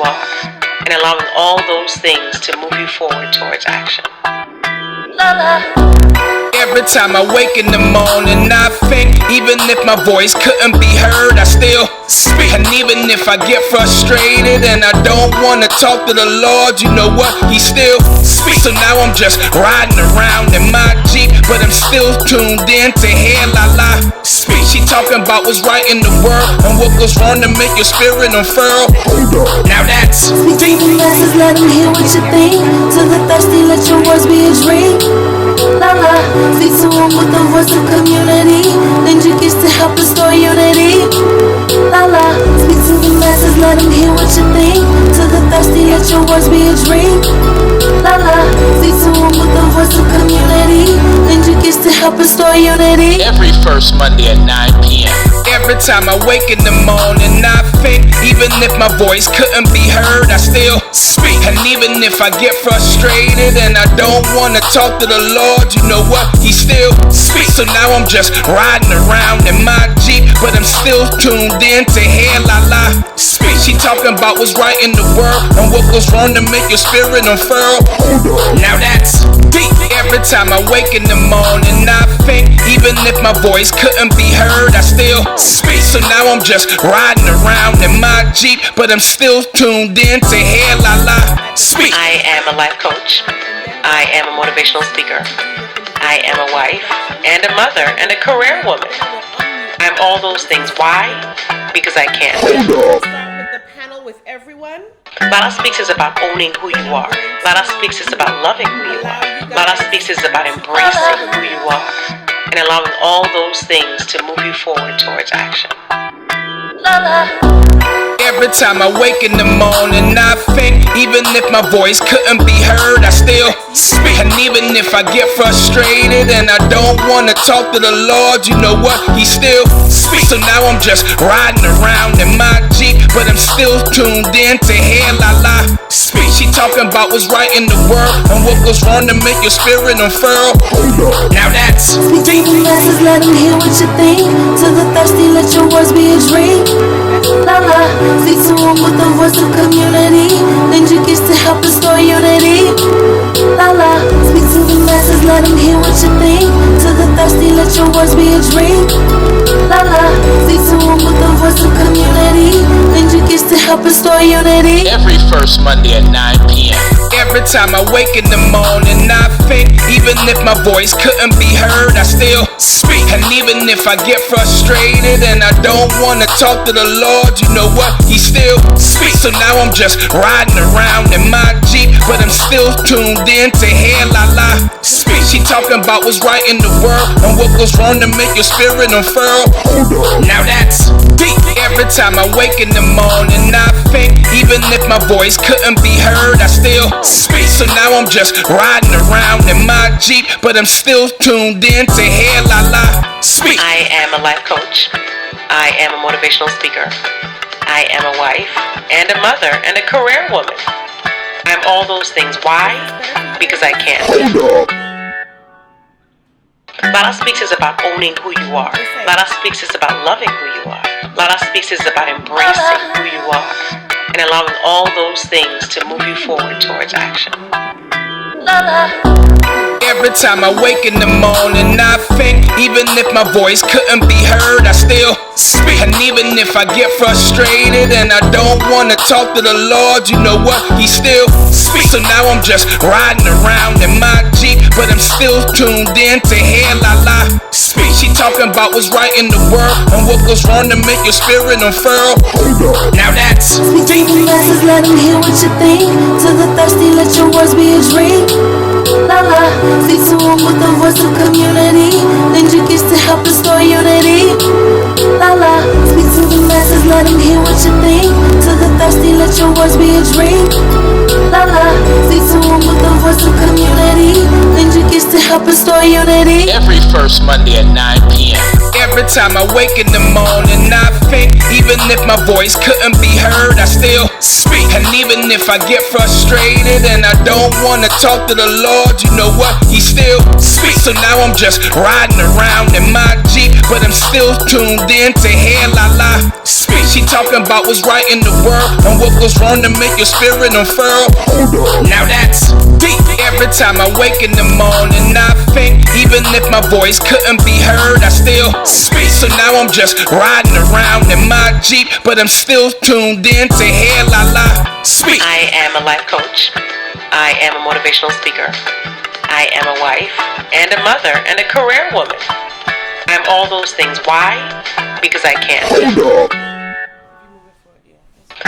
are, and allowing all those things to move you forward towards action. LaLa. Every time I wake in the morning, I think even if my voice couldn't be heard, I still speak. And even if I get frustrated and I don't want to talk to the Lord, you know what? He still speaks. So now I'm just riding around in my Jeep, but I'm still tuned in to hear LaLa speak. She talking about what's right in the world and what goes wrong to make your spirit unfurl. Now that's deep. To the masses, let them hear what you think. To the thirsty, let your words be a drink. LaLa, speak to them with the voice of community. Lend your gifts to help restore unity. LaLa, speak to the masses, let them hear what you think. To the thirsty, let your words be a drink. LaLa, speak to them with the voice of community. Lend your gifts to help restore unity. Every first Monday at 9 p.m. Every time I wake in the morning, I think even if my voice couldn't be heard, I still speak. And even if I get frustrated and I don't want to talk to the Lord, you know what? He still speaks. So now I'm just riding around in my Jeep, but I'm still tuned in to hear LaLa speak. She talking about what's right in the world and what goes wrong to make your spirit unfurl. Now that's deep. Every time I wake in the morning, I think even if my voice couldn't be heard, I still speak. So now I'm just riding around in my Jeep, but I'm still tuned in to hear LaLa speak. I am a life coach. I am a motivational speaker. I am a wife and a mother and a career woman. I'm all those things. Why? Because I can. Start with the panel with everyone. LaLa Speaks is about owning who you are. LaLa Speaks is about loving who you are. LaLa Speaks is about embracing who you are and allowing all those things to move you forward towards action. LaLa. Every time I wake in the morning, I think even if my voice couldn't be heard, I still speak. And even if I get frustrated and I don't want to talk to the Lord, you know what? He still speaks. So now I'm just riding around in my Jeep, but I'm still tuned in to hear LaLa speak. She talking about what's right in the world and what goes wrong to make your spirit unfurl. Now that's deep. To the masses, let them hear what you think. To the thirsty, let your words be a drink. LaLa, speak to them with the voice of community. Lend your gifts to help restore unity. LaLa, speak to the masses, let them hear what you think. To the thirsty, let your words be a drink. LaLa, speak to them with the voice of community. Lend your gifts to help restore unity. Every first Monday at 9 p.m. Every time I wake in the morning, I think even if my voice couldn't be heard, I still speak. And even if I get frustrated and I don't want to talk to the Lord, you know what? He still speaks. So now I'm just riding around in my Jeep, but I'm still tuned in to hear LaLa speak. She talking about what's right in the world and what goes wrong to make your spirit unfurl. Now that's deep. Every time I wake in the morning, I think even if my voice couldn't be heard, I still speak. So now I'm just riding around in my Jeep, but I'm still tuned in to hear LaLa speak. I am a life coach. I am a motivational speaker. I am a wife and a mother and a career woman. I'm all those things. Why? Because I can. LaLa Speaks is about owning who you are. LaLa Speaks is about loving who you are. LaLa Speaks is about embracing who you are and allowing all those things to move you forward towards action. LaLa. Every time I wake in the morning, I think even if my voice couldn't be heard, I still speak. And even if I get frustrated and I don't want to talk to the Lord, you know what? He still speaks. So now I'm just riding around in my Jeep, but I'm still tuned in to hear LaLa speak. She talking about what's right in the world and what goes wrong to make your spirit unfurl. Now that's deep. To the masses, let them hear what you think. To the thirsty, let your words be a drink. LaLa, speak to them with the voice of community. Lend your gifts to help restore unity. LaLa, speak to the masses, let them hear what you think. To the thirsty, let your words be a drink. LaLa, speak to them with the voice of community. Lend your gifts to help restore unity. Every first Monday at 9 p.m. Every time I wake in the morning, I think even if my voice couldn't be heard, I still speak. And even if I get frustrated and I don't wanna talk to the Lord, you know what? He still speaks. So now I'm just riding around in my Jeep, but I'm still tuned in to hear LaLa speak. She talking about what's right in the world and what goes wrong to make your spirit unfurl. Now that's deep. Every time I wake in the morning, I think even if my voice couldn't be heard, I still speak. So now I'm just riding around in my Jeep, but I'm still tuned in to hear LaLa speak. I am a life coach. I am a motivational speaker. I am a wife and a mother and a career woman. I'm all those things. Why? Because I can.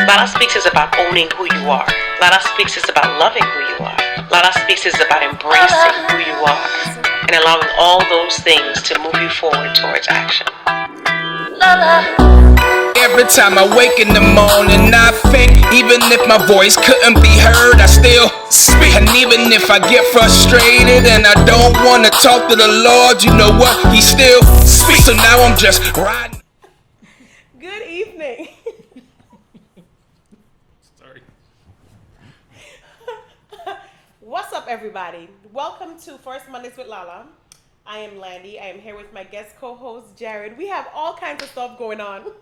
LaLa Speaks is about owning who you are. LaLa Speaks is about loving who you are. LaLa Speaks is about embracing who you are and allowing all those things to move you forward towards action. Every time I wake in the morning, I think even if my voice couldn't be heard, I still speak. And even if I get frustrated and I don't want to talk to the Lord, you know what? He still speaks. So now I'm just riding. Good evening. Sorry. What's up, everybody? Welcome to First Mondays with LaLa. I am Landy. I am here with my guest co-host, Jared. We have all kinds of stuff going on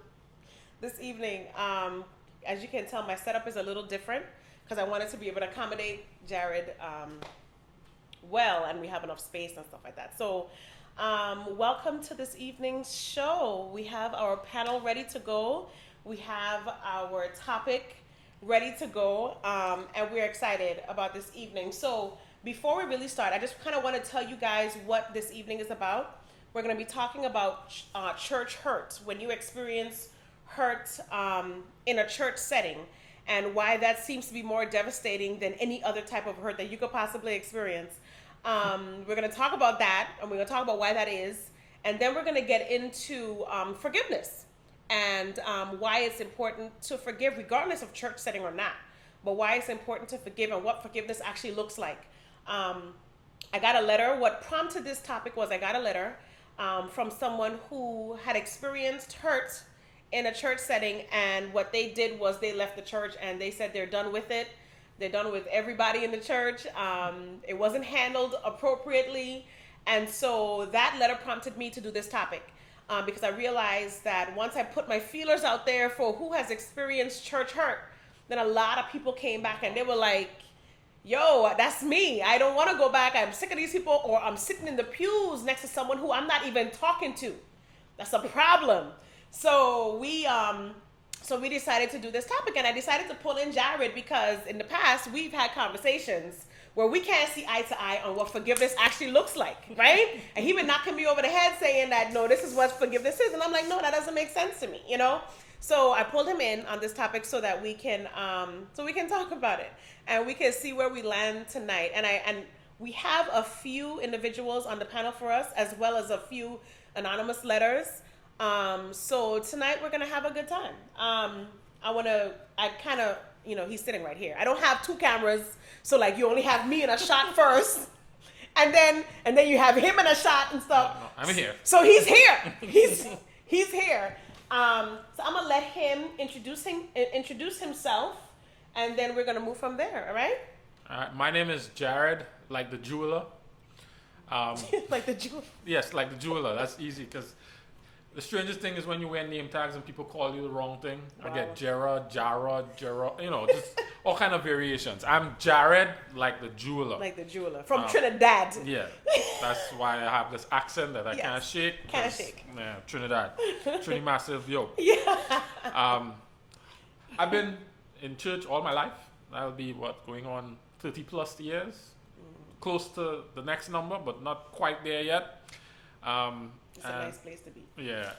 this evening. As you can tell, my setup is a little different because I wanted to be able to accommodate Jared well, and we have enough space and stuff like that. So welcome to this evening's show. We have our panel ready to go. We have our topic ready to go, and we're excited about this evening. So before we really start, I just kind of want to tell you guys what this evening is about. We're going to be talking about church hurt, when you experience hurt in a church setting, and why that seems to be more devastating than any other type of hurt that you could possibly experience. We're going to talk about that, and we're going to talk about why that is, and then we're going to get into forgiveness and why it's important to forgive regardless of church setting or not, but why it's important to forgive and what forgiveness actually looks like. I got a letter. What prompted this topic was I got a letter from someone who had experienced hurt in a church setting, and what they did was they left the church and they said they're done with it. They're done with everybody in the church. It wasn't handled appropriately, and so that letter prompted me to do this topic because I realized that once I put my feelers out there for who has experienced church hurt, then a lot of people came back and they were like, yo, that's me. I don't want to go back. I'm sick of these people, or I'm sitting in the pews next to someone who I'm not even talking to. That's a problem. So we decided to do this topic, and I decided to pull in Jared because in the past we've had conversations where we can't see eye to eye on what forgiveness actually looks like, right? And he been knocking me over the head saying that, no, this is what forgiveness is. And I'm like, no, that doesn't make sense to me, you know? So I pulled him in on this topic so that we can talk about it and we can see where we land tonight. And we have a few individuals on the panel for us, as well as a few anonymous letters. So tonight we're gonna have a good time. He's sitting right here. I don't have two cameras, so like you only have me in a shot first, and then you have him in a shot and stuff. No, I'm here. So he's here. He's here. So I'm gonna let him introduce himself, and then we're gonna move from there. All right? My name is Jared, like the jeweler. Like the jeweler. Yes, like the jeweler. That's easy because the strangest thing is when you wear name tags and people call you the wrong thing. Wow. I get Jara, just all kind of variations. I'm Jared, like the jeweler. Like the jeweler from Trinidad. Yeah, that's why I have this accent that I Yes. can't shake. Can't shake. Yeah, Trinidad. Trini Massive, yo. Yeah. I've been in church all my life. That'll be going on 30 plus years. Close to the next number, but not quite there yet. It's a nice place to be. Yeah.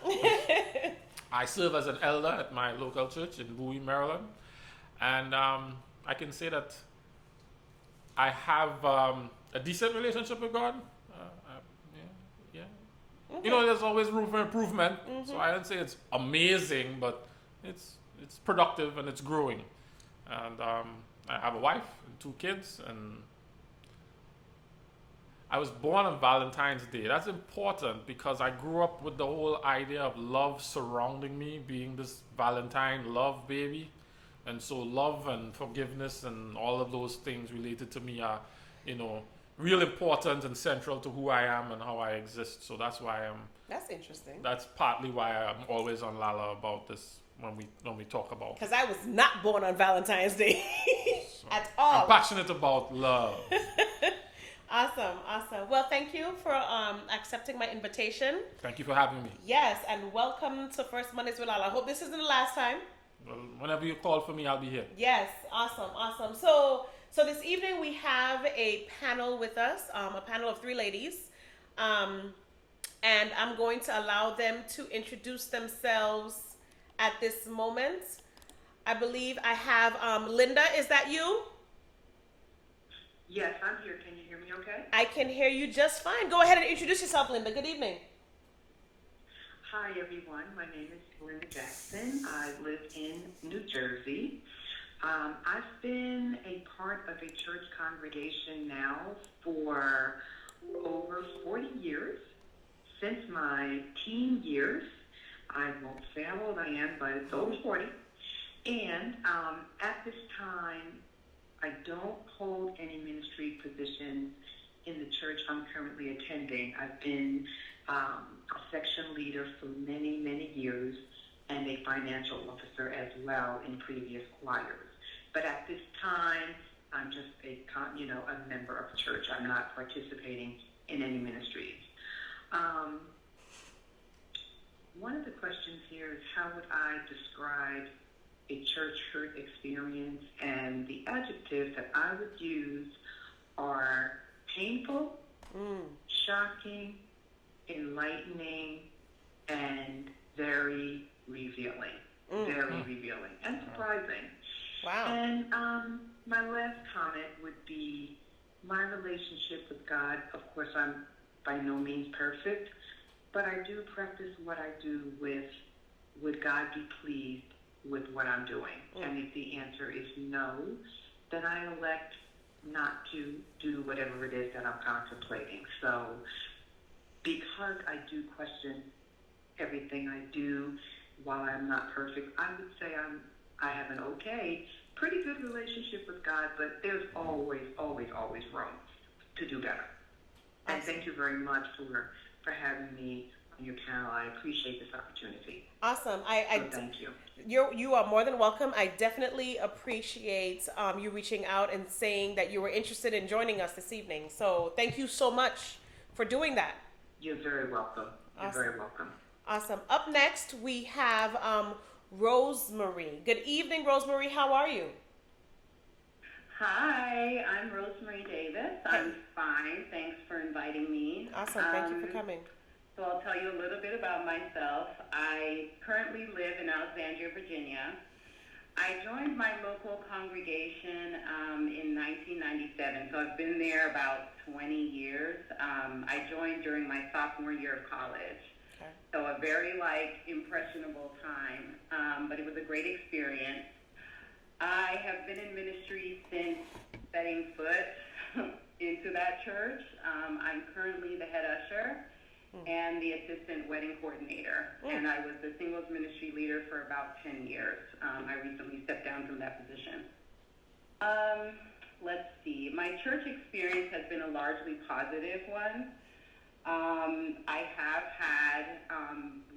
I serve as an elder at my local church in Bowie, Maryland. And I can say that I have a decent relationship with God. Yeah. Okay. You know, there's always room for improvement. Mm-hmm. So I don't say it's amazing, but it's productive and it's growing. And I have a wife and 2 kids, and I was born on Valentine's Day. That's important because I grew up with the whole idea of love surrounding me, being this Valentine love baby. And so love and forgiveness and all of those things related to me are, you know, real important and central to who I am and how I exist. So that's why That's interesting. that's partly why I'm always on LaLa about this when we talk about. Because I was not born on Valentine's Day at all. I'm passionate about love. Awesome. Well, thank you for accepting my invitation. Thank you for having me. Yes, and welcome to First Mondays with LaLa. I hope this isn't the last time. Well, whenever you call for me, I'll be here. Yes, awesome. So this evening we have a panel with us, a panel of 3 ladies, and I'm going to allow them to introduce themselves at this moment. I believe I have Linda. Is that you? Yes, I'm here. Can you hear me okay? I can hear you just fine. Go ahead and introduce yourself, Linda. Good evening. Hi, everyone. My name is Linda Jackson. I live in New Jersey. I've been a part of a church congregation now for over 40 years. Since my teen years, I won't say how old I am, but it's over 40. And at this time, I don't hold any ministry positions in the church I'm currently attending. I've been a section leader for many, many years and a financial officer as well in previous choirs. But at this time, I'm just a member of church. I'm not participating in any ministries. One of the questions here is how would I describe a church hurt experience, and the adjectives that I would use are painful, shocking, enlightening, and very revealing. Very revealing and surprising. Wow. And my last comment would be my relationship with God. Of course, I'm by no means perfect, but I do practice what I do with would God be pleased with what I'm doing. And if the answer is no, then I elect not to do whatever it is that I'm contemplating. So because I do question everything I do while I'm not perfect, I would say I have an pretty good relationship with God, but there's always room to do better. And thank you very much for having me on your panel. I appreciate this opportunity. Awesome. Thank you. You are more than welcome. I definitely appreciate you reaching out and saying that you were interested in joining us this evening. So thank you so much for doing that. You're very welcome. You're very welcome. Awesome. Up next, we have Rosemary. Good evening, Rosemary. How are you? Hi, I'm Rosemary Davis. I'm fine. Thanks for inviting me. Awesome. Thank you for coming. So I'll tell you a little bit about myself. I currently live in Alexandria, Virginia. I joined my local congregation in 1997, so I've been there about 20 years. I joined during my sophomore year of college. Okay. So a very impressionable time, but it was a great experience. I have been in ministry since setting foot into that church. I'm currently the head usher and the assistant wedding coordinator, and I was the singles ministry leader for about 10 years. I recently stepped down from that position. Let's see. My church experience has been a largely positive one. I have had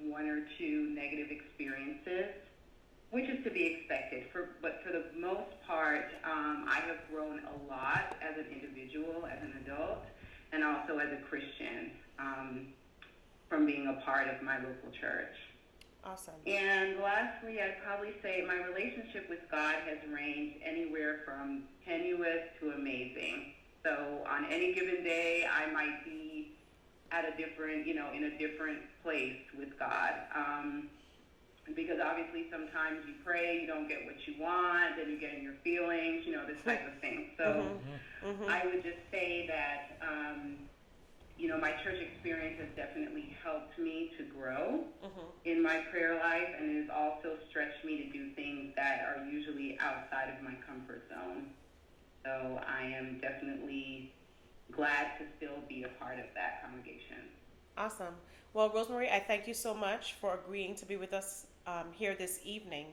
one or two negative experiences, which is to be expected. But for the most part, I have grown a lot as an individual, as an adult, and also as a Christian from being a part of my local church. Awesome. And lastly, I'd probably say my relationship with God has ranged anywhere from tenuous to amazing. So on any given day, I might be at a different, in a different place with God. Because obviously sometimes you pray, you don't get what you want, then you get in your feelings, this type of thing. So I would just say that, my church experience has definitely helped me to grow in my prayer life, and it has also stretched me to do things that are usually outside of my comfort zone. So I am definitely glad to still be a part of that congregation. Awesome. Well, Rosemary, I thank you so much for agreeing to be with us here this evening.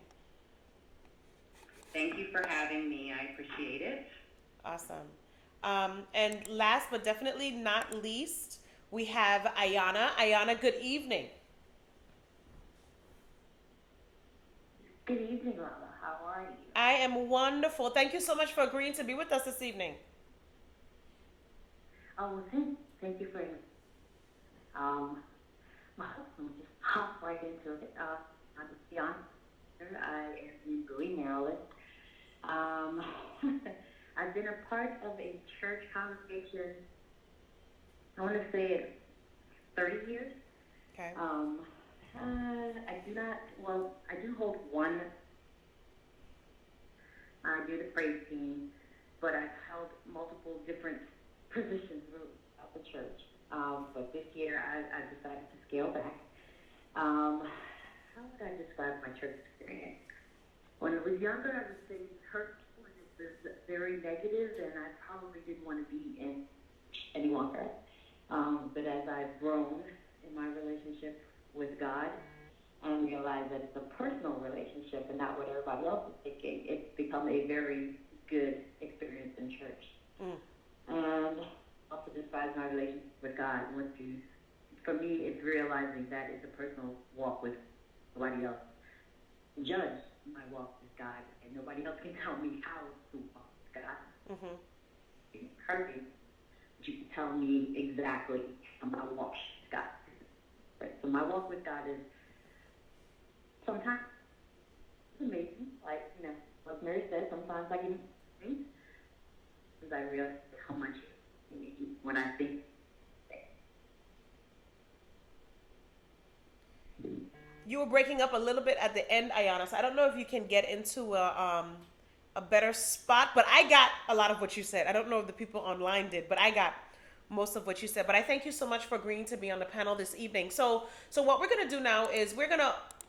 Thank you for having me. I appreciate it. Awesome. And last but definitely not least, we have Ayana. Ayana, good evening. Good evening, LaLa. How are you? I am wonderful. Thank you so much for agreeing to be with us this evening. Oh, well, thank you for well, let me just hop right into it. I'm Bianca. I am in Bowie, Maryland. I've been a part of a church congregation, I want to say it 30 years. Okay. I do hold one. I do the praise team, but I've held multiple different positions throughout the church. But this year I decided to scale back. How would I describe my church experience? When I was younger, I would say church was very negative, and I probably didn't want to be in any longer. But as I've grown in my relationship with God and realized that it's a personal relationship and not what everybody else is thinking, it's become a very good experience in church. And also describes my relationship with God. For me, it's realizing that it's a personal walk with nobody else. Judge my walk with God, and nobody else can tell me how to walk with God. It's perfect. You can tell me exactly how my walk with God. Right? So my walk with God is sometimes amazing, like what Mary said. Sometimes I get things because I realize how much when I think. You were breaking up a little bit at the end, Ayana, so I don't know if you can get into a better spot, but I got a lot of what you said. I don't know if the people online did, but I got most of what you said. But I thank you so much for agreeing to be on the panel this evening. So what we're going to do now is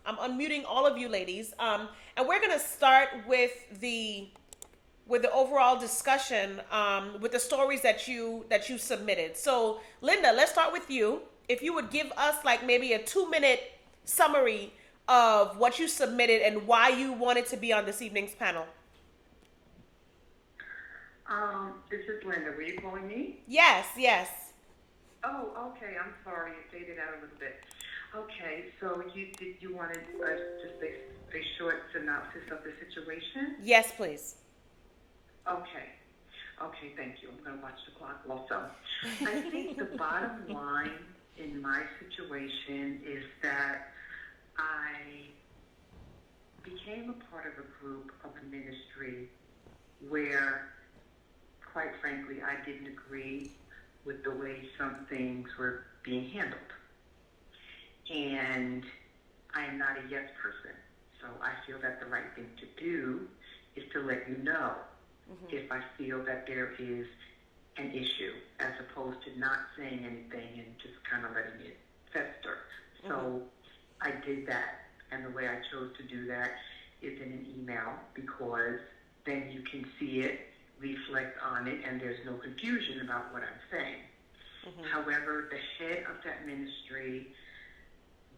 I'm unmuting all of you ladies, and we're going to start with the overall discussion with the stories that you submitted. So Linda, let's start with you. If you would give us like maybe a 2-minute summary of what you submitted and why you wanted to be on this evening's panel. This is Linda. Were you calling me? Yes. Oh, okay. I'm sorry. It faded out a little bit. Okay, so you wanted us to say a short synopsis of the situation? Yes, please. Okay, thank you. I'm going to watch the clock also. I think the bottom line in my situation is that I became a part of a group of a ministry where, quite frankly, I didn't agree with the way some things were being handled. And I am not a yes person, so I feel that the right thing to do is to let you know if I feel that there is an issue, as opposed to not saying anything and just kind of letting it fester. So I did that, and the way I chose to do that is in an email, because then you can see it, reflect on it, and there's no confusion about what I'm saying. However, the head of that ministry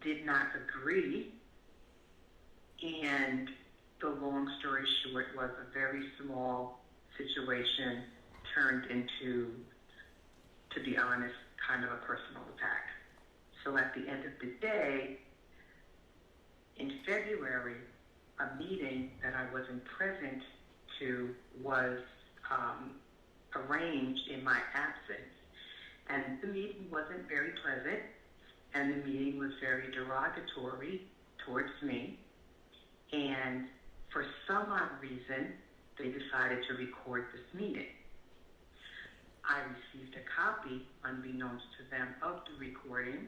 did not agree, and the long story short was a very small situation turned into, to be honest, kind of a personal attack. So at the end of the day, in February, a meeting that I wasn't present to was arranged in my absence. And the meeting wasn't very pleasant, and the meeting was very derogatory towards me. And for some odd reason, they decided to record this meeting. I received a copy, unbeknownst to them, of the recording,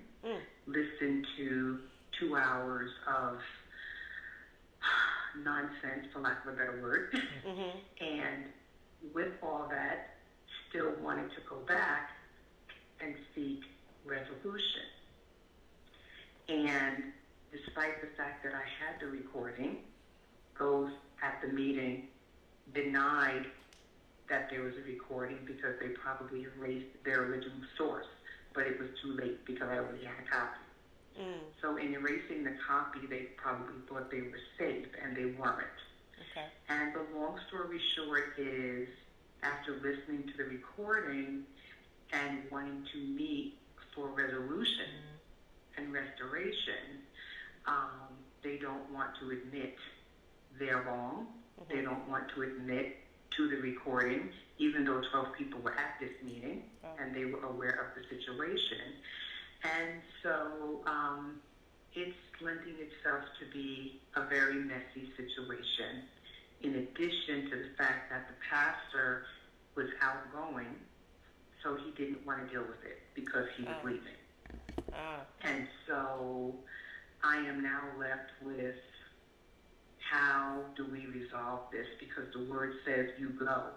listened to 2 hours of nonsense, for lack of a better word, and with all that, still wanted to go back and seek resolution. And despite the fact that I had the recording, those at the meeting denied that there was a recording because they probably erased their original source, but it was too late because I already had a copy. So in erasing the copy, they probably thought they were safe, and they weren't. Okay. And the long story short is, after listening to the recording and wanting to meet for resolution and restoration, they don't want to admit they're wrong. They don't want to admit to the recording, even though 12 people were at this meeting and they were aware of the situation. And so it's lending itself to be a very messy situation, in addition to the fact that the pastor was outgoing, so he didn't want to deal with it because he was leaving. And so I am now left with, how do we resolve this? Because the word says you go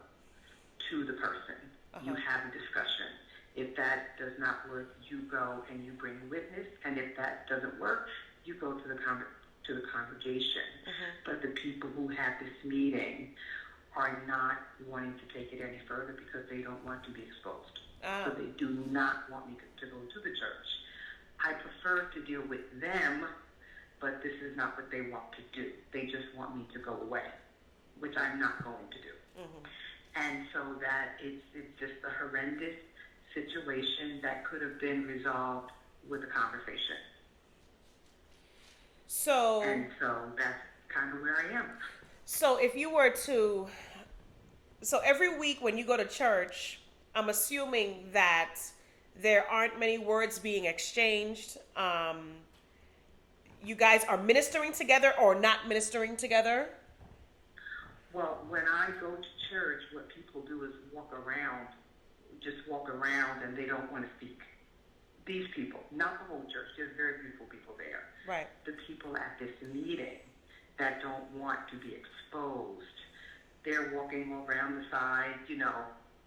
to the person, you have a discussion. If that does not work, you go and you bring a witness, and if that doesn't work, you go to the congregation. But the people who had this meeting are not wanting to take it any further because they don't want to be exposed. So they do not want me to go to the church. I prefer to deal with them, but this is not what they want to do. They just want me to go away, which I'm not going to do. And so that it's just a horrendous situation that could have been resolved with a conversation. And so that's kind of where I am. So if you were to, so every week when you go to church, I'm assuming that there aren't many words being exchanged. You guys are ministering together or not ministering together? Well, when I go to church, what people do is just walk around, and they don't want to speak. These people, not the whole church, there's very beautiful people there. Right. The people at this meeting that don't want to be exposed, they're walking around the side,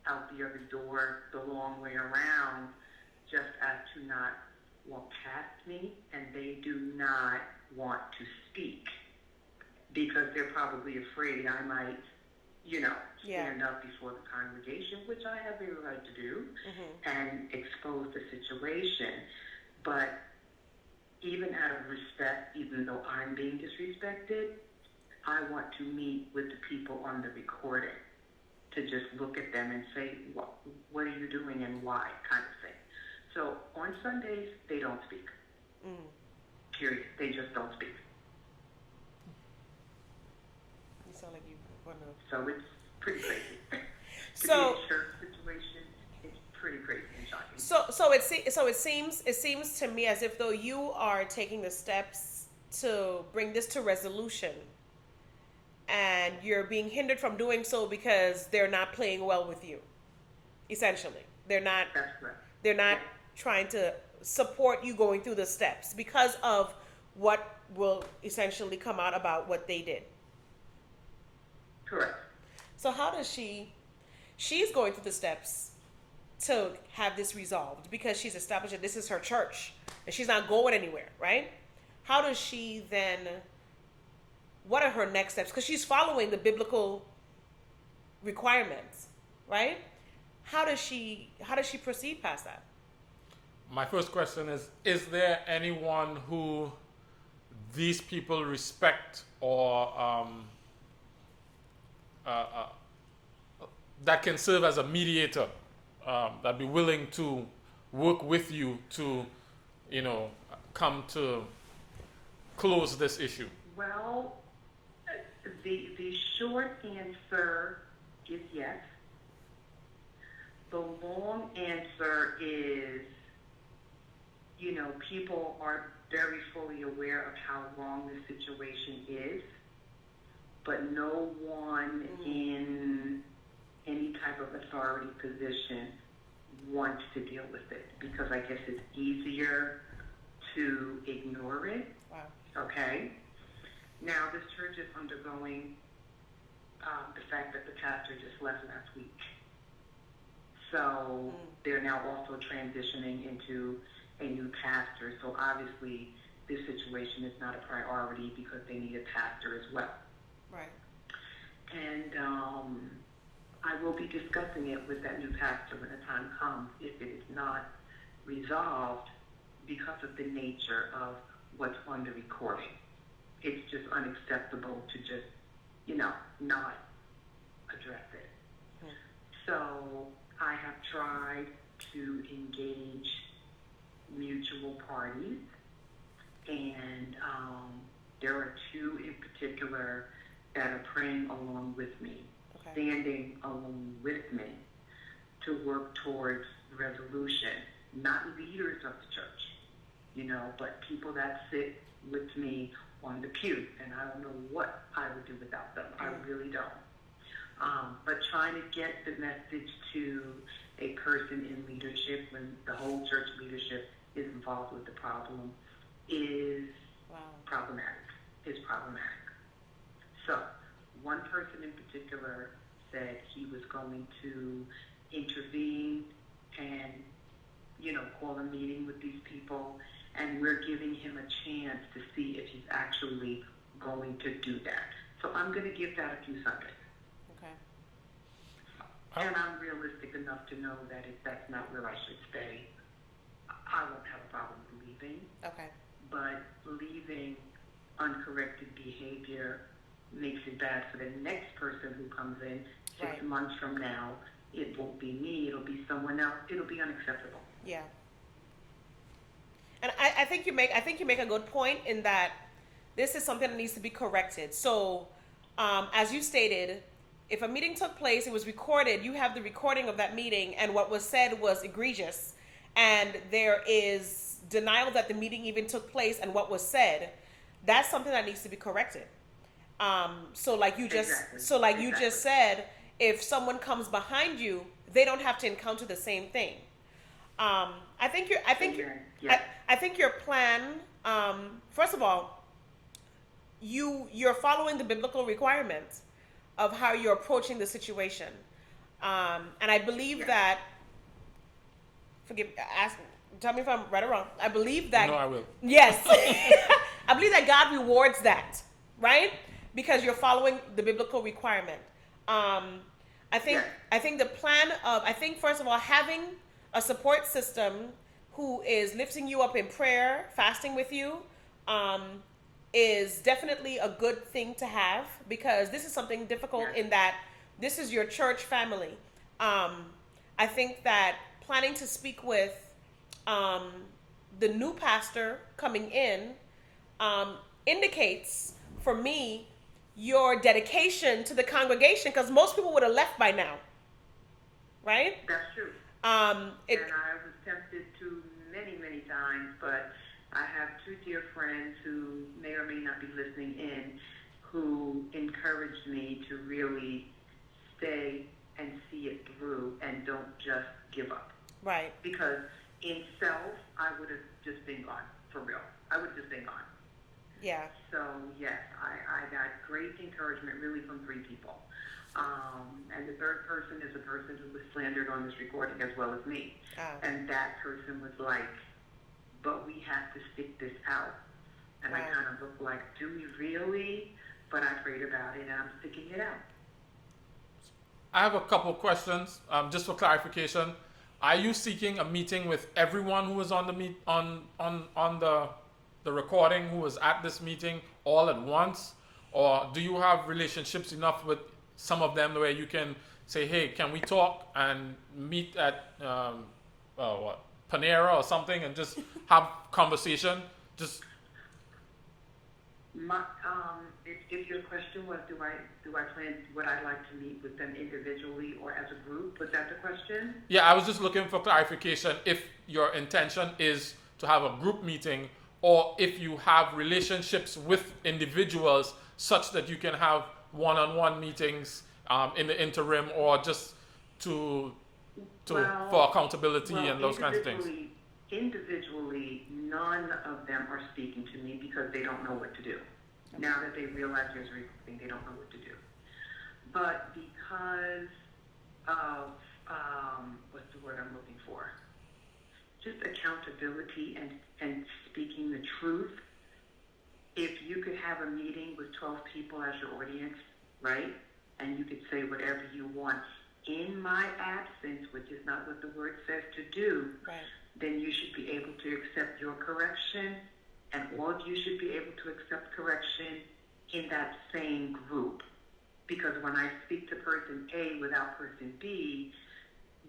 out the other door, the long way around, just as to not walk past me, and they do not want to speak because they're probably afraid I might, stand up before the congregation, which I have every right to do, and expose the situation. But even out of respect, even though I'm being disrespected, I want to meet with the people on the recording to just look at them and say, what are you doing and why, kind of thing. So on Sundays, they don't speak. Period. They just don't speak. You sound like you want to. So it's pretty crazy. To So be a church situation, it's pretty crazy and shocking. So it seems to me as if though you are taking the steps to bring this to resolution, and you're being hindered from doing so because they're not playing well with you. Essentially, they're not. That's correct. They're not trying to support you going through the steps because of what will essentially come out about what they did. Correct. So how does she's going through the steps to have this resolved because she's established that this is her church and she's not going anywhere, right? How does she then, what are her next steps? Because she's following the biblical requirements, right? How does she proceed past that? My first question is there anyone who these people respect or that can serve as a mediator, that be willing to work with you to, come to close this issue? Well, the short answer is yes. The long answer is, people are very fully aware of how wrong the situation is, but no one in any type of authority position wants to deal with it because I guess it's easier to ignore it. Wow. Okay? Now, this church is undergoing the fact that the pastor just left last week. So they're now also transitioning into a new pastor. So obviously this situation is not a priority because they need a pastor as well. Right. And I will be discussing it with that new pastor when the time comes if it is not resolved because of the nature of what's on the recording. It's just unacceptable to just, not address it. So I have tried to engage mutual parties, and there are two in particular that are praying along with me, standing along with me to work towards resolution. Not leaders of the church, but people that sit with me on the pew, and I don't know what I would do without them. I really don't. But trying to get the message to a person in leadership when the whole church leadership is involved with the problem is problematic. So one person in particular said he was going to intervene and, call a meeting with these people, and we're giving him a chance to see if he's actually going to do that. So I'm going to give that a few Sundays. Okay. And I'm realistic enough to know that if that's not where I should stay, I won't have a problem leaving. Okay. But leaving uncorrected behavior makes it bad for the next person who comes in 6 months from now. It won't be me. It'll be someone else. It'll be unacceptable. Yeah. And I think you make a good point in that this is something that needs to be corrected. So, as you stated, if a meeting took place, it was recorded, you have the recording of that meeting, and what was said was egregious, and there is denial that the meeting even took place and what was said, that's something that needs to be corrected. So like you just said, if someone comes behind you, they don't have to encounter the same thing. I think your plan, first of all, you're following the biblical requirements of how you're approaching the situation. And I believe that, tell me if I'm right or wrong. I believe that. No, I will. Yes. I believe that God rewards that, right? Because you're following the biblical requirement. I think the plan of, first of all, having a support system who is lifting you up in prayer, fasting with you, is definitely a good thing to have, because this is something difficult in that this is your church family. I think that planning to speak with the new pastor coming in indicates, for me, your dedication to the congregation, because most people would have left by now, right? That's true. And I was tempted to many times, but I have two dear friends who may or may not be listening in, who encouraged me to really stay and see it through and don't just give up. Right. Because in self, I would have just been gone, for real. I would have just been gone. Yeah. So, yes, I got great encouragement really from three people. And the third person is a person who was slandered on this recording as well as me. And that person was like, but we have to stick this out. And I kind of looked like, do we really? But I prayed about it, and I'm sticking it out. I have a couple questions, just for clarification. Are you seeking a meeting with everyone who was on the on the recording, who was at this meeting, all at once, or do you have relationships enough with some of them where you can say, hey, can we talk and meet at Panera or something and just have conversation? Just if your question was, do I plan, would I like to meet with them individually or as a group? Was that the question? Yeah, I was just looking for clarification if your intention is to have a group meeting, or if you have relationships with individuals such that you can have one-on-one meetings in the interim, or just for accountability and those kinds of things. Individually, none of them are speaking to me because they don't know what to do. Now that they realize there's a recording, they don't know what to do. But because of, what's the word I'm looking for? Just accountability and speaking the truth. If you could have a meeting with 12 people as your audience, right? And you could say whatever you want in my absence, which is not what the word says to do, Right. then you should be able to accept your correction, and all of you should be able to accept correction in that same group. Because when I speak to person A without person B,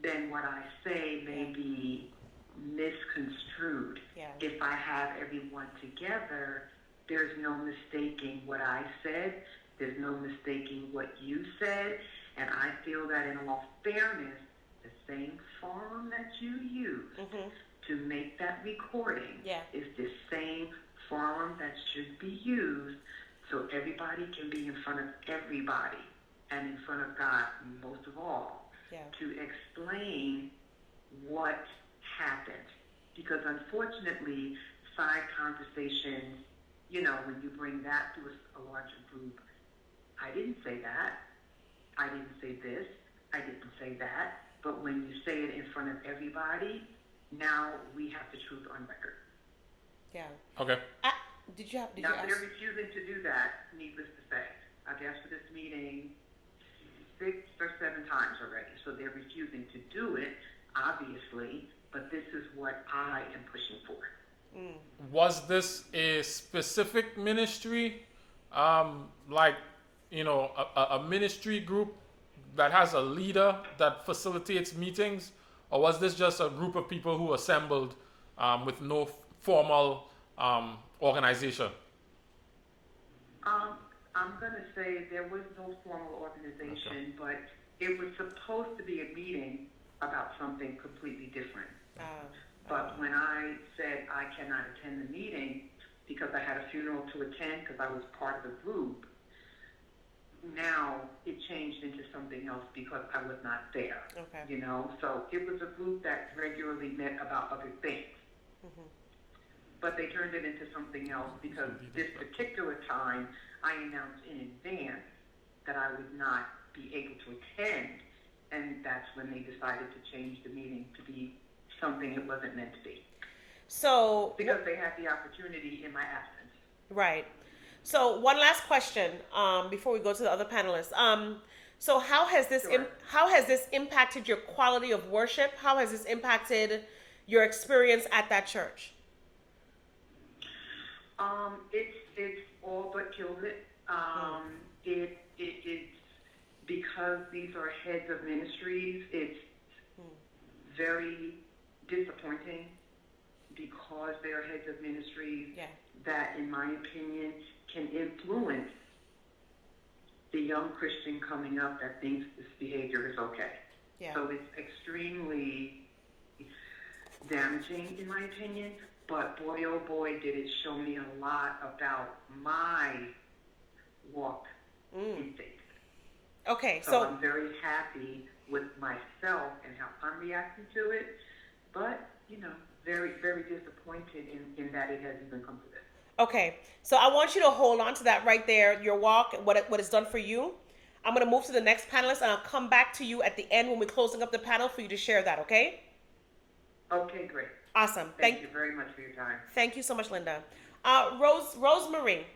then what I say may be misconstrued. Yeah. If I have everyone together, there's no mistaking what I said, there's no mistaking what you said, and I feel that in all fairness, the same forum that you use to make that recording is the same forum that should be used so everybody can be in front of everybody and in front of God most of all to explain what happened. Because unfortunately, side conversations, you know, when you bring that to a larger group, I didn't say that, I didn't say this, I didn't say that, but when you say it in front of everybody, now we have the truth on record. Yeah. Okay. Did you ask? They're refusing to do that, needless to say. I've asked for this meeting 6 or 7 times already, so they're refusing to do it, obviously, but this is what I am pushing for. Was this a specific ministry, like, you know, a ministry group that has a leader that facilitates meetings, or was this just a group of people who assembled with no formal organization? I'm going to say there was no formal organization, but it was supposed to be a meeting about something completely different. But when I said I cannot attend the meeting because I had a funeral to attend because I was part of the group, now it changed into something else because I was not there. Okay. You know, so it was a group that regularly met about other things. But they turned it into something else because this particular time I announced in advance that I would not be able to attend, and that's when they decided to change the meeting to be something it wasn't meant to be. So because they had the opportunity in my absence. Right. So one last question before we go to the other panelists. So how has this impacted your quality of worship? How has this impacted your experience at that church? It's all but killed it. It's because these are heads of ministries. It's very disappointing because they are heads of ministries that, in my opinion, can influence the young Christian coming up that thinks this behavior is okay. Yeah. So it's extremely damaging, in my opinion. But boy, oh boy, did it show me a lot about my walk in faith. Okay, so I'm very happy with myself and how I'm reacting to it. But, you know, very, very disappointed in that it has even come to this. Okay, so I want you to hold on to that right there, your walk, what it's done for you. I'm going to move to the next panelist, and I'll come back to you at the end when we're closing up the panel for you to share that, okay? Okay, great. Awesome. Thank you very much for your time. Thank you so much, Linda. Rosemary,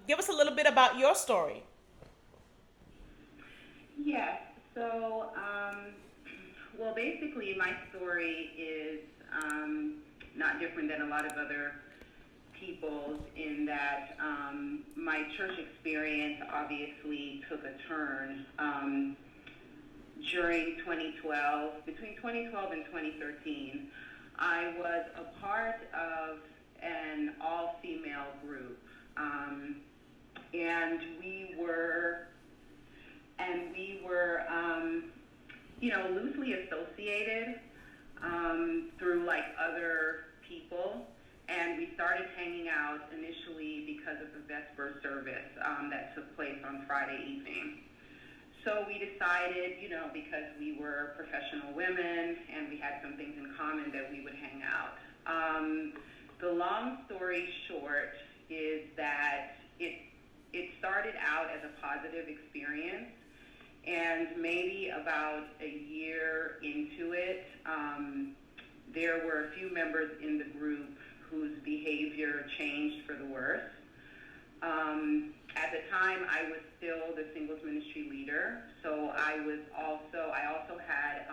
give us a little bit about your story. Yes. So, well, basically, my story is not different than a lot of other people's in that my church experience obviously took a turn during 2012. Between 2012 and 2013, I was a part of an all-female group, and we were you know, loosely associated through like other people, and we started hanging out initially because of the Vesper service that took place on Friday evening. So we decided, you know, because we were professional women and we had some things in common, that we would hang out. The long story short is that it started out as a positive experience, and maybe about a year into it, there were a few members in the group whose behavior changed for the worse. At the time, I was still the singles ministry leader, so I also had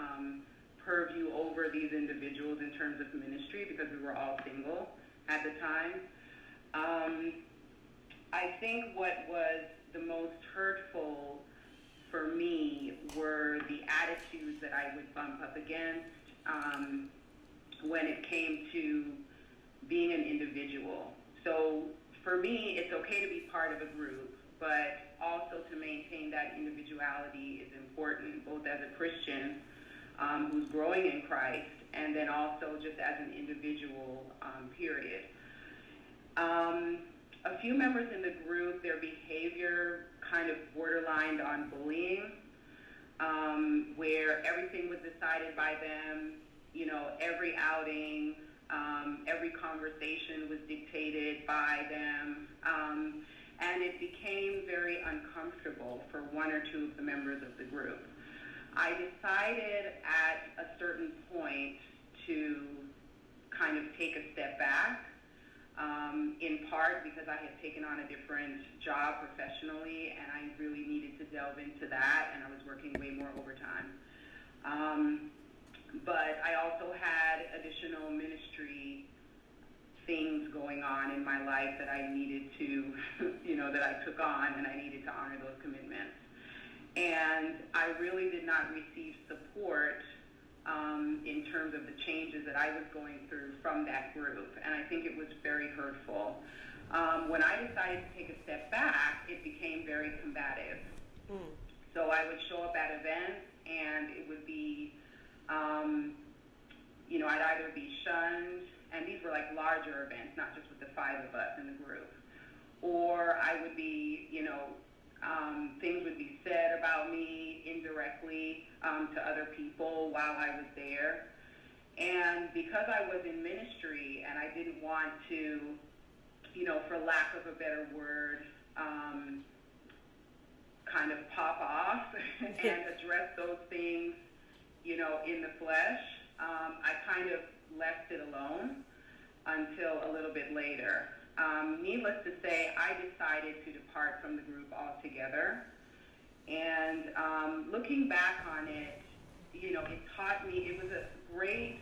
purview over these individuals in terms of ministry because we were all single at the time. I think what was the most hurtful for me were the attitudes that I would bump up against when it came to being an individual. So for me, it's okay to be part of a group, but also to maintain that individuality is important, both as a Christian who's growing in Christ, and then also just as an individual, period. A few members in the group, their behavior kind of borderlined on bullying, where everything was decided by them, every outing, every conversation was dictated by them, and it became very uncomfortable for one or two of the members of the group. I decided at a certain point to kind of take a step back, in part because I had taken on a different job professionally and I really needed to delve into that, and I was working way more overtime. But I also had additional ministry things going on in my life that I needed to, that I took on, and I needed to honor those commitments. And I really did not receive support in terms of the changes that I was going through from that group, and I think it was very hurtful. When I decided to take a step back, it became very combative. So I would show up at events, and it would be, I'd either be shunned, and these were like larger events, not just with the 5 of us in the group, or I would be, things would be said about me indirectly to other people while I was there. And because I was in ministry and I didn't want to, for lack of a better word, kind of pop off and address those things, in the flesh, I kind of left it alone until a little bit later. Needless to say, I decided to depart from the group altogether. And looking back on it, it taught me, it was a great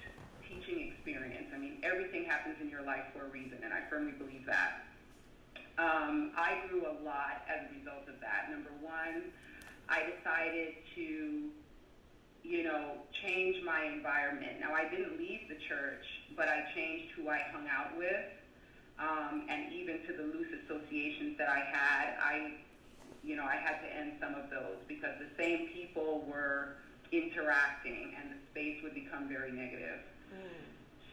teaching experience. I mean, everything happens in your life for a reason, and I firmly believe that. I grew a lot as a result of that. Number one, I decided to, change my environment. Now, I didn't leave the church, but I changed who I hung out with. And even to the loose associations that I had, I had to end some of those because the same people were interacting and the space would become very negative.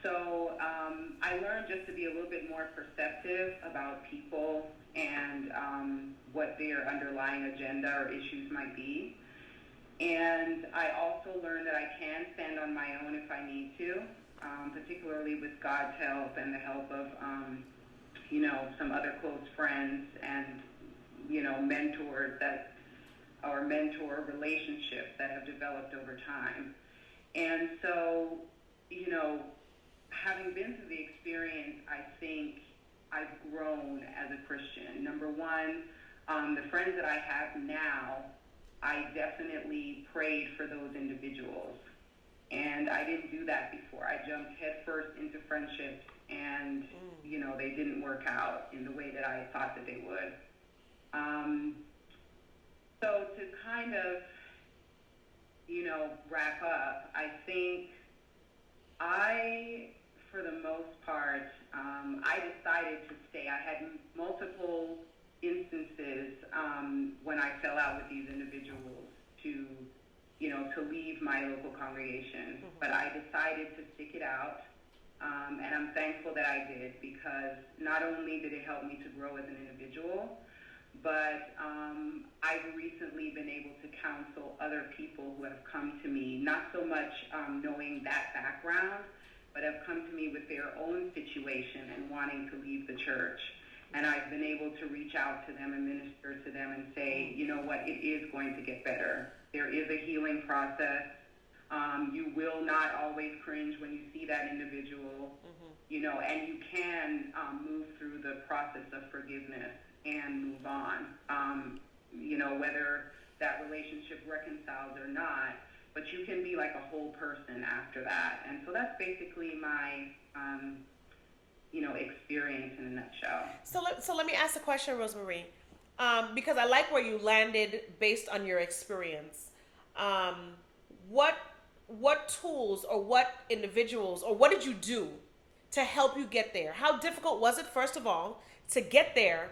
So I learned just to be a little bit more perceptive about people and what their underlying agenda or issues might be. And I also learned that I can stand on my own if I need to, particularly with God's help and the help of some other close friends and, mentors mentor relationships that have developed over time. And so, having been through the experience, I think I've grown as a Christian. Number one, the friends that I have now, I definitely prayed for those individuals. And I didn't do that before. I jumped headfirst into friendships, and they didn't work out in the way that I thought that they would. So to kind of, wrap up, I think for the most part, I decided to stay. I had multiple instances when I fell out with these individuals to leave my local congregation. But I decided to stick it out. And I'm thankful that I did, because not only did it help me to grow as an individual, but I've recently been able to counsel other people who have come to me, not so much knowing that background, but have come to me with their own situation and wanting to leave the church. And I've been able to reach out to them and minister to them and say, you know what, it is going to get better. There is a healing process. You will not always cringe when you see that individual, and you can move through the process of forgiveness and move on. Whether that relationship reconciles or not, but you can be like a whole person after that. And so that's basically my, experience in a nutshell. So let me ask a question, Rosemary, because I like where you landed based on your experience. What tools or what individuals or what did you do to help you get there? How difficult was it, first of all, to get there?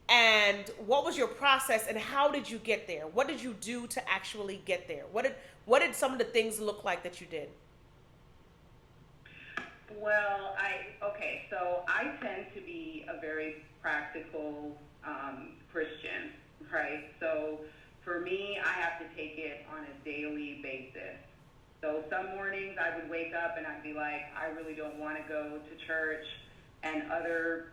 And what was your process and how did you get there? What did you do to actually get there? What did some of the things look like that you did? Well, so I tend to be a very practical Christian, right? So for me, I have to take it on a daily basis. So some mornings I would wake up and I'd be like, I really don't want to go to church. And other,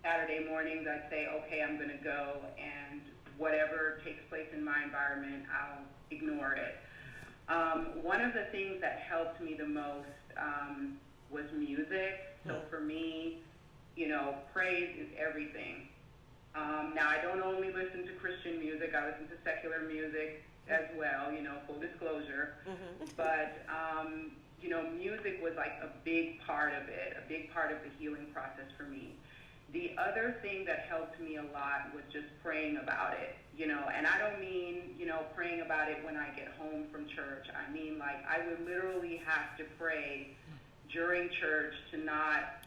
Saturday mornings I'd say, okay, I'm going to go, and whatever takes place in my environment, I'll ignore it. One of the things that helped me the most was music. So for me, praise is everything. Now, I don't only listen to Christian music. I listen to secular music as well, full disclosure. But, music was like a big part of it, a big part of the healing process for me. The other thing that helped me a lot was just praying about it, and I don't mean, praying about it when I get home from church. I mean, like, I would literally have to pray during church to not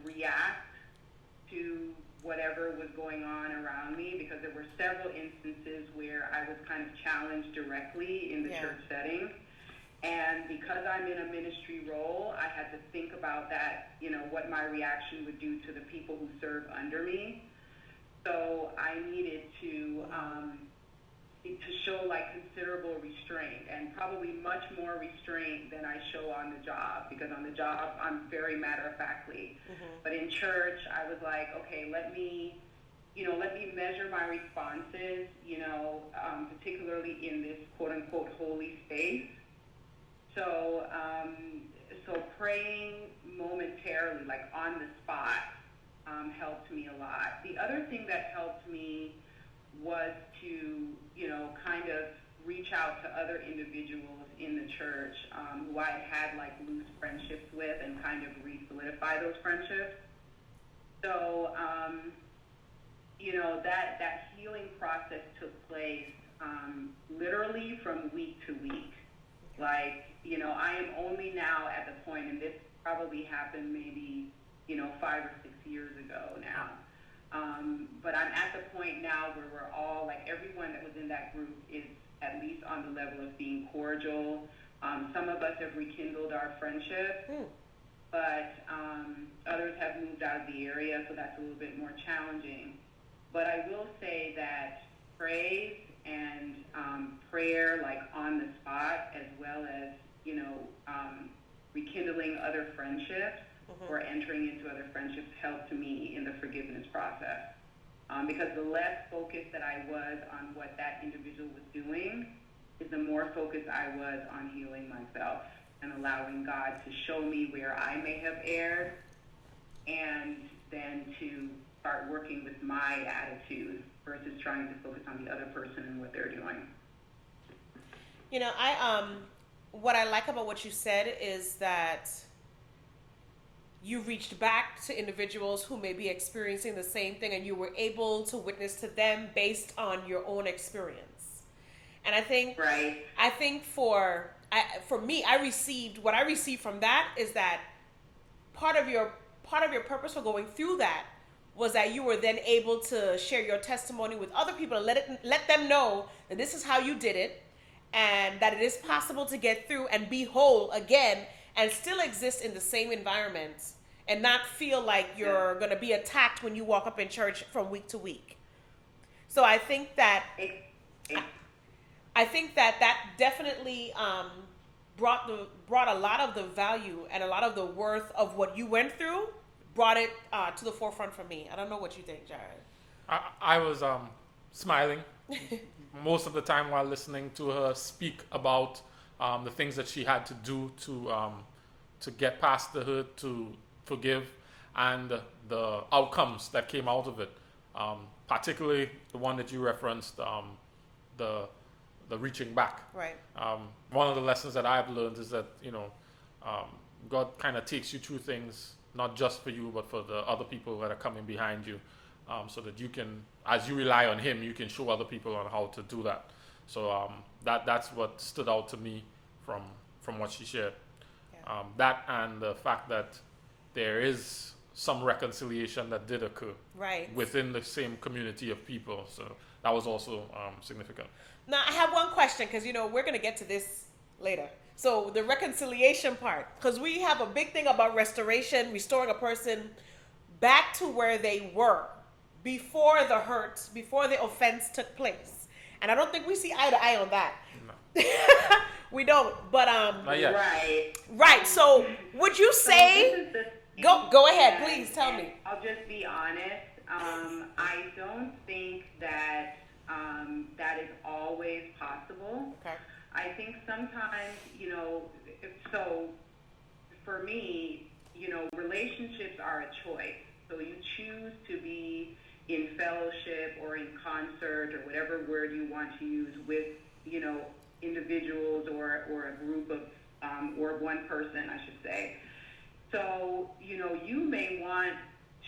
react to whatever was going on around me, because there were several instances where I was kind of challenged directly in the church setting. And because I'm in a ministry role, I had to think about that, what my reaction would do to the people who serve under me. So I needed to show like considerable restraint, and probably much more restraint than I show on the job, because on the job I'm very matter-of-factly. But in church I was like, okay, let me measure my responses, particularly in this quote-unquote holy space. So praying momentarily, like on the spot, helped me a lot. The other thing that helped me was to, kind of reach out to other individuals in the church who I had like loose friendships with, and kind of re-solidify those friendships. So, that healing process took place literally from week to week. Like, I am only now at the point, and this probably happened maybe, 5 or 6 years ago now. But I'm at the point now where we're all, like, everyone that was in that group is at least on the level of being cordial. Some of us have rekindled our friendship, but others have moved out of the area, so that's a little bit more challenging. But I will say that praise and prayer, like on the spot, as well as, rekindling other friendships or entering into other friendships, helped me in the forgiveness process. Because the less focused that I was on what that individual was doing, is the more focused I was on healing myself and allowing God to show me where I may have erred, and then to start working with my attitude versus trying to focus on the other person and what they're doing. What I like about what you said is that you reached back to individuals who may be experiencing the same thing, and you were able to witness to them based on your own experience. And I think, for me, what I received from that is that part of your purpose for going through that was that you were then able to share your testimony with other people and let them know that this is how you did it, and that it is possible to get through and be whole again and still exist in the same environment and not feel like you're going to be attacked when you walk up in church from week to week. So I think that that definitely brought a lot of the value and a lot of the worth of what you went through, brought it to the forefront for me. I don't know what you think, Jared. I was smiling most of the time while listening to her speak about the things that she had to do to get past the hurt, to forgive, and the outcomes that came out of it. particularly the one that you referenced, the reaching back. Right. One of the lessons that I've learned is that God kind of takes you through things not just for you, but for the other people that are coming behind you, so that you can, as you rely on Him, you can show other people on how to do that. So that's what stood out to me from what she shared. Yeah. That and the fact that there is some reconciliation that did occur Right. within the same community of people. So that was also significant. Now, I have one question because, we're going to get to this later. So the reconciliation part, because we have a big thing about restoration, restoring a person back to where they were before the hurt, before the offense took place. And I don't think we see eye to eye on that. No. We don't. But Not yet. right. So would you say go ahead, please tell me. I'll just be honest. I don't think that that is always possible. Okay. I think sometimes, so for me, relationships are a choice. So you choose to be in fellowship or in concert or whatever word you want to use with, individuals or a group of, or one person, I should say. So, you may want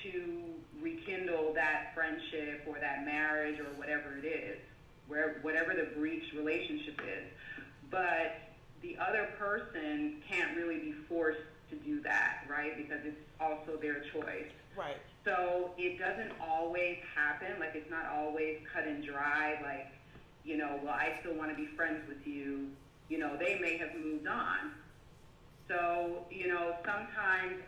to rekindle that friendship or that marriage or whatever it is, whatever the breached relationship is. But the other person can't really be forced to do that, right? Because it's also their choice. Right. So it doesn't always happen. Like, it's not always cut and dry. Like, well, I still want to be friends with you. They may have moved on. So, sometimes,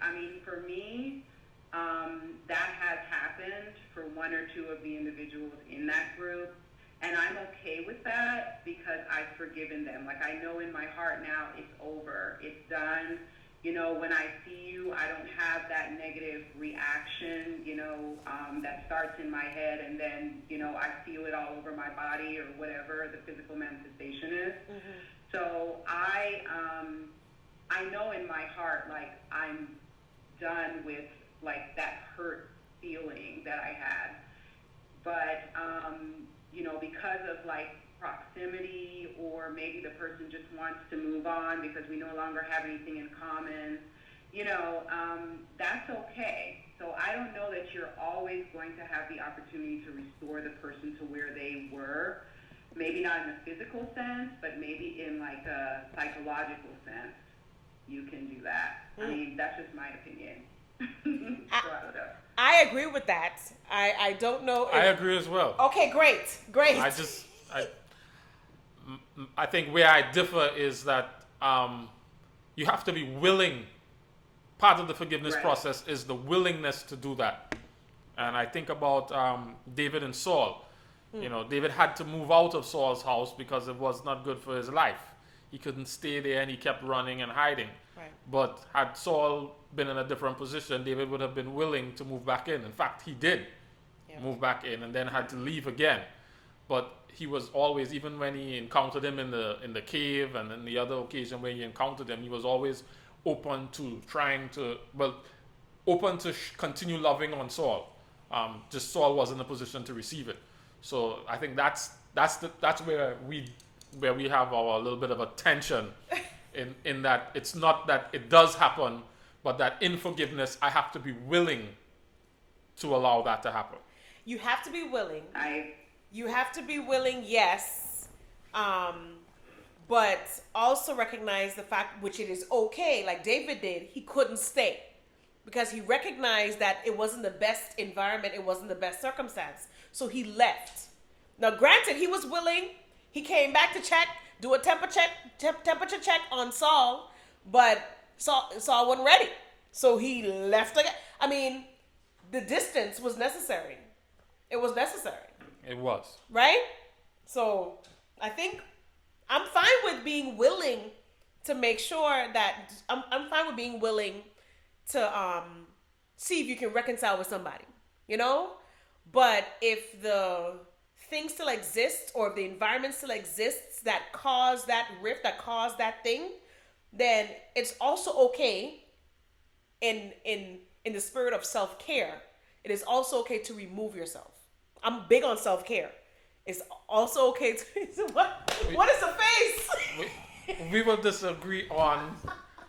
for me, that has happened for one or two of the individuals in that group. And I'm okay with that because I've forgiven them. Like, I know in my heart now it's over. It's done. When I see you, I don't have that negative reaction, that starts in my head and then, I feel it all over my body or whatever the physical manifestation is. Mm-hmm. So I know in my heart, like, I'm done with, like, that hurt feeling that I had. But, because of, like, proximity, or maybe the person just wants to move on because we no longer have anything in common, that's okay. So I don't know that you're always going to have the opportunity to restore the person to where they were. Maybe not in a physical sense, but maybe in, like, a psychological sense, you can do that. That's just my opinion. So I don't know. I agree with that. I don't know if... I agree as well. Okay, great. I think where I differ is that you have to be willing. Part of the forgiveness process is the willingness to do that. And I think about David and Saul. David had to move out of Saul's house because it was not good for his life. He couldn't stay there and he kept running and hiding. Right. But had Saul been in a different position, David would have been willing to move back in. In fact, he did move back in and then had to leave again. But he was always, even when he encountered him in the cave and then the other occasion where he encountered him, he was always open to continue loving on Saul. Just Saul was in a position to receive it. So I think that's where we have our little bit of a tension in that it's not that it does happen, but that in forgiveness I have to be willing to allow that to happen. You have to be willing. You have to be willing, yes. But also recognize the fact, which it is okay, like David did, he couldn't stay. Because he recognized that it wasn't the best environment, it wasn't the best circumstance. So he left. Now, granted, he was willing. He came back to do a temperature check on Saul, but Saul wasn't ready. So he left again. The distance was necessary. It was necessary. It was. Right? So I think I'm fine with being willing to make sure that I'm fine with being willing to see if you can reconcile with somebody, But if the thing still exists, or if the environment still exists that caused that rift, that caused that thing, then it's also okay in the spirit of self-care. It is also okay to remove yourself. I'm big on self-care. It's also okay to what is the face? We will disagree on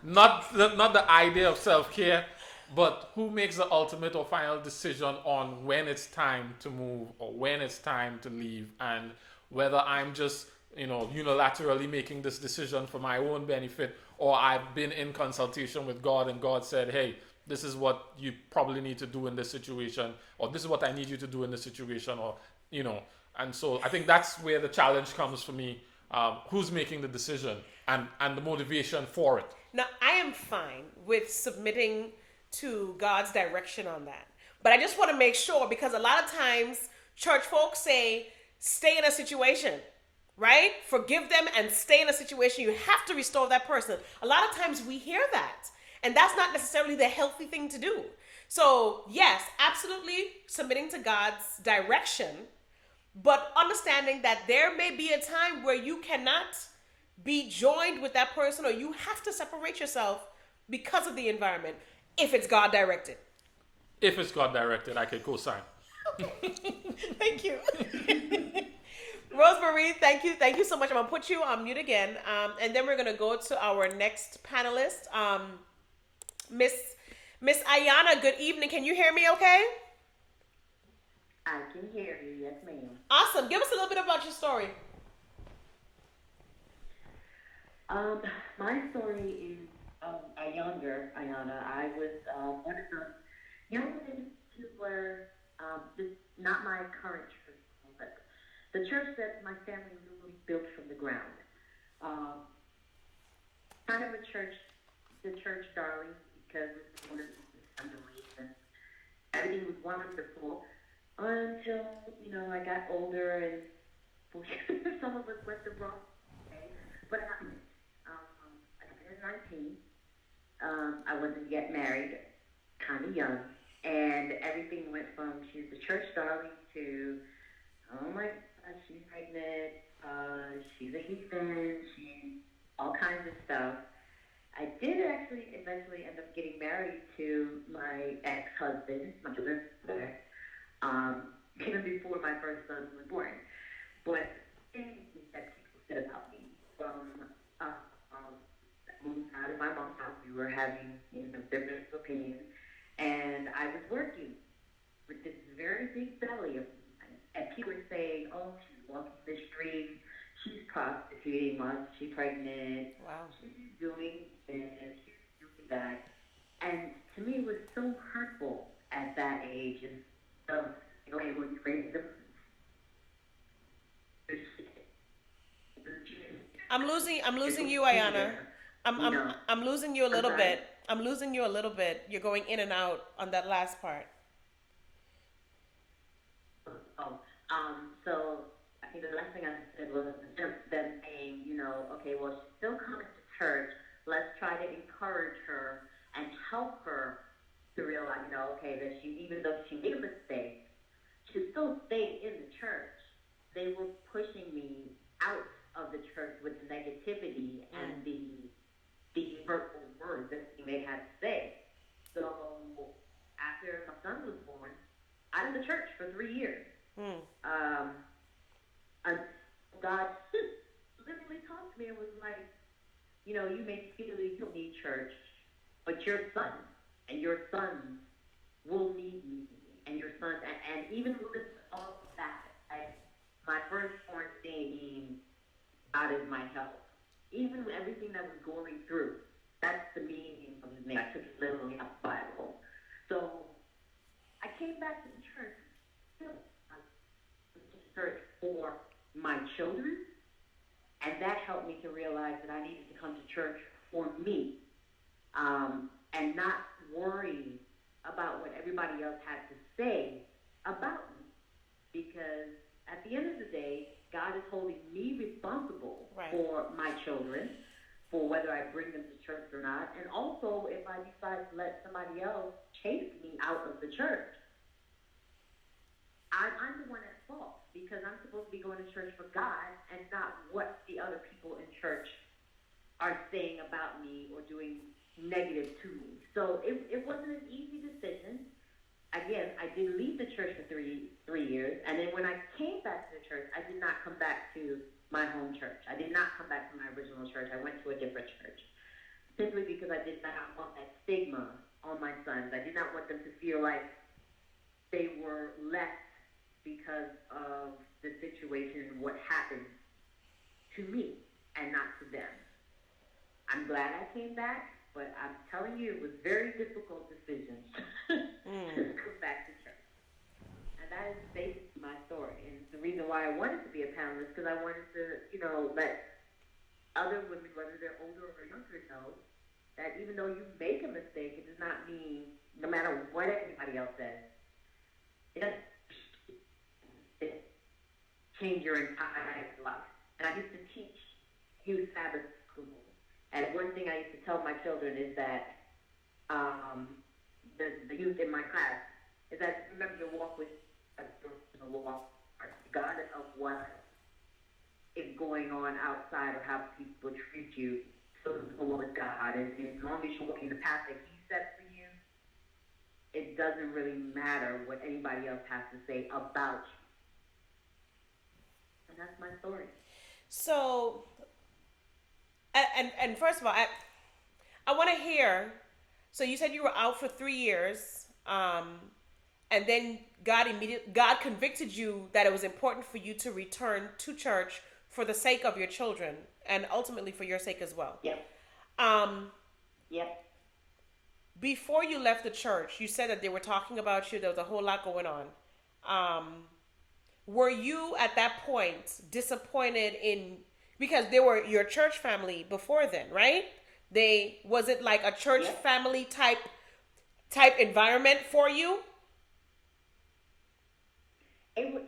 not the idea of self-care, but who makes the ultimate or final decision on when it's time to move or when it's time to leave, and whether I'm just unilaterally making this decision for my own benefit, or I've been in consultation with God and God said, hey, this is what you probably need to do in this situation, or this is what I need you to do in this situation, or and so I think that's where the challenge comes for me. Who's making the decision and the motivation for it? Now, I am fine with submitting to God's direction on that. But I just want to make sure, because a lot of times church folks say, stay in a situation, right? Forgive them and stay in a situation. You have to restore that person. A lot of times we hear that, and that's not necessarily the healthy thing to do. So yes, absolutely submitting to God's direction, but understanding that there may be a time where you cannot be joined with that person, or you have to separate yourself because of the environment, if it's God directed. If it's God directed, I could co-sign. Thank you. Rosemary, thank you so much. I'm gonna put you on mute again, and then we're gonna go to our next panelist, Miss Ayana. Good evening. Can you hear me okay? I can hear you, yes ma'am. Awesome. Give us a little bit about your story. My story is a younger Ayana. I was one of the young ladies who were just not my current church, but the church that my family really built from the ground. Kind of the church darling, because it was unbelief and everything was wonderful until I got older and some of us went the wrong way. But I was 19. I wasn't yet married, kind of young, and everything went from she's the church darling to, oh my God, she's pregnant, she's a heathen, she's all kinds of stuff. I did actually eventually end up getting married to my ex-husband, my children's father, even before my first son was born. But things that people said about me from moving out of my mom's house, we were having different opinions, and I was working with this very big belly of mine, and people were saying, "Oh, she's walking the streets, she's prostituting, she's pregnant, wow, she's doing this, she's doing that," and to me, it was so hurtful at that age, and so it was crazy. I'm losing you, Ayana. I'm losing you a little bit. I'm losing you a little bit. You're going in and out on that last part. So I think the last thing I said was just them saying, okay, well, she's still coming to church. Let's try to encourage her and help her to realize, okay, that even though she made a mistake, she still stayed in the church. They were pushing me out of the church with the negativity and the hurtful words that they had to say. So after my son was born, I was in the church for 3 years. God literally talked to me and was like, you may feel you don't need church, but your son and your sons will need me, and your sons, and even with all of that, my firstborn saying, God is my help. Even with everything that was going through, that's the meaning of his name. I took it literally out of the Bible. So I came back to the church for my children, and that helped me to realize that I needed to come to church for me, and not worry about what everybody else had to say about me, because at the end of the day, God is holding me responsible for my children, for whether I bring them to church or not, and also if I decide to let somebody else chase me out of the church, I'm the one at fault, because I'm supposed to be going to church for God and not what the other people in church are saying about me or doing negative to me. So it wasn't an easy decision. again, I did leave the church for three years, and then when I came back to the church, I did not come back to my home church. I did not come back to my original church. I went to a different church, simply because I did not want that stigma on my sons. I did not want them to feel like they were less because of the situation, what happened to me and not to them. I'm glad I came back, but I'm telling you, it was very difficult decision to come back to church. And that is basically my story. And the reason why I wanted to be a panelist, because I wanted to, let other women, whether they're older or younger, know that even though you make a mistake, it does not mean, no matter what anybody else says, it doesn't change your entire life. And I used to teach youth Sabbath school. And one thing I used to tell my children is that the youth in my class is that remember to walk with the walk, regardless of what is going on outside or how people treat you. So go with God, and as long as you're walking the path that He set for you, it doesn't really matter what anybody else has to say about you. And that's my story. So, and first of all, I want to hear. So you said you were out for 3 years, and then God convicted you that it was important for you to return to church for the sake of your children and ultimately for your sake as well. Yep. Yep. Before you left the church, you said that they were talking about you. There was a whole lot going on. Were you at that point disappointed in, because they were your church family before then, right? Was it like a church family type environment for you? It was,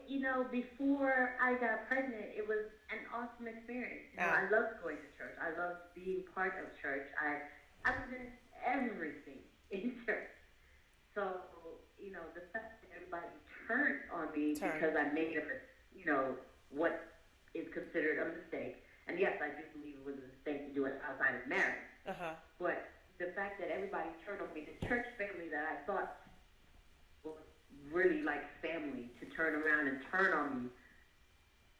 before I got pregnant, it was an awesome experience. I loved going to church. I loved being part of church. I was in everything in church. So, the fact that everybody turned on me because I made what is considered a mistake. And yes, I do believe it was a mistake to do it outside of marriage. But the fact that everybody turned on me, the church family that I thought was really like family, to turn around and turn on me,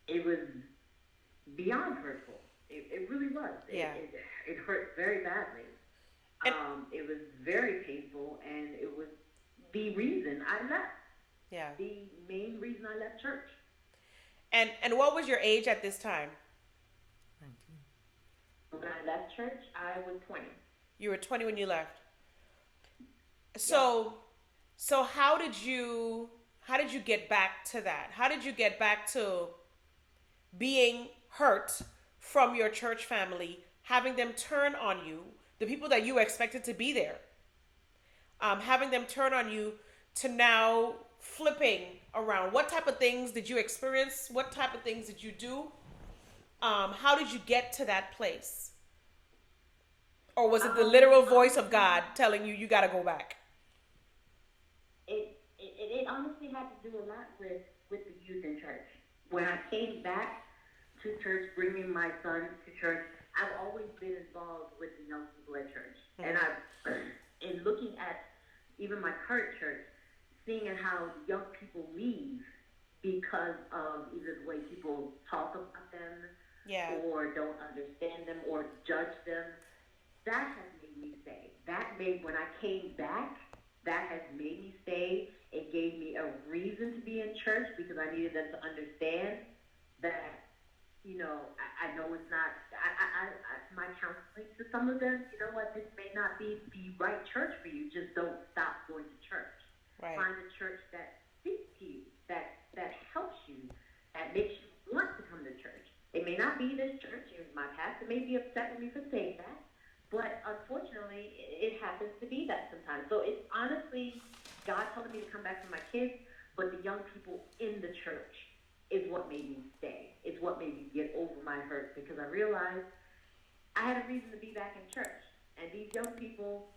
it was beyond hurtful. It really was. Yeah. It hurt very badly. It was very painful, and it was the reason I left. Yeah. The main reason I left church. And what was your age at this time? 19. When I left church, I was 20. You were 20 when you left. So how did you get back to that? How did you get back to being hurt from your church family, having them turn on you, the people that you expected to be there, having them turn on you, to now flipping around? What type of things did you experience? What type of things did you do? How did you get to that place? Or was it the literal voice of God telling you got to go back? It honestly had to do a lot with the youth in church. When I came back to church, bringing my son to church, I've always been involved with the young people at church. And in looking at even my current church, seeing how young people leave because of either the way people talk about them, or don't understand them, or judge them, that has made me stay. When I came back, that has made me stay. It gave me a reason to be in church, because I needed them to understand that, I know it's not, my counseling to some of them, this may not be the right church for you. Just don't stop going to church. Right. Find a church that speaks to you, that helps you, that makes you want to come to church. It may not be this church. My pastor may be upset with me for saying that, but unfortunately, it happens to be that sometimes. So it's honestly God telling me to come back for my kids, but the young people in the church is what made me stay. It's what made me get over my hurt, because I realized I had a reason to be back in church. And these young people,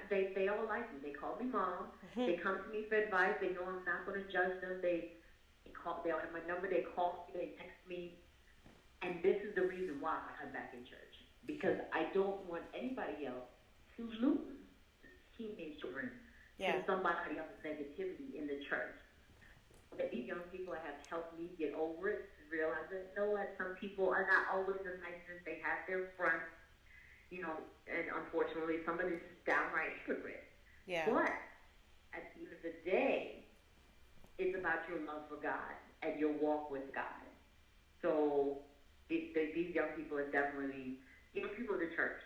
they all like me. They call me mom. They come to me for advice. They know I'm not going to judge them. They all have my number. They call me. They text me. And this is the reason why I'm back in church, because I don't want anybody else to lose. teenage children Yeah. to somebody else's negativity in the church. That these young people have helped me get over it, realize that, you know what, some people are not always as nice as they have their front, you know, and unfortunately some of this is downright hypocrite. Yeah. But at the end of the day, it's about your love for God and your walk with God. So these young people are definitely, young people in the church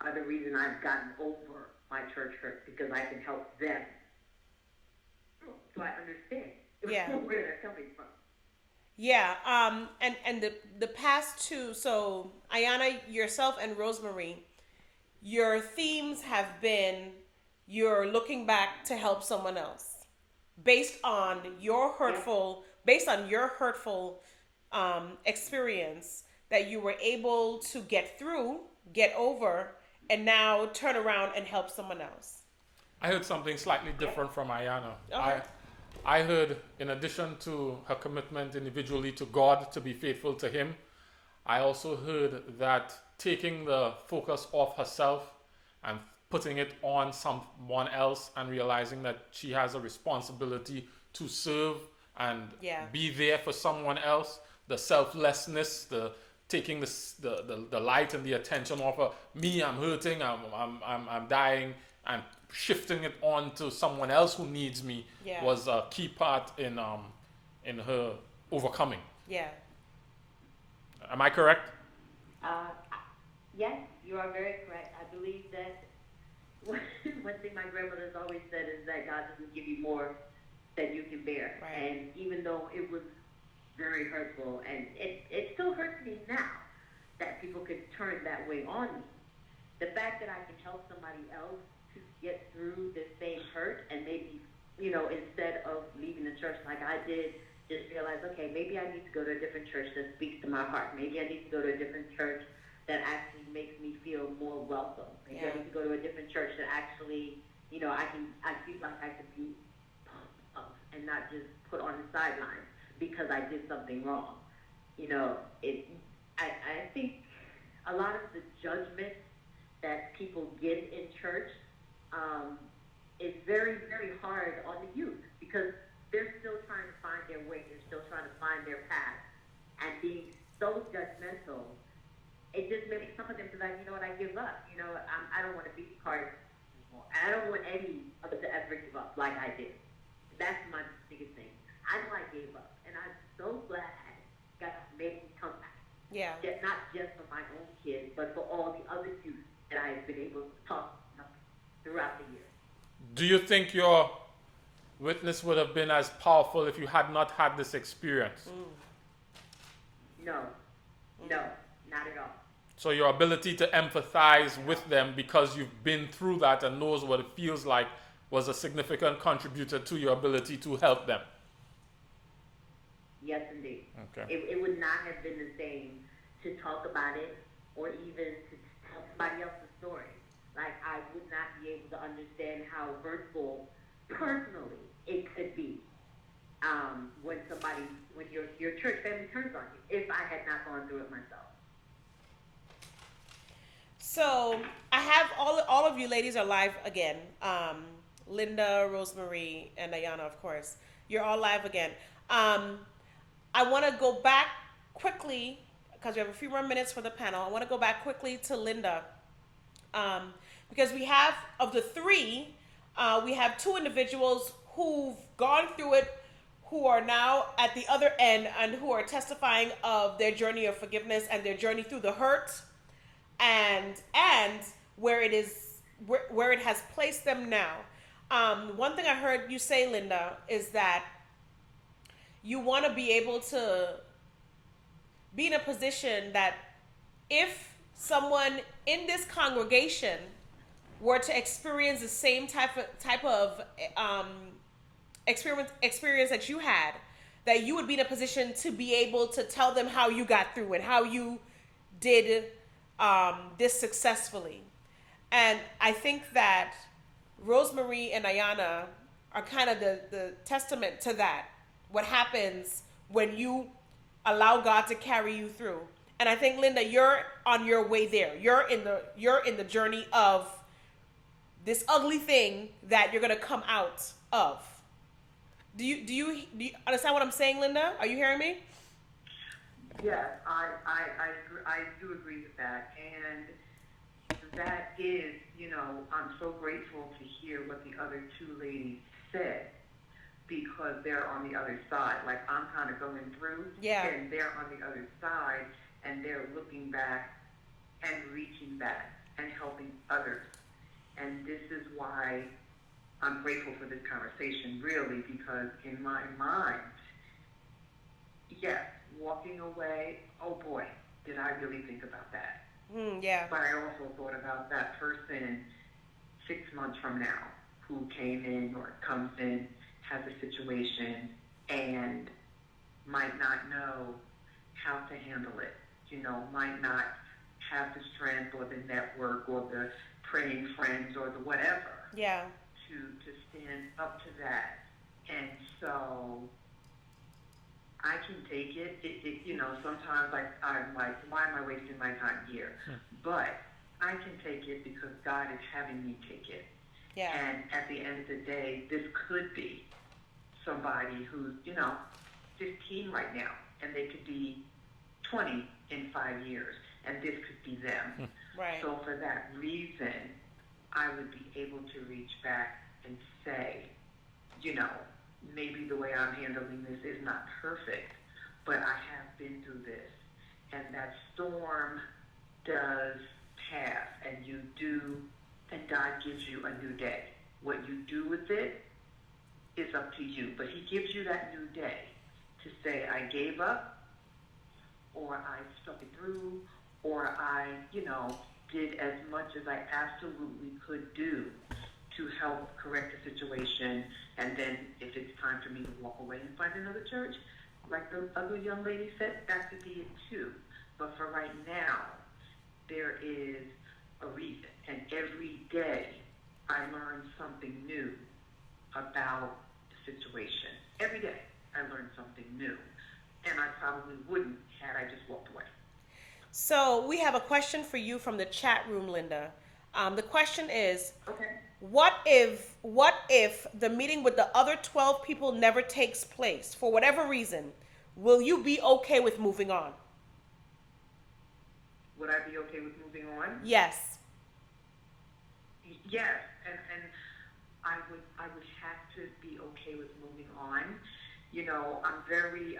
are the reason I've gotten over my church hurt, because I can help them. So I understand Yeah. where they're coming from. Yeah, and the past two, so Ayana, yourself, and Rosemary, your themes have been you're looking back to help someone else based on your hurtful, experience that you were able to get through, get over, and now turn around and help someone else. I heard something slightly different from Ayana. Okay. I heard, in addition to her commitment individually to God to be faithful to Him, I also heard that taking the focus off herself and putting it on someone else, and realizing that she has a responsibility to serve and be there for someone else, the selflessness, the taking the light and the attention off of me, I'm hurting, I'm dying, and shifting it on to someone else who needs me was a key part in her overcoming. Yeah. Am I correct? Yes, you are very correct. I believe that one thing my grandmother's always said is that God doesn't give you more than you can bear. Right. And even though it was very hurtful, and it still hurts me now that people could turn that way on me, the fact that I can help somebody else to get through the same hurt, and maybe, you know, instead of leaving the church like I did, just realize, okay, maybe I need to go to a different church that speaks to my heart. Maybe I need to go to a different church that actually makes me feel more welcome. Maybe I need to go to a different church that actually, you know, I feel like I could be pumped up and not just put on the sidelines because I did something wrong. You know, I think a lot of the judgment that people get in church is very, very hard on the youth, because they're still trying to find their way. They're still trying to find their path. And being so judgmental, it just makes some of them feel like, you know what, I give up. You know, I don't want to be part of this anymore. And I don't want any of it to ever give up like I did. That's my biggest thing. I know I gave up. And I'm so glad God made me come back. Yeah. Not just for my own kids, but for all the other youth that I have been able to talk to throughout the years. Do you think your witness would have been as powerful if you had not had this experience? No, not at all. So your ability to empathize with them because you've been through that and knows what it feels like was a significant contributor to your ability to help them. Yes, indeed. Okay. It would not have been the same to talk about it or even to tell somebody else's story. Like, I would not be able to understand how hurtful personally it could be when your church family turns on you, if I had not gone through it myself. So I have all of you ladies are live again. Linda, Rosemary, and Ayana, of course. You're all live again. I want to go back quickly, because we have a few more minutes for the panel. I want to go back quickly to Linda. Because we have, of the three, we have two individuals who've gone through it, who are now at the other end and who are testifying of their journey of forgiveness and their journey through the hurt and where it is, where it has placed them now. One thing I heard you say, Linda, is that you want to be able to be in a position that if someone in this congregation were to experience the same type of experience that you had, that you would be in a position to be able to tell them how you got through and how you did this successfully. And I think that Rosemary and Ayana are kind of the testament to that. What happens when you allow God to carry you through. And I think, Linda, you're on your way there. You're in the journey of this ugly thing that you're gonna come out of. Do you understand what I'm saying, Linda? Are you hearing me? Yes, I do agree with that. And that is, I'm so grateful to hear what the other two ladies said, because they're on the other side. Like, I'm kind of going through, and they're on the other side, and they're looking back and reaching back and helping others. And this is why I'm grateful for this conversation, really, because in my mind, yes, walking away, oh boy, did I really think about that. But I also thought about that person 6 months from now who came in or comes in, has a situation, and might not know how to handle it, might not have the strength or the network or the praying friends or the whatever to stand up to that. And so I can take it. Sometimes I'm like, why am I wasting my time here? But I can take it because God is having me take it. Yeah. And at the end of the day, this could be somebody who's, 15 right now, and they could be 20 in 5 years, and this could be them. Right. So for that reason, I would be able to reach back and say, maybe the way I'm handling this is not perfect, but I have been through this, and that storm does pass, and you do, and God gives you a new day. What you do with it is up to you, but He gives you that new day to say, I gave up, or I stuck it through, or I, did as much as I absolutely could do to help correct the situation, and then if it's time for me to walk away and find another church, like the other young lady said, that could be it too. But for right now, there is a reason, and every day I learn something new about the situation. Every day I learn something new, and I probably wouldn't had I just walked away. So we have a question for you from the chat room, Linda. The question is, okay, what if the meeting with the other 12 people never takes place for whatever reason? Will you be okay with moving on? Would I be okay with moving on? Yes. Yes, and I would have to be okay with moving on. I'm very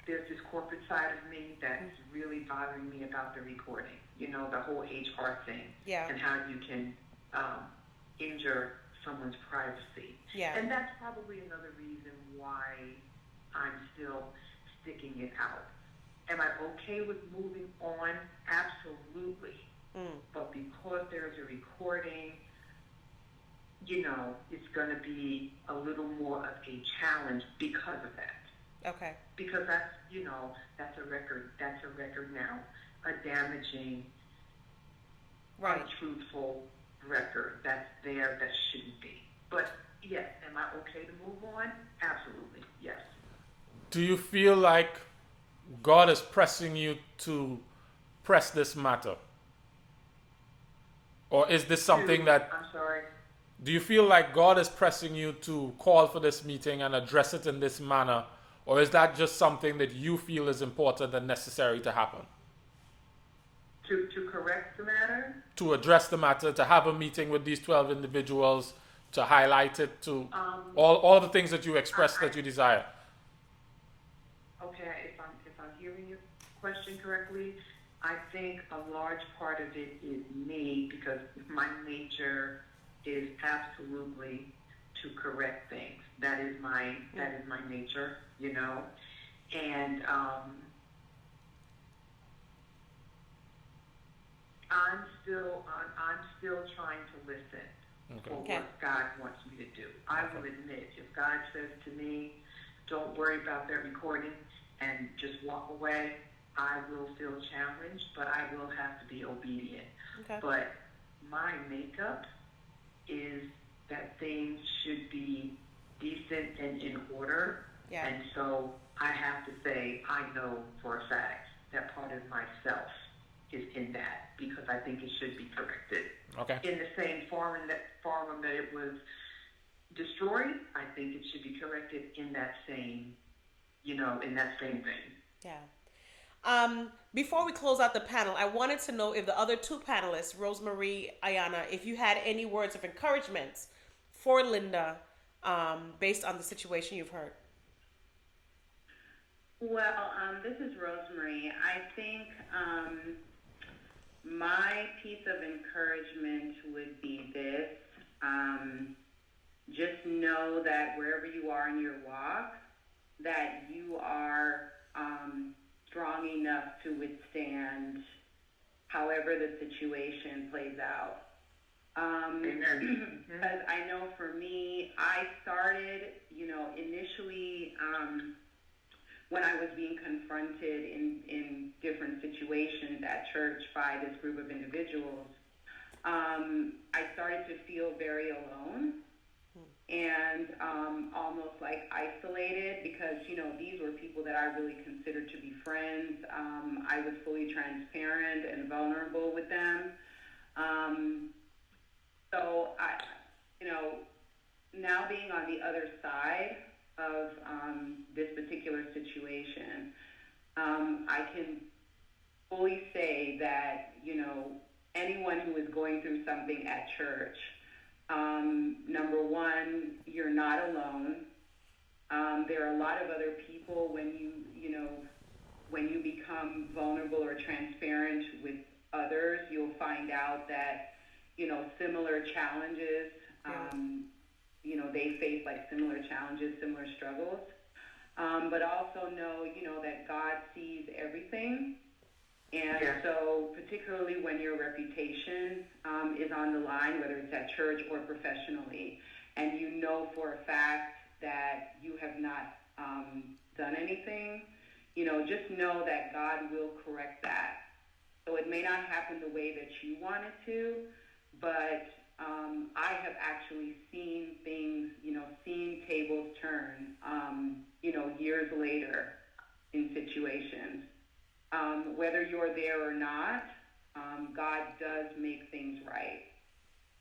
there's this corporate side of me that's really bothering me about the recording. The whole HR thing, and how you can injure someone's privacy. Yeah. And that's probably another reason why I'm still sticking it out. Am I okay with moving on? Absolutely. But because there's a recording, it's going to be a little more of a challenge because of that. Okay. Because that's, that's a record now, a damaging, untruthful record that's there that shouldn't be. But yes, am I okay to move on? Absolutely, yes. Do you feel like God is pressing you to press this matter? Or is this something that... I'm sorry. Do you feel like God is pressing you to call for this meeting and address it in this manner? Or is that just something that you feel is important and necessary to happen? To correct the matter? To address the matter, to have a meeting with these 12 individuals, to highlight it, to all the things that you express that you desire. Okay, if I'm hearing your question correctly, I think a large part of it is me, because my nature is absolutely to correct things. That is my nature, and I'm still trying to listen for what God wants me to do. I will admit, if God says to me, don't worry about that recording and just walk away, I will feel challenged, but I will have to be obedient. Okay. But my makeup is that things should be decent and in order. Yeah. And so I have to say, I know for a fact that part of myself is in that, because I think it should be corrected. Okay. In the same form that it was destroyed, I think it should be corrected in that same, in that same vein. Yeah. Before we close out the panel, I wanted to know if the other two panelists, Rosemarie, Ayana, if you had any words of encouragement for Linda based on the situation you've heard. Well, this is Rosemary. I think my piece of encouragement would be this. Just know that wherever you are in your walk, that you are strong enough to withstand however the situation plays out. Because I know for me, I started, initially when I was being confronted in different situations at church by this group of individuals, I started to feel very alone and almost like isolated, because, these were people that I really considered to be friends. I was fully transparent and vulnerable with them. So now being on the other side of this particular situation, I can fully say that, anyone who is going through something at church, number one, you're not alone. There are a lot of other people when you become vulnerable or transparent with others, you'll find out that, similar challenges, they face like similar challenges, similar struggles. But also know, that God sees everything. And so particularly when your reputation is on the line, whether it's at church or professionally, and you know for a fact that you have not done anything, just know that God will correct that. So it may not happen the way that you want it to, but I have actually seen things, seen tables turn, years later in situations. Whether you're there or not, God does make things right.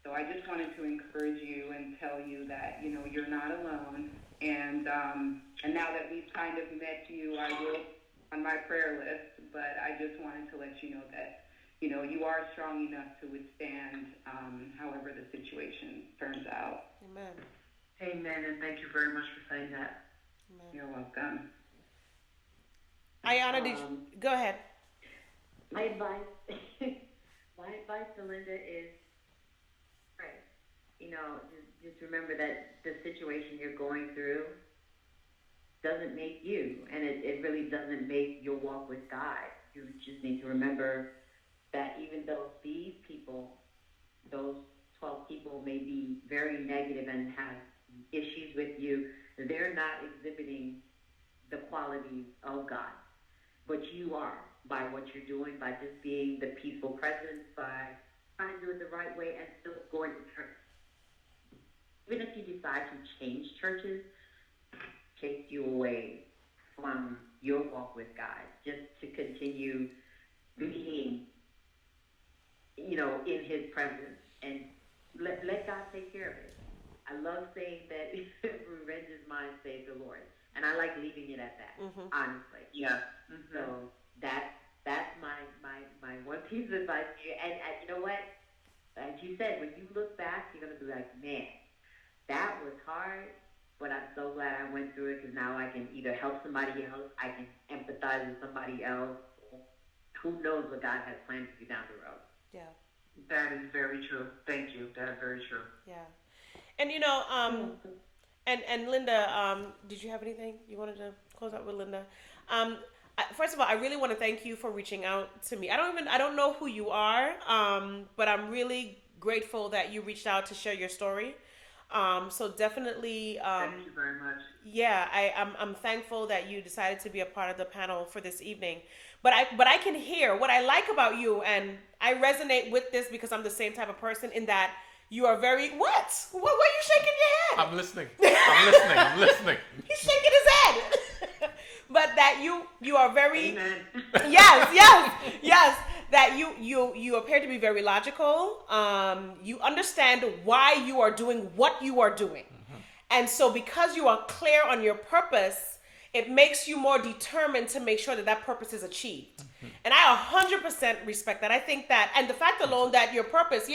So I just wanted to encourage you and tell you that, you're not alone. And now that we've kind of met you, I will on my prayer list, but I just wanted to let you know that, you are strong enough to withstand however the situation turns out. Amen. Amen, and thank you very much for saying that. Amen. You're welcome. Ayana, go ahead. My advice to Linda is pray. Just remember that the situation you're going through doesn't make you, and it really doesn't make your walk with God. You just need to remember that even though these people, those 12 people, may be very negative and have issues with you, they're not exhibiting the qualities of God. But you are, by what you're doing, by just being the peaceful presence, by trying to do it the right way and still going to church. Even if you decide to change churches, take you away from your walk with God, just to continue being, in His presence, and let God take care of it. I love saying that revenge is mine, save the Lord. And I like leaving it at that, honestly. Yeah. So that's my one piece of advice to you. And you know what? As you said, when you look back, you're going to be like, man, that was hard, but I'm so glad I went through it, because now I can either help somebody else, I can empathize with somebody else. Who knows what God has planned for you down the road. Yeah. That is very true. Thank you. That is very true. Yeah. And, and Linda, did you have anything you wanted to close out with, Linda? First of all, I really want to thank you for reaching out to me. I don't know who you are, but I'm really grateful that you reached out to share your story. So definitely, thank you very much. Yeah, I'm thankful that you decided to be a part of the panel for this evening. But I can hear what I like about you, and I resonate with this because I'm the same type of person in that you are very what? Why are you shaking your head? I'm listening. I'm listening. He's shaking his head. But that you are very Amen. yes, that you appear to be very logical. You understand why you are doing what you are doing. And so because you are clear on your purpose, it makes you more determined to make sure that that purpose is achieved. And I 100% respect that. I think that, and the fact alone that your purpose,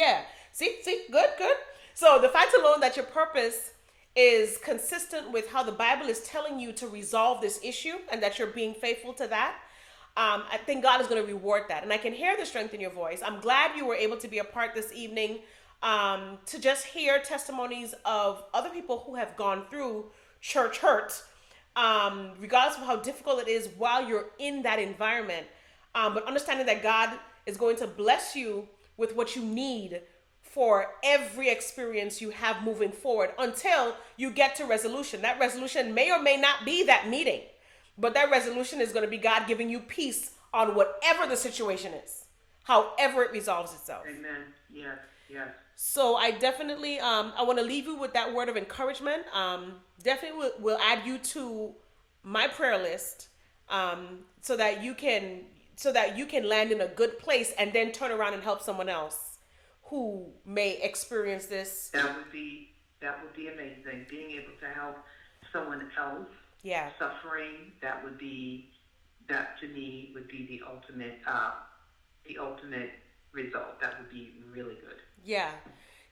see, good. So the fact alone that your purpose is consistent with how the Bible is telling you to resolve this issue and that you're being faithful to that, I think God is going to reward that. And I can hear the strength in your voice. I'm glad you were able to be a part this evening to just hear testimonies of other people who have gone through church hurt, regardless of how difficult it is while you're in that environment. But understanding that God is going to bless you with what you need for every experience you have moving forward until you get to resolution. That resolution may or may not be that meeting, but that resolution is going to be God giving you peace on whatever the situation is, however it resolves itself. Amen. Yes. So I definitely, I want to leave you with that word of encouragement. Definitely will add you to my prayer list, so that you can land in a good place and then turn around and help someone else who may experience this. That would be amazing. Being able to help someone else suffering, that to me would be the ultimate result. That would be really good.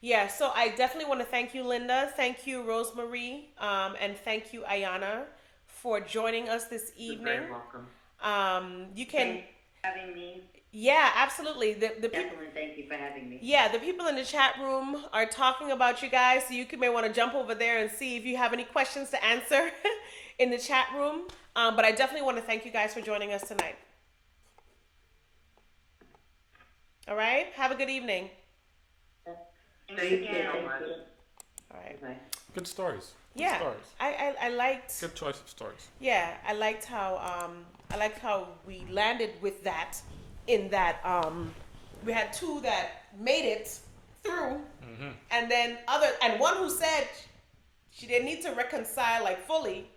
Yeah. So I definitely want to thank you, Linda. Thank you, Rosemary, and thank you, Ayana, for joining us this evening. You're very welcome. You can. Thanks for having me. Yeah, absolutely. The people. Definitely, thank you for having me. Yeah, the people in the chat room are talking about you guys, so you may want to jump over there and see if you have any questions to answer in the chat room. But I definitely want to thank you guys for joining us tonight. All right. Have a good evening. Thank you so much. All right. Bye. Good stories. Yeah, Stories. I liked. Good choice of stories. Yeah, I liked how we landed with that. In that we had two that made it through, and then one who said she didn't need to reconcile like fully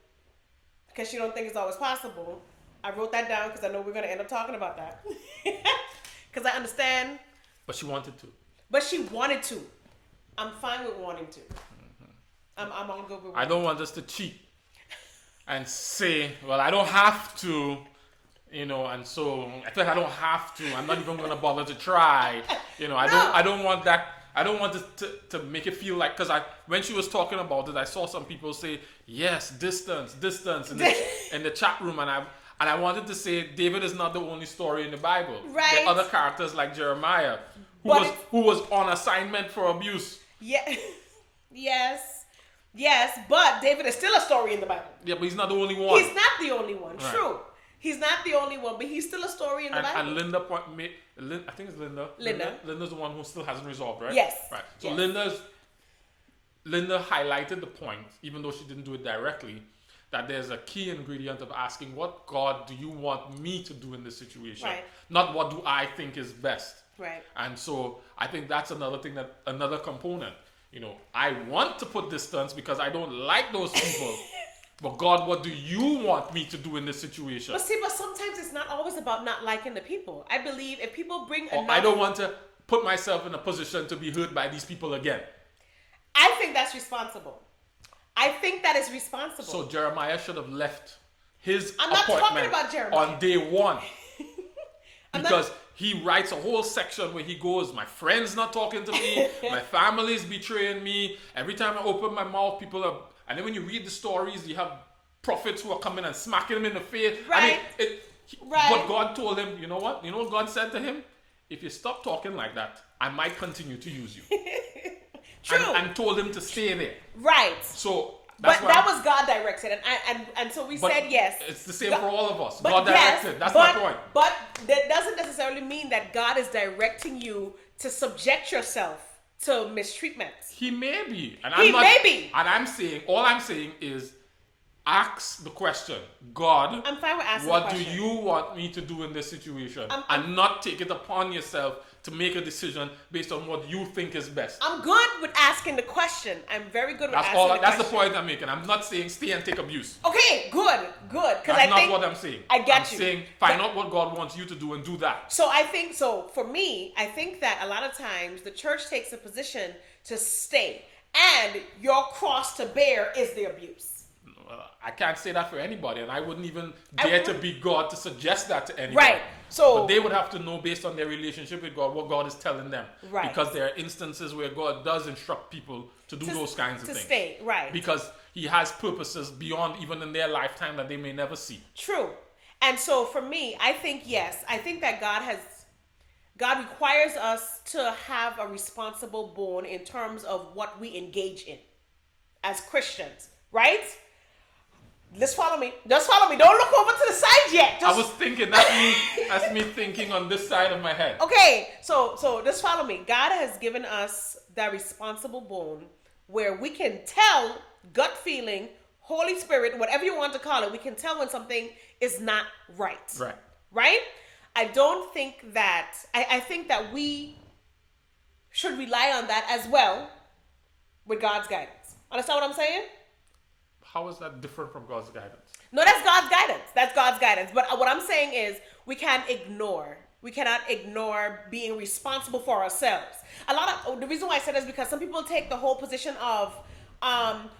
because she don't think it's always possible. I wrote that down because I know we're going to end up talking about that because I understand. But she wanted to. But she wanted to. I'm fine with wanting to. I'm all good with. I don't want us to cheat and say, well, I don't have to. And so I think I don't have to. I'm not even going to bother to try. I don't want that. I don't want to make it feel like, because when she was talking about it, I saw some people say, yes, distance in the chat room, and I wanted to say David is not the only story in the Bible. Right. There are other characters like Jeremiah, who was on assignment for abuse. Yeah. Yes, but David is still a story in the Bible. Yeah, but he's not the only one. He's not the only one. Right. True. He's not the only one, but he's still a story in the Bible. And Linda, I think it's Linda. Linda's the one who still hasn't resolved, right? Yes. Right. So yes. Linda highlighted the point, even though she didn't do it directly, that there's a key ingredient of asking, what God do you want me to do in this situation? Right. Not what do I think is best. Right. And so I think that's another component. I want to put distance because I don't like those people. But God, what do you want me to do in this situation? But sometimes it's not always about not liking the people. I believe if people bring enough... I don't want to put myself in a position to be hurt by these people again. I think that's responsible. I think that is responsible. So Jeremiah should have left his I'm not appointment talking about Jeremiah. on day one. Because he writes a whole section where he goes, my friend's not talking to me, my family's betraying me. Every time I open my mouth, people are... And then when you read the stories, you have prophets who are coming and smacking him in the face. Right. But God told him, you know what? You know what God said to him? If you stop talking like that, I might continue to use you. True. And told him to stay there. Right. So but that was God directed, and so we said yes. It's the same for all of us. God directed. That's my point. But that doesn't necessarily mean that God is directing you to subject yourself to mistreatment. He may be. And may be. And all I'm saying is, ask the question, God, I'm fine with asking what the do question. you want me to do in this situation? I'm- and not take it upon yourself to make a decision based on what you think is best. I'm good with asking the question. I'm very good with That's asking all. the That's question. the point I'm making. I'm not saying stay and take abuse. Okay, good. Because That's I not think what I'm saying. I get I'm you. saying find out what God wants you to do and do that. So I think so for me, I think that a lot of times the church takes a position to stay, and your cross to bear is the abuse. I can't say that for anybody, and I wouldn't even dare to be God to suggest that to anybody. Right. So but they would have to know based on their relationship with God what God is telling them. Right. Because there are instances where God does instruct people to do those kinds of to things. stay, right. Because He has purposes beyond even in their lifetime that they may never see. True. And so for me, I think yes, I think that God requires us to have a responsible bone in terms of what we engage in as Christians, right? Let's follow me. Just follow me. Don't look over to the side yet. I was thinking, that's me thinking on this side of my head. Okay, so just follow me. God has given us that responsible bone where we can tell, gut feeling, Holy Spirit, whatever you want to call it, we can tell when something is not right. Right. Right? I don't think that, I think that we should rely on that as well with God's guidance. Understand what I'm saying? How is that different from God's guidance? No, that's God's guidance. That's God's guidance. But what I'm saying is we cannot ignore being responsible for ourselves. The reason why I said that is because some people take the whole position of,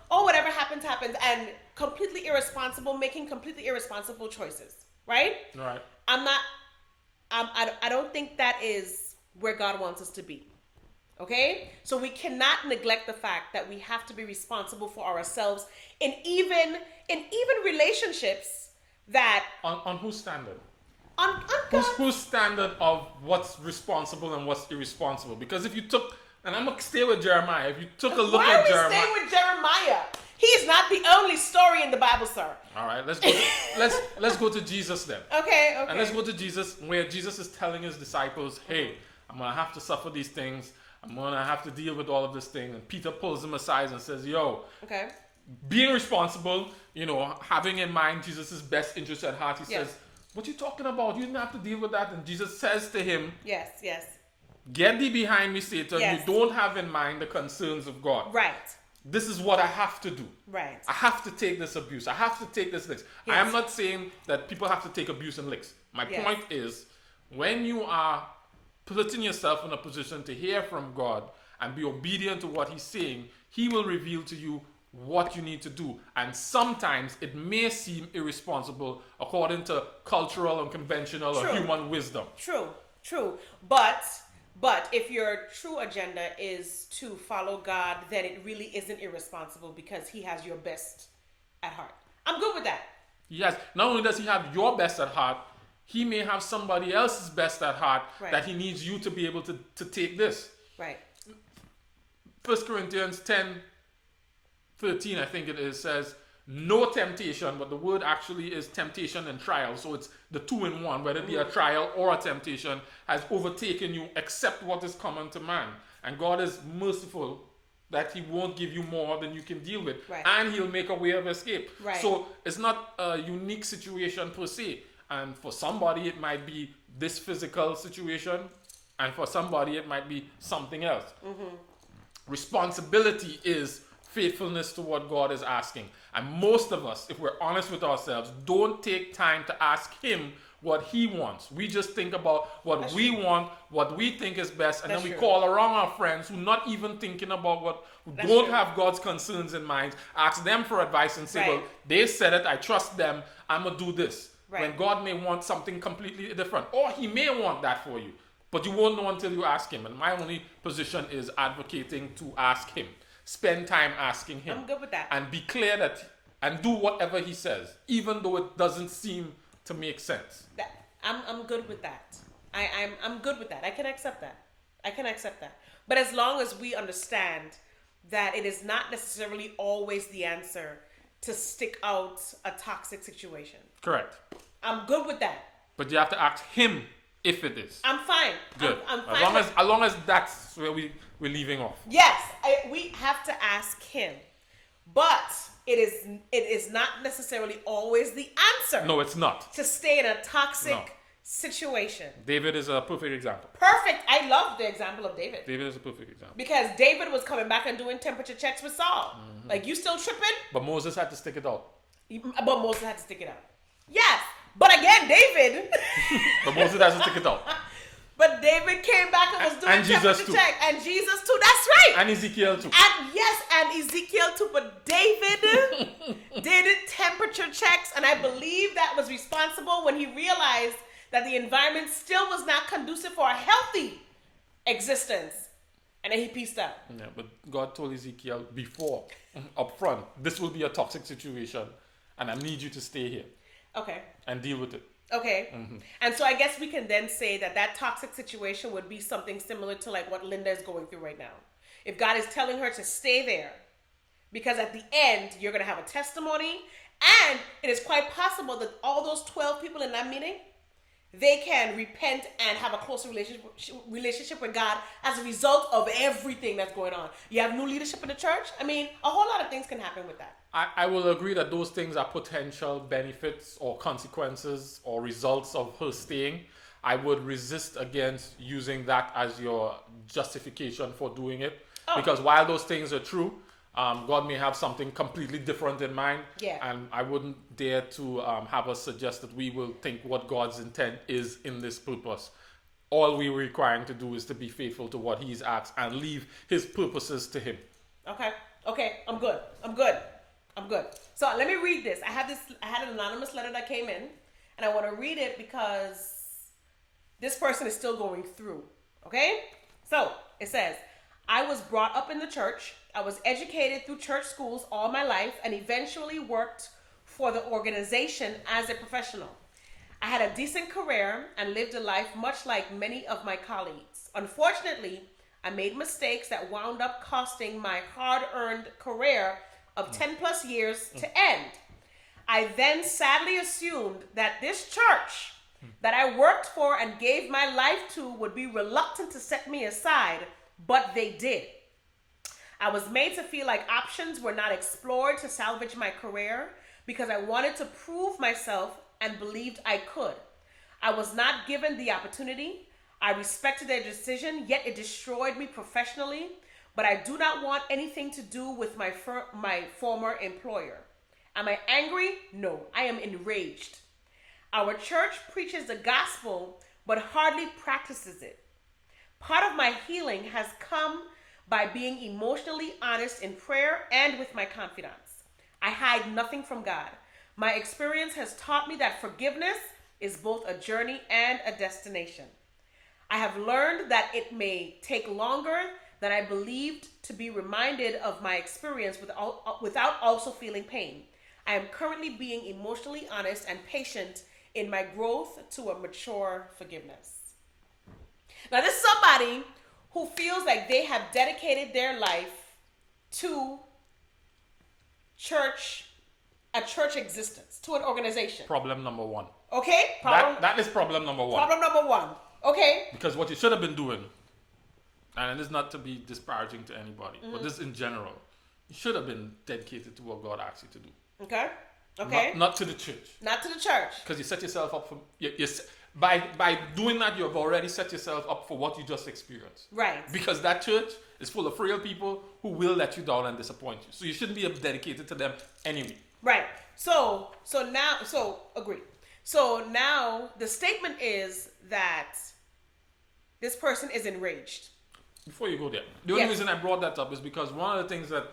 whatever happens, happens, and making completely irresponsible choices. Right? Right. I don't think that is where God wants us to be. Okay? So we cannot neglect the fact that we have to be responsible for ourselves in even relationships that On whose standard? on God. Whose standard of what's responsible and what's irresponsible? Because if you took, and I'm gonna stay with Jeremiah. If you took a look Why at are we Jeremiah, staying with Jeremiah? He's not the only story in the Bible, sir. all right, let's go. Let's go to Jesus then. Okay. And let's go to Jesus, where Jesus is telling his disciples, "Hey, I'm gonna have to suffer these things. I'm gonna have to deal with all of this thing." And Peter pulls him aside and says, "Yo, Okay. being responsible, having in mind Jesus' best interest at heart." He Yes. says, "What you talking about? You didn't have to deal with that." And Jesus says to him, Yes. "Get thee behind me, Satan. Yes. You don't have in mind the concerns of God. Right. This is what I have to do. Right. I have to take this abuse. I have to take this licks." I am not saying that people have to take abuse and licks. My Yes. point is, when you are putting yourself in a position to hear from God and be obedient to what He's saying, He will reveal to you what you need to do. And sometimes it may seem irresponsible according to cultural and conventional or True. human wisdom. True. But if your true agenda is to follow God, then it really isn't irresponsible because He has your best at heart. I'm good with that. Yes, not only does He have your best at heart, He may have somebody else's best at heart Right. that He needs you to be able to take this. Right. 1 Corinthians 10:13, I think it is, says, "No temptation," but the word actually is temptation and trial. So it's the two in one, whether it be a trial or a temptation, has overtaken you except what is common to man. And God is merciful that He won't give you more than you can deal with. Right. And He'll make a way of escape. Right. So it's not a unique situation per se. And for somebody, it might be this physical situation. And for somebody, it might be something else. Responsibility is faithfulness to what God is asking. And most of us, if we're honest with ourselves, don't take time to ask Him what He wants. We just think about what we want, what we think is best, and That's then we true. call around our friends who not even thinking about who That's don't true. have God's concerns in mind, ask them for advice and say, Right. well, they said it, I trust them, I'm going to do this. Right. When God may want something completely different. Or He may want that for you. But you won't know until you ask Him. And my only position is advocating to ask Him. Spend time asking Him. I'm good with that. And be clear that, and do whatever He says, even though it doesn't seem to make sense. I'm good with that. I'm good with that. I can accept that. But as long as we understand that it is not necessarily always the answer to stick out a toxic situation. Correct. I'm good with that. But you have to ask Him if it is. I'm fine. Good. I'm fine. As long as that's where we're leaving off. Yes, we have to ask Him. But it is not necessarily always the answer. No, it's not. To stay in a toxic situation. David is a perfect example. Perfect. I love the example of David. David is a perfect example. Because David was coming back and doing temperature checks with Saul. Like, you still tripping? But Moses had to stick it out. But Moses had to stick it out. Yes. But again, David. But Moses has to stick it out. But David came back and was doing temperature check. And Jesus too. That's right. And Ezekiel too. And yes, and Ezekiel too. But David did temperature checks. And I believe that was responsible when he realized that the environment still was not conducive for a healthy existence. And then he peaced out. Yeah, but God told Ezekiel before, up front, this will be a toxic situation. And I need you to stay here. Okay. And deal with it. Okay. And so I guess we can then say that toxic situation would be something similar to like what Linda is going through right now. If God is telling her to stay there, because at the end, you're going to have a testimony, and it is quite possible that all those 12 people in that meeting, they can repent and have a closer relationship with God as a result of everything that's going on. You have new leadership in the church. I mean, a whole lot of things can happen with that. I will agree that those things are potential benefits or consequences or results of her staying. I would resist against using that as your justification for doing it. Because while those things are true, God may have something completely different in mind. Yeah. And I wouldn't dare to have us suggest that we will think what God's intent is in this purpose. All we're requiring to do is to be faithful to what He's asked and leave His purposes to Him. Okay. I'm good. So let me read this. I had an anonymous letter that came in, and I want to read it because this person is still going through. Okay? So it says, I was brought up in the church. I was educated through church schools all my life and eventually worked for the organization as a professional. I had a decent career and lived a life much like many of my colleagues. Unfortunately, I made mistakes that wound up costing my hard-earned career of 10 plus years to end. I then sadly assumed that this church that I worked for and gave my life to would be reluctant to set me aside, but they did. I was made to feel like options were not explored to salvage my career because I wanted to prove myself and believed I could. I was not given the opportunity. I respected their decision, yet it destroyed me professionally. But I do not want anything to do with my former employer. Am I angry? No, I am enraged. Our church preaches the gospel, but hardly practices it. Part of my healing has come by being emotionally honest in prayer and with my confidants. I hide nothing from God. My experience has taught me that forgiveness is both a journey and a destination. I have learned that it may take longer than I believed to be reminded of my experience without also feeling pain. I am currently being emotionally honest and patient in my growth to a mature forgiveness. Now, this is somebody who feels like they have dedicated their life to a church existence, to an organization. Problem number one. Okay? That is problem number one. Problem number one. Okay? Because what you should have been doing, and it's not to be disparaging to anybody, but this in general, you should have been dedicated to what God asked you to do. Okay? Okay? Not to the church. Not to the church. Because you set yourself up for... By doing that, you've already set yourself up for what you just experienced. Right. Because that church is full of frail people who will let you down and disappoint you. So you shouldn't be dedicated to them anyway. Right. So agree. So now the statement is that this person is enraged. Before you go there, the only reason I brought that up is because one of the things that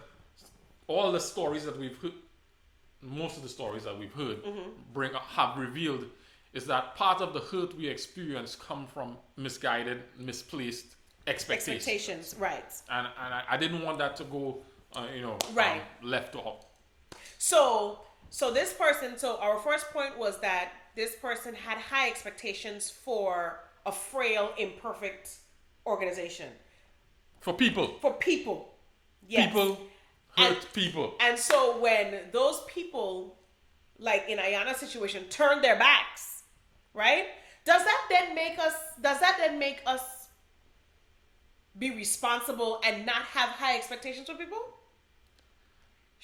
all the stories that we've heard, most of the stories that we've heard have revealed is that part of the hurt we experience come from misguided, misplaced expectations. Right. And I didn't want that to go, left off. So this person, our first point was that this person had high expectations for a frail, imperfect organization. For people. Yes. People hurt people. And so when those people, like in Ayana's situation, turn their backs, right? Does that then make us be responsible and not have high expectations for people?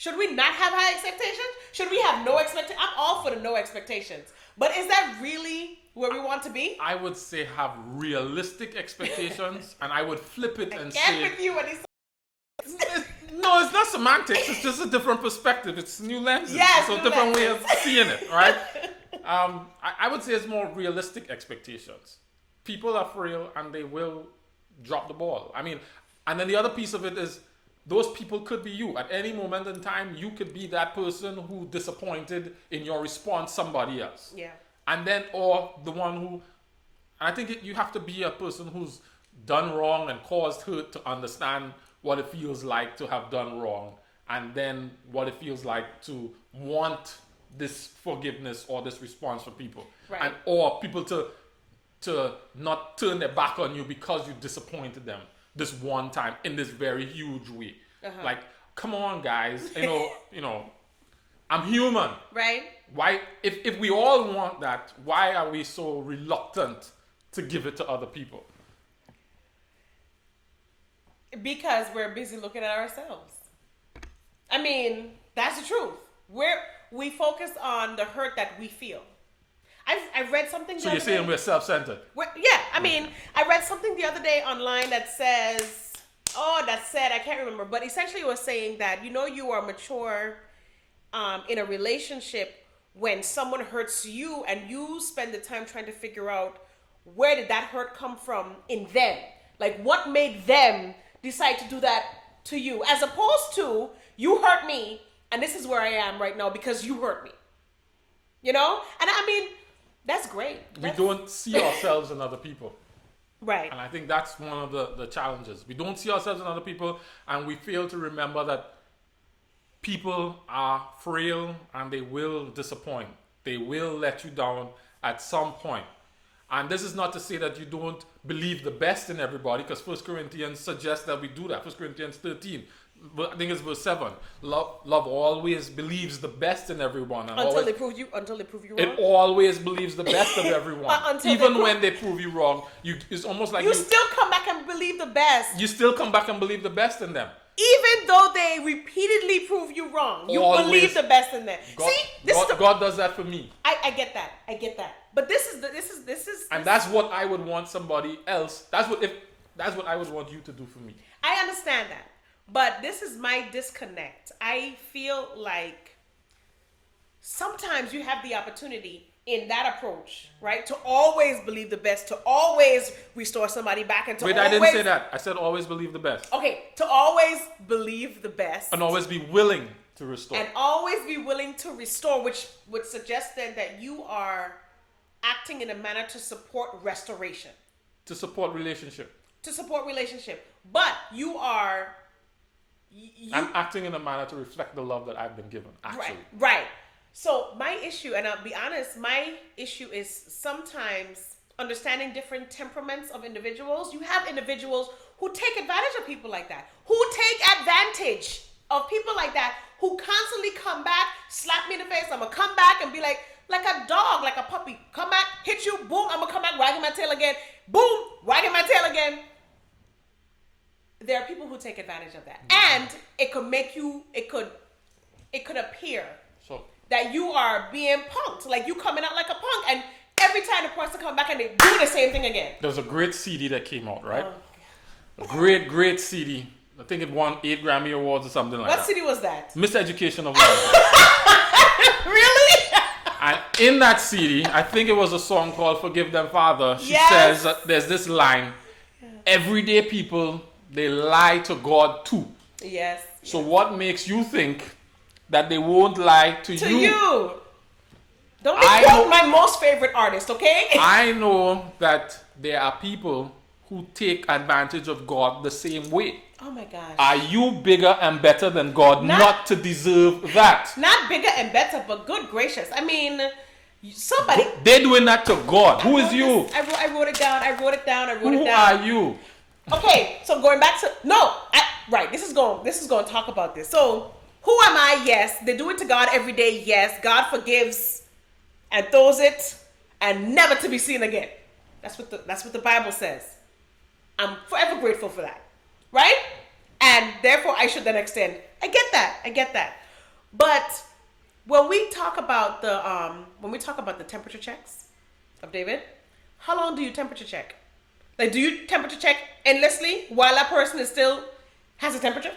Should we not have high expectations? Should we have no expectations? I'm all for the no expectations. But is that really where we want to be? I would say have realistic expectations, and I would flip it and Get say, with you when he's no, it's not semantics. It's just a different perspective. It's new lenses. Yes, it's a new different way lenses. of seeing it, right? I would say it's more realistic expectations. People are frail and they will drop the ball. I mean, and then the other piece of it is those people could be you. At any moment in time, you could be that person who disappointed in your response somebody else. Yeah. And then, or the one who, I think you have to be a person who's done wrong and caused hurt to understand what it feels like to have done wrong, and then what it feels like to want this forgiveness or this response from people. Right. And or people to not turn their back on you because you disappointed them this one time in this very huge way. Uh-huh. Like, come on, guys, you know, I'm human. Right. Why, if we all want that, why are we so reluctant to give it to other people? Because we're busy looking at ourselves. I mean, that's the truth. We focus on the hurt that we feel. I've read something. So you're saying we're self-centered? Yeah, I mean, I read something the other day online that says, I can't remember, but essentially it was saying that, you are mature in a relationship when someone hurts you and you spend the time trying to figure out where did that hurt come from in them? Like, what made them decide to do that to you? As opposed to, you hurt me and this is where I am right now because you hurt me. And I mean, that's great. We don't see ourselves in other people. Right. And I think that's one of the challenges. We don't see ourselves in other people, and we fail to remember that people are frail and they will disappoint. They will let you down at some point. And this is not to say that you don't believe the best in everybody, because 1 Corinthians suggests that we do that. 1 Corinthians 13, I think it's verse 7. Love always believes the best in everyone. And until they prove you wrong. It always believes the best of everyone. Even when they prove you wrong, it's almost like you still come back and believe the best. You still come back and believe the best in them. Even though they repeatedly prove you wrong, you believe the best in them. God does that for me. I get that. But this is and that's what I would want somebody else. That's what I would want you to do for me. I understand that. But this is my disconnect. I feel like sometimes you have the opportunity in that approach, right? To always believe the best, to always restore somebody back, and to Wait, always... I didn't say that. I said always believe the best. Okay, to always believe the best. And always be willing to restore. And always be willing to restore, which would suggest then that you are acting in a manner to support restoration. To support relationship. But you are... I'm acting in a manner to reflect the love that I've been given, actually. Right. So my issue, and I'll be honest, my issue is sometimes understanding different temperaments of individuals. You have individuals who take advantage of people like that, who take advantage of people like that, who constantly come back, slap me in the face. I'm going to come back and be like a dog, like a puppy. Come back, hit you, boom, I'm going to come back, wagging my tail again. Boom, wagging my tail again. There are people who take advantage of that. And it could make you, it could appear that you are being punked. Like you coming out like a punk. And every time the person come back and they do the same thing again. There's a great CD that came out, right? A great CD. I think it won 8 Grammy Awards or something like that. What CD was that? Miseducation of Love. Really? And in that CD, I think it was a song called Forgive Them, Father. She says, there's this line, everyday people, they lie to God too. Yes. So what makes you think that they won't lie to you? To you. Don't be quote my most favorite artist, okay? I know that there are people who take advantage of God the same way. Oh my gosh. Are you bigger and better than God not to deserve that? Not bigger and better, but good gracious. I mean, somebody... They're doing that to God. Who is you? I wrote it down. Who are you? Okay, so going back to... This is going to talk about this. So, who am I? Yes. They do it to God every day. Yes. God forgives and throws it and never to be seen again. That's what the Bible says. I'm forever grateful for that. Right? And therefore, I should then extend. I get that. But when we talk about the temperature checks of David, how long do you temperature check? Like, do you temperature check endlessly while that person is still has a temperature?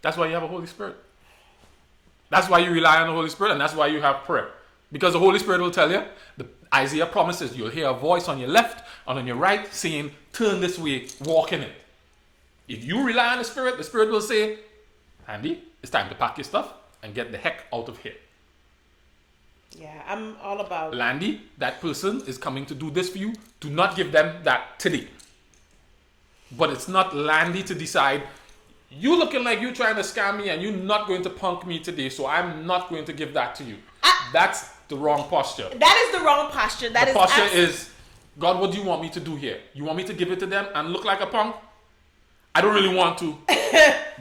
That's why you have a Holy Spirit. That's why you rely on the Holy Spirit, and that's why you have prayer. Because the Holy Spirit will tell you, the Isaiah promises, you'll hear a voice on your left and on your right saying, turn this way, walk in it. If you rely on the Spirit will say, Andy, it's time to pack your stuff and get the heck out of here. Yeah, I'm all about... Landy, that person is coming to do this for you. Do not give them that today. But it's not Landy to decide, you looking like you trying to scam me and you're not going to punk me today, so I'm not going to give that to you. That's the wrong posture. That is the wrong posture. The posture is, God, what do you want me to do here? You want me to give it to them and look like a punk? I don't really want to,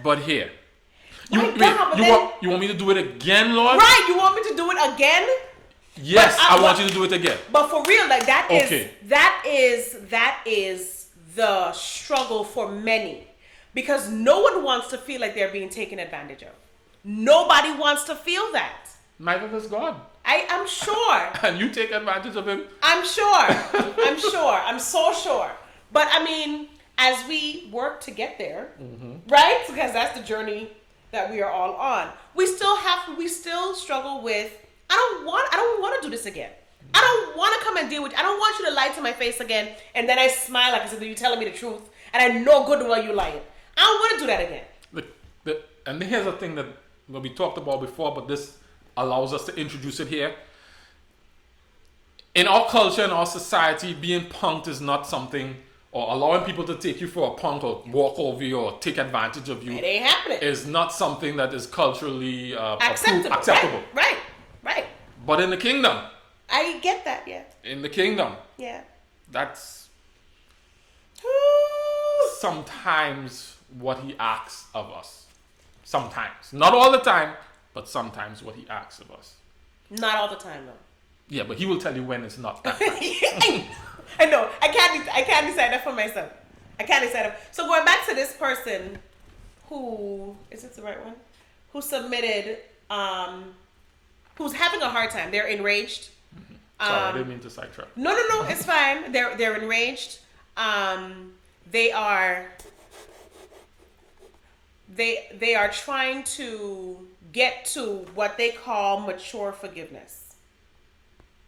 but here. You want me to do it again, Lord? Right, you want me to do it again? Yes, I want you to do it again. But for real, like that is Okay. that is the struggle for many. Because no one wants to feel like they're being taken advantage of. Nobody wants to feel that. Neither does God. I'm sure. And you take advantage of him? I'm sure. I'm sure. I'm so sure. But I mean, as we work to get there, right? Because that's the journey that we are all on. We still struggle with, I don't want to do this again. I don't want to come and deal with you. I don't want you to lie to my face again. And then I smile like as if you're telling me the truth. And I know good and well you're lying. I don't want to do that again. And here's the thing that we talked about before, but this allows us to introduce it here. In our culture, in our society, being punked is not something, or allowing people to take you for a punk or walk over you or take advantage of you. It ain't happening. Is not something that is culturally acceptable. Right. But in the kingdom. I get that, yeah. In the kingdom. Yeah. That's sometimes what he asks of us. Sometimes. Not all the time, but sometimes what he asks of us. Not all the time, though. Yeah, but he will tell you when it's not that. I know. I can't decide that for myself. I can't decide that. So going back to this person who, is it the right one? Who submitted, who's having a hard time. They're enraged. Sorry, I didn't mean to sidetrack. No, it's fine. They're enraged. They are trying to get to what they call mature forgiveness.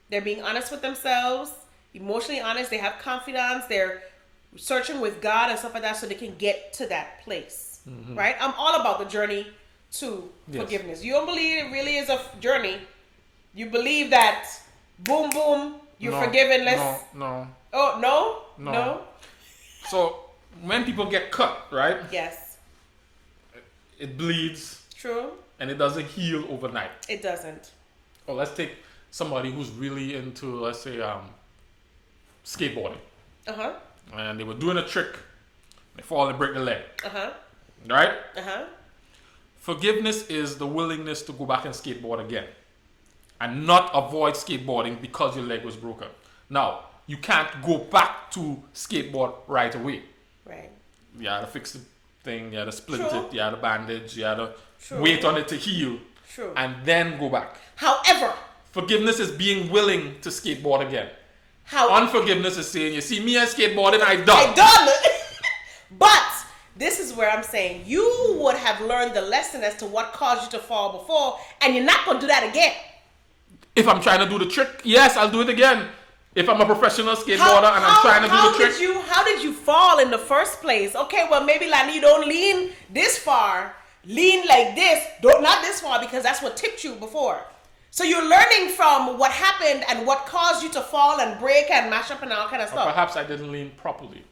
They're being honest with themselves, emotionally honest. They have confidants. They're searching with God and stuff like that so they can get to that place, right? I'm all about the journey to forgiveness. You don't believe it really is a journey. You believe that, boom, boom, you're forgiven. No. Oh, no? So when people get cut, right? Yes. It bleeds. True. And it doesn't heal overnight. It doesn't. Or let's take somebody who's really into, let's say, skateboarding. Uh-huh. And they were doing a trick. They fall and break the leg. Uh-huh. Right? Uh-huh. Forgiveness is the willingness to go back and skateboard again. And not avoid skateboarding because your leg was broken. Now, you can't go back to skateboard right away. Right. You had to fix the thing, you had to splint True. it, you had to bandage, you had to True. wait on it to heal. True. And then go back. However, forgiveness is being willing to skateboard again. How unforgiveness is saying, you see me and skateboarding, I done. But this is where I'm saying you would have learned the lesson as to what caused you to fall before, and you're not going to do that again. If I'm trying to do the trick, yes, I'll do it again. If I'm a professional skateboarder and I'm trying to do the trick. How did you fall in the first place? Okay, well, maybe like you don't lean this far. Lean like this. Not this far, because that's what tipped you before. So you're learning from what happened and what caused you to fall and break and mash up and all kind of stuff. Or perhaps I didn't lean properly.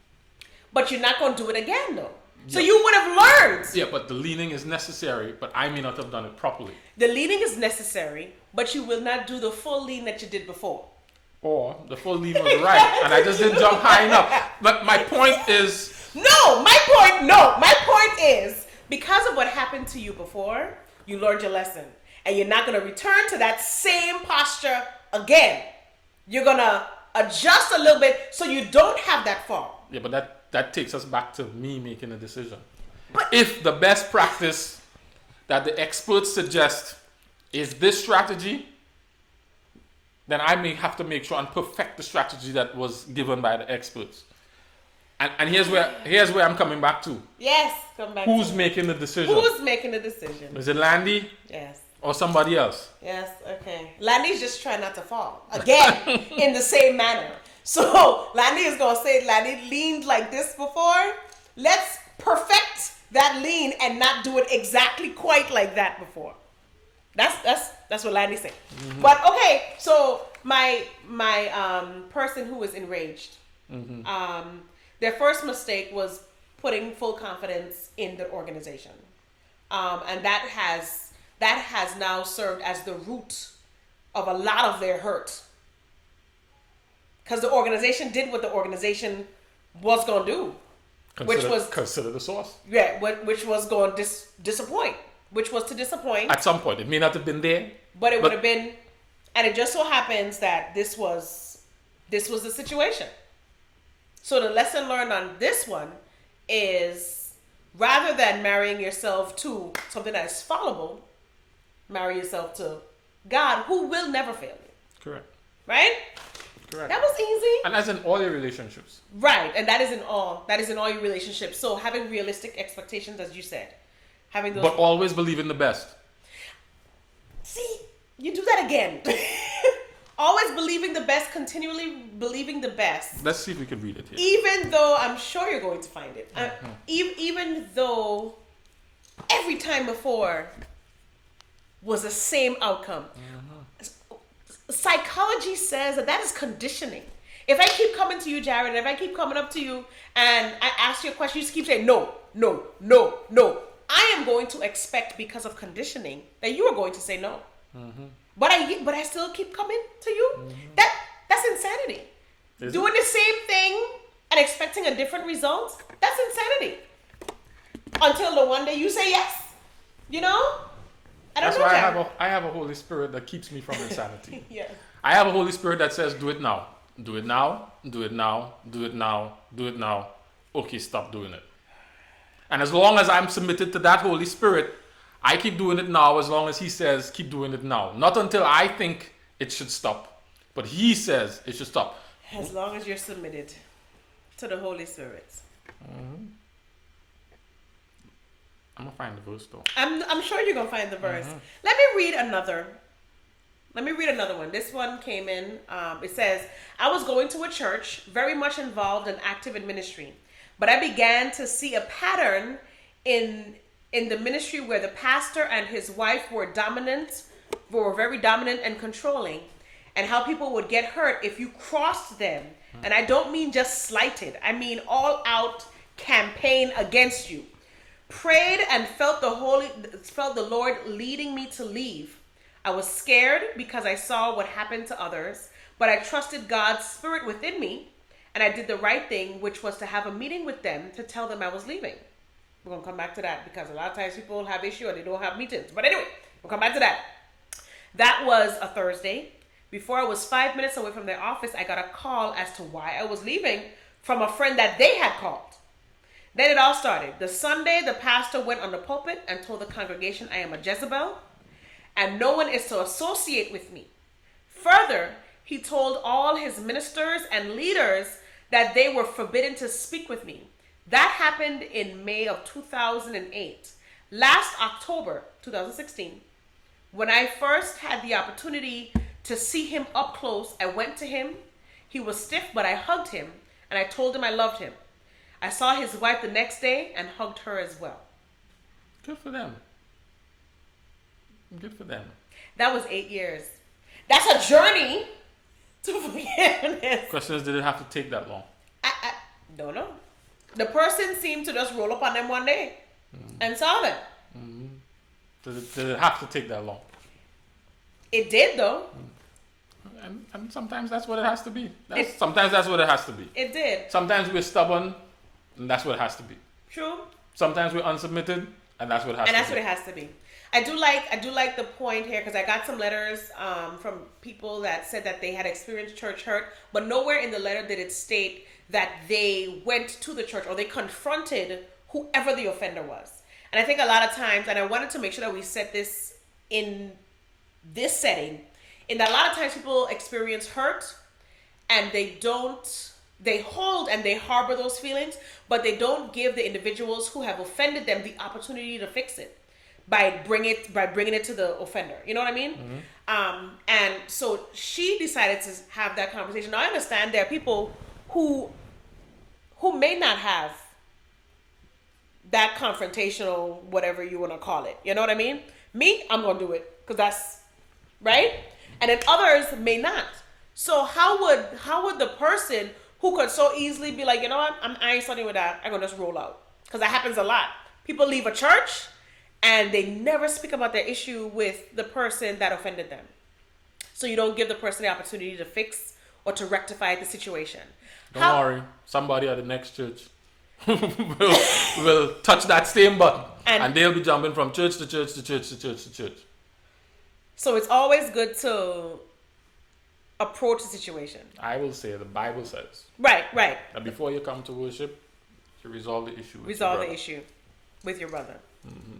But you're not going to do it again, though. So you would have learned. Yeah, but the leaning is necessary, but I may not have done it properly. The leaning is necessary, but you will not do the full lean that you did before. Or the full lean was right, and I just didn't jump high enough. But my point is... My point is, because of what happened to you before, you learned your lesson. And you're not going to return to that same posture again. You're going to adjust a little bit so you don't have that fall. Yeah, but that takes us back to me making a decision. But if the best practice that the experts suggest is this strategy, then I may have to make sure and perfect the strategy that was given by the experts. And here's where I'm coming back to. Yes, come back. Who's making the decision? Who's making the decision? Is it Landy? Yes. Or somebody else? Yes, okay. Landy's just trying not to fall. Again, in the same manner. So, Landy is going to say, Landy leaned like this before. Let's perfect that lean and not do it exactly quite like that before. That's what Landy's saying. Mm-hmm. But, okay, so my person who was enraged, their first mistake was putting full confidence in the organization. And that has now served as the root of a lot of their hurt. Because the organization did what the organization was going to do. Which was consider the source. Yeah, which was going to disappoint. Which was to disappoint. At some point. It may not have been there. But it would have been, and it just so happens that this was the situation. So the lesson learned on this one is, rather than marrying yourself to something that is fallible, marry yourself to God, who will never fail you. Correct. Right? Correct. That was easy. And that's in all your relationships. Right. And that is in all your relationships. So having realistic expectations, as you said. Having those. But always believe in the best. See, you do that again. Always believing the best, continually believing the best. Let's see if we can read it here. Even though I'm sure you're going to find it. Even though every time before was the same outcome. Psychology says that is conditioning. If I keep coming to you, Jared, and if I keep coming up to you and I ask you a question, you just keep saying no, no, no, no. I am going to expect, because of conditioning, that you are going to say no. But I still keep coming to you. That's insanity. Doing the same thing and expecting a different result, that's insanity. Until the one day you say yes. You know? That's why I have a Holy Spirit that keeps me from insanity. Yeah. I have a Holy Spirit that says, do it now. Do it now. Do it now. Do it now. Do it now. Okay, stop doing it. And as long as I'm submitted to that Holy Spirit, I keep doing it now as long as He says keep doing it now. Not until I think it should stop. But He says it should stop. As long as you're submitted to the Holy Spirit. I'm going to find the verse though. I'm sure you're going to find the verse. Let me read another one. This one came in. It says, I was going to a church, very much involved and active in ministry. But I began to see a pattern in the ministry where the pastor and his wife were very dominant and controlling, and how people would get hurt if you crossed them. And I don't mean just slighted. I mean all out campaign against you. Prayed and felt the Lord leading me to leave. I was scared because I saw what happened to others, but I trusted God's Spirit within me, and I did the right thing, which was to have a meeting with them to tell them I was leaving. We're going to come back to that because a lot of times people have issue or they don't have meetings. But anyway, we'll come back to that. That was a Thursday. Before I was 5 minutes away from their office, I got a call as to why I was leaving from a friend that they had called. Then it all started. The Sunday, the pastor went on the pulpit and told the congregation I am a Jezebel and no one is to associate with me. Further, he told all his ministers and leaders that they were forbidden to speak with me. That happened in May of 2008. Last October, 2016, when I first had the opportunity to see him up close, I went to him. He was stiff, but I hugged him and I told him I loved him. I saw his wife the next day and hugged her as well. Good for them. Good for them. That was 8 years. That's a journey to forgiveness. Question is, did it have to take that long? I don't know. The person seemed to just roll up on them one day and saw them. Did it have to take that long? It did, though. And sometimes that's what it has to be. Sometimes that's what it has to be. It did. Sometimes we're stubborn, and that's what it has to be. True. Sometimes we're unsubmitted, and that's what it has to be. And that's what it has to be. I do like the point here, because I got some letters from people that said that they had experienced church hurt, but nowhere in the letter did it state that they went to the church or they confronted whoever the offender was. And I think a lot of times, and I wanted to make sure that we set this in this setting, in that a lot of times people experience hurt and they hold and they harbor those feelings, but they don't give the individuals who have offended them the opportunity to fix it by bringing it to the offender. You know what I mean? And so she decided to have that conversation. Now I understand there are people who may not have that confrontational, whatever you want to call it. You know what I mean? Me, I'm gonna do it because that's right. And then others may not. So how would the person who could so easily be like, you know what, I ain't studying with that, I'm gonna just roll out? Because that happens a lot. People leave a church and they never speak about their issue with the person that offended them. So you don't give the person the opportunity to fix or to rectify the situation. Don't worry, somebody at the next church will touch that same button and they'll be jumping from church to church to church to church to church. So it's always good to approach the situation. I will say the Bible says. Right. That before you come to worship, you resolve the issue. With your brother. Mm-hmm.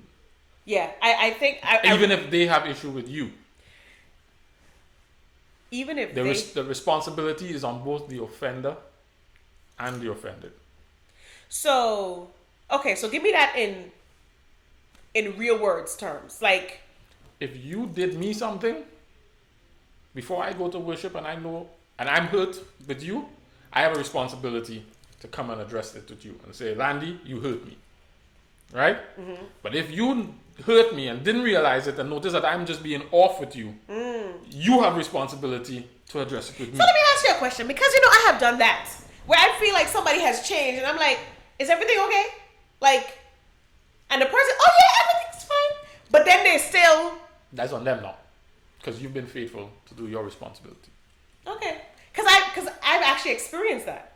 Yeah, I think even if they have issue with you. Even if the responsibility is on both the offender and the offended. So give me that in real words terms. Like, if you did me something before I go to worship and I know and I'm hurt with you, I have a responsibility to come and address it with you and say, Landy, you hurt me. Right? Mm-hmm. But if you hurt me and didn't realize it and notice that I'm just being off with you, you have responsibility to address it with me. So let me ask you a question, because I have done that where I feel like somebody has changed and I'm like, is everything okay? Like, and the person, oh yeah, everything's fine. But then they still... That's on them now. Because you've been faithful to do your responsibility. Okay. Because I've actually experienced that.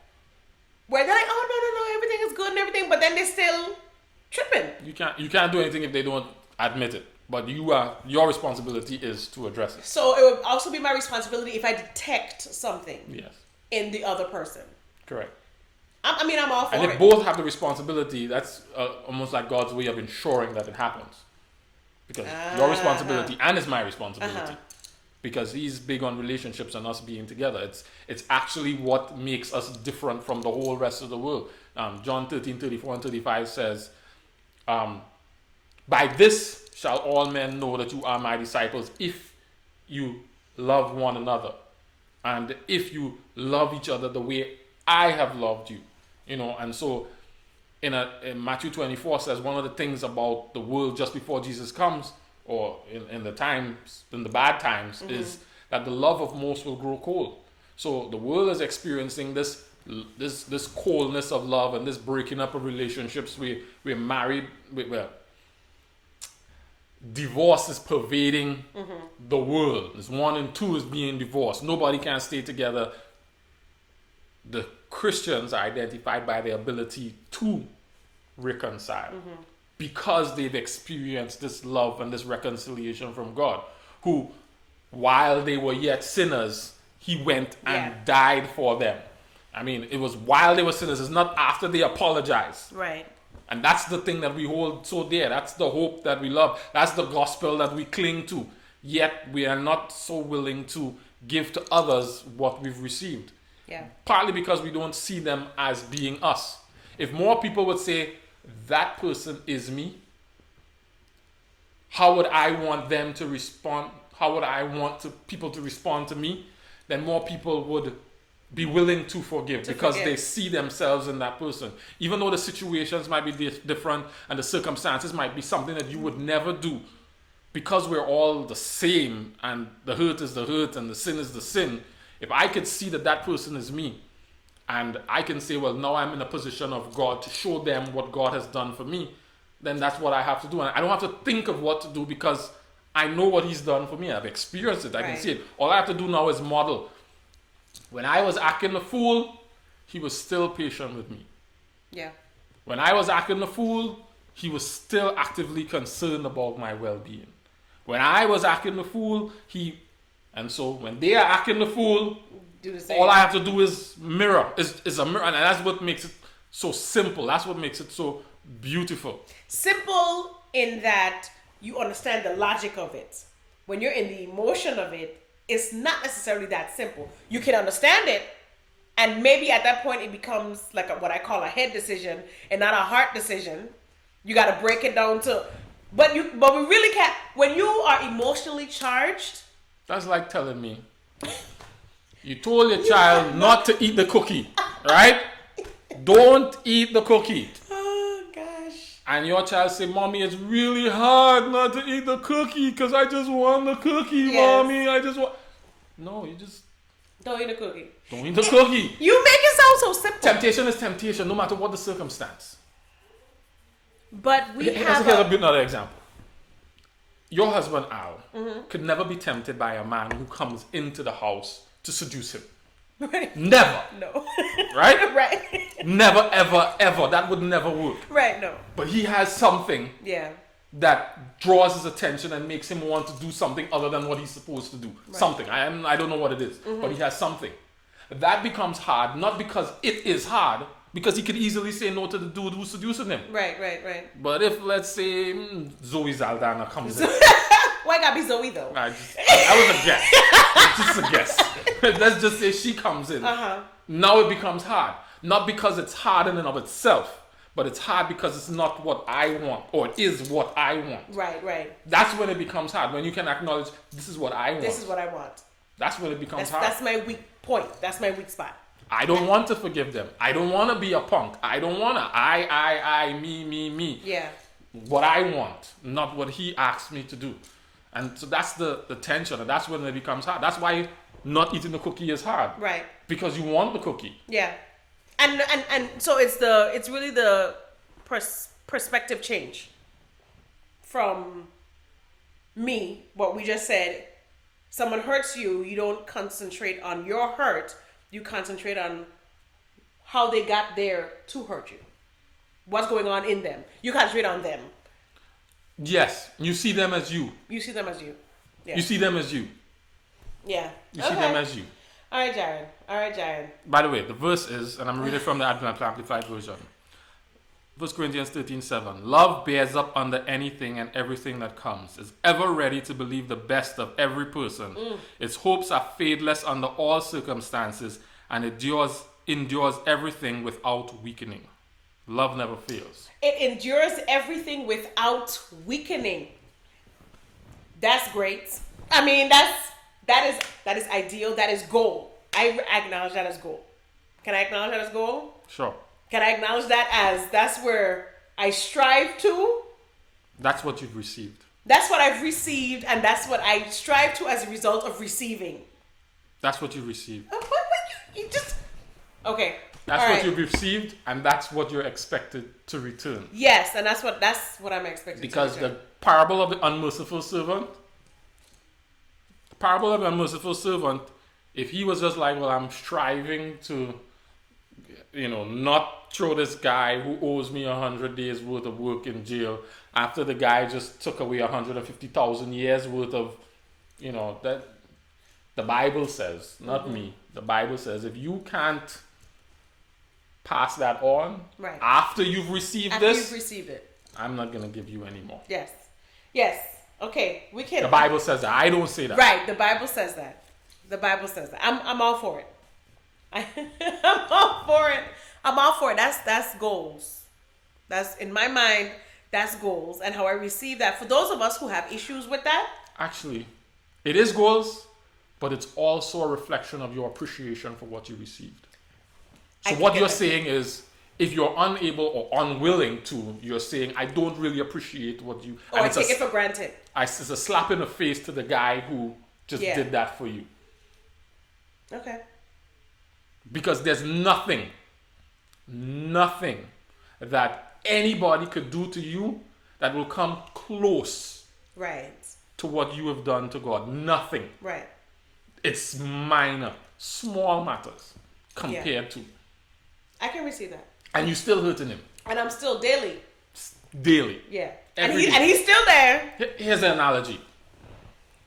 Where they're like, oh, no, everything is good and everything, but then they're still tripping. You can't do anything if they don't admit it. But your responsibility is to address it. So it would also be my responsibility if I detect something in the other person. Correct. I'm all for it. And if both have the responsibility, that's almost like God's way of ensuring that it happens. Because your responsibility and it's my responsibility. Because he's big on relationships and us being together. It's actually what makes us different from the whole rest of the world. John 13:34 and 35 says, by this shall all men know that you are my disciples, if you love one another. And if you love each other the way I have loved you. And so in Matthew 24 says one of the things about the world just before Jesus comes, or in the bad times, is that the love of most will grow cold. So the world is experiencing this coldness of love and this breaking up of relationships. We're married, divorce is pervading the world. It's 1 and 2 is being divorced. Nobody can stay together. The Christians are identified by their ability to reconcile because they've experienced this love and this reconciliation from God, who, while they were yet sinners, he went and died for them. I mean, it was while they were sinners. It's not after they apologized. Right. And that's the thing that we hold so dear. That's the hope that we love. That's the gospel that we cling to. Yet we are not so willing to give to others what we've received. Yeah. Partly because we don't see them as being us. If more people would say, that person is me, how would I want them to respond? How would I want people to respond to me? Then more people would be willing to forgive because they see themselves in that person. Even though the situations might be different and the circumstances might be something that you would never do, because we're all the same and the hurt is the hurt and the sin is the sin. If I could see that person is me, and I can say, well, now I'm in a position of God to show them what God has done for me, then that's what I have to do. And I don't have to think of what to do because I know what he's done for me. I've experienced it. I can see it. All I have to do now is model. When I was acting a fool, he was still patient with me. Yeah. When I was acting a fool, he was still actively concerned about my well-being. When I was acting a fool, and so when they are acting the fool, do the same. All I have to do is mirror, is a mirror, and that's what makes it so simple. That's what makes it so beautiful. Simple in that you understand the logic of it. when you're in the emotion of it, it's not necessarily that simple. You can understand it, and maybe at that point it becomes like what I call a head decision and not a heart decision. You got to break it down to, but we really can't. When you are emotionally charged, that's like telling me you told your child not to eat the cookie, right? Don't eat the cookie. Oh gosh. And your child say, "Mommy, it's really hard not to eat the cookie because I just want the cookie, Yes. Mommy. I just want." No, you just Don't eat the cookie. don't eat the cookie. You make it sound so simple. Temptation is temptation, no matter what the circumstance. But we Here's have another example. Your husband Al could never be tempted by a man who comes into the house to seduce him. Right. Never. No. Right? Right. Never, ever, ever. That would never work. Right. No. But he has something Yeah. that draws his attention and makes him want to do something other than what he's supposed to do. Right. Something. I don't know what it is, but he has something. That becomes hard, not because it is hard, because he could easily say no to the dude who's seducing him. Right. Right. Right. But if, let's say, Zoe Zaldana comes in. Why gotta be Zoe though? I was a guess. Just a guess. Let's just say she comes in. Now it becomes hard. Not because it's hard in and of itself, but it's hard because it's not what I want, or it is what I want. Right. Right. That's when it becomes hard. When you can acknowledge, this is what I want. This is what I want. That's when it becomes hard. That's my weak point. That's my weak spot. I don't want to forgive them. I don't want to be a punk. I don't want to. I, me. Yeah. What I want, not what he asks me to do. And so that's the tension, and that's when it becomes hard. That's why not eating the cookie is hard. Right. Because you want the cookie. Yeah. And so it's really the perspective change from me, what we just said. Someone hurts you, you don't concentrate on your hurt, you concentrate on how they got there to hurt you. What's going on in them. You concentrate on them. Yes, you see them as you. You see them as you. Yeah. You see them as you. Yeah. You see them as you. All right, Jared. By the way, the verse is, and I'm reading from the Advent Amplified Version. 1 Corinthians 13:7. Love bears up under anything and everything that comes, is ever ready to believe the best of every person. Its hopes are fadeless under all circumstances, and it endures everything without weakening. Love never fails. It endures everything without weakening. That's great. I mean, that is ideal. That is goal. I acknowledge that as goal. Can I acknowledge that as goal? Sure. Can I acknowledge that as that's where I strive to? That's what you've received. That's what I've received, and that's what I strive to as a result of receiving. That's what you received. You just... Okay. That's all what right. you've received, and that's what you're expected to return. Yes, and that's what I'm expected because to return. the parable of the unmerciful servant, if he was just like, well, I'm striving to, not throw this guy who owes me 100 days worth of work in jail after the guy just took away 150,000 years worth of, that the Bible says, not me, the Bible says, if you can't pass that on right. after you've received after this, you've received it, I'm not going to give you any more. Yes. Okay, we can. The Bible says that. I don't say that. Right. The Bible says that. I'm all for it. I'm all for it. That's goals. That's in my mind. That's goals, and how I receive that. For those of us who have issues with that, actually, it is goals, but it's also a reflection of your appreciation for what you received. So what you're saying is, if you're unable or unwilling to, you're saying, I don't really appreciate what you... Or I take it for granted. It's a slap in the face to the guy who just did that for you. Okay. Because there's nothing that anybody could do to you that will come close right. to what you have done to God. Nothing. Right. It's minor, small matters compared to... I can receive that. And you're still hurting him. And I'm still daily. Yeah. And he's still there. Here's an analogy.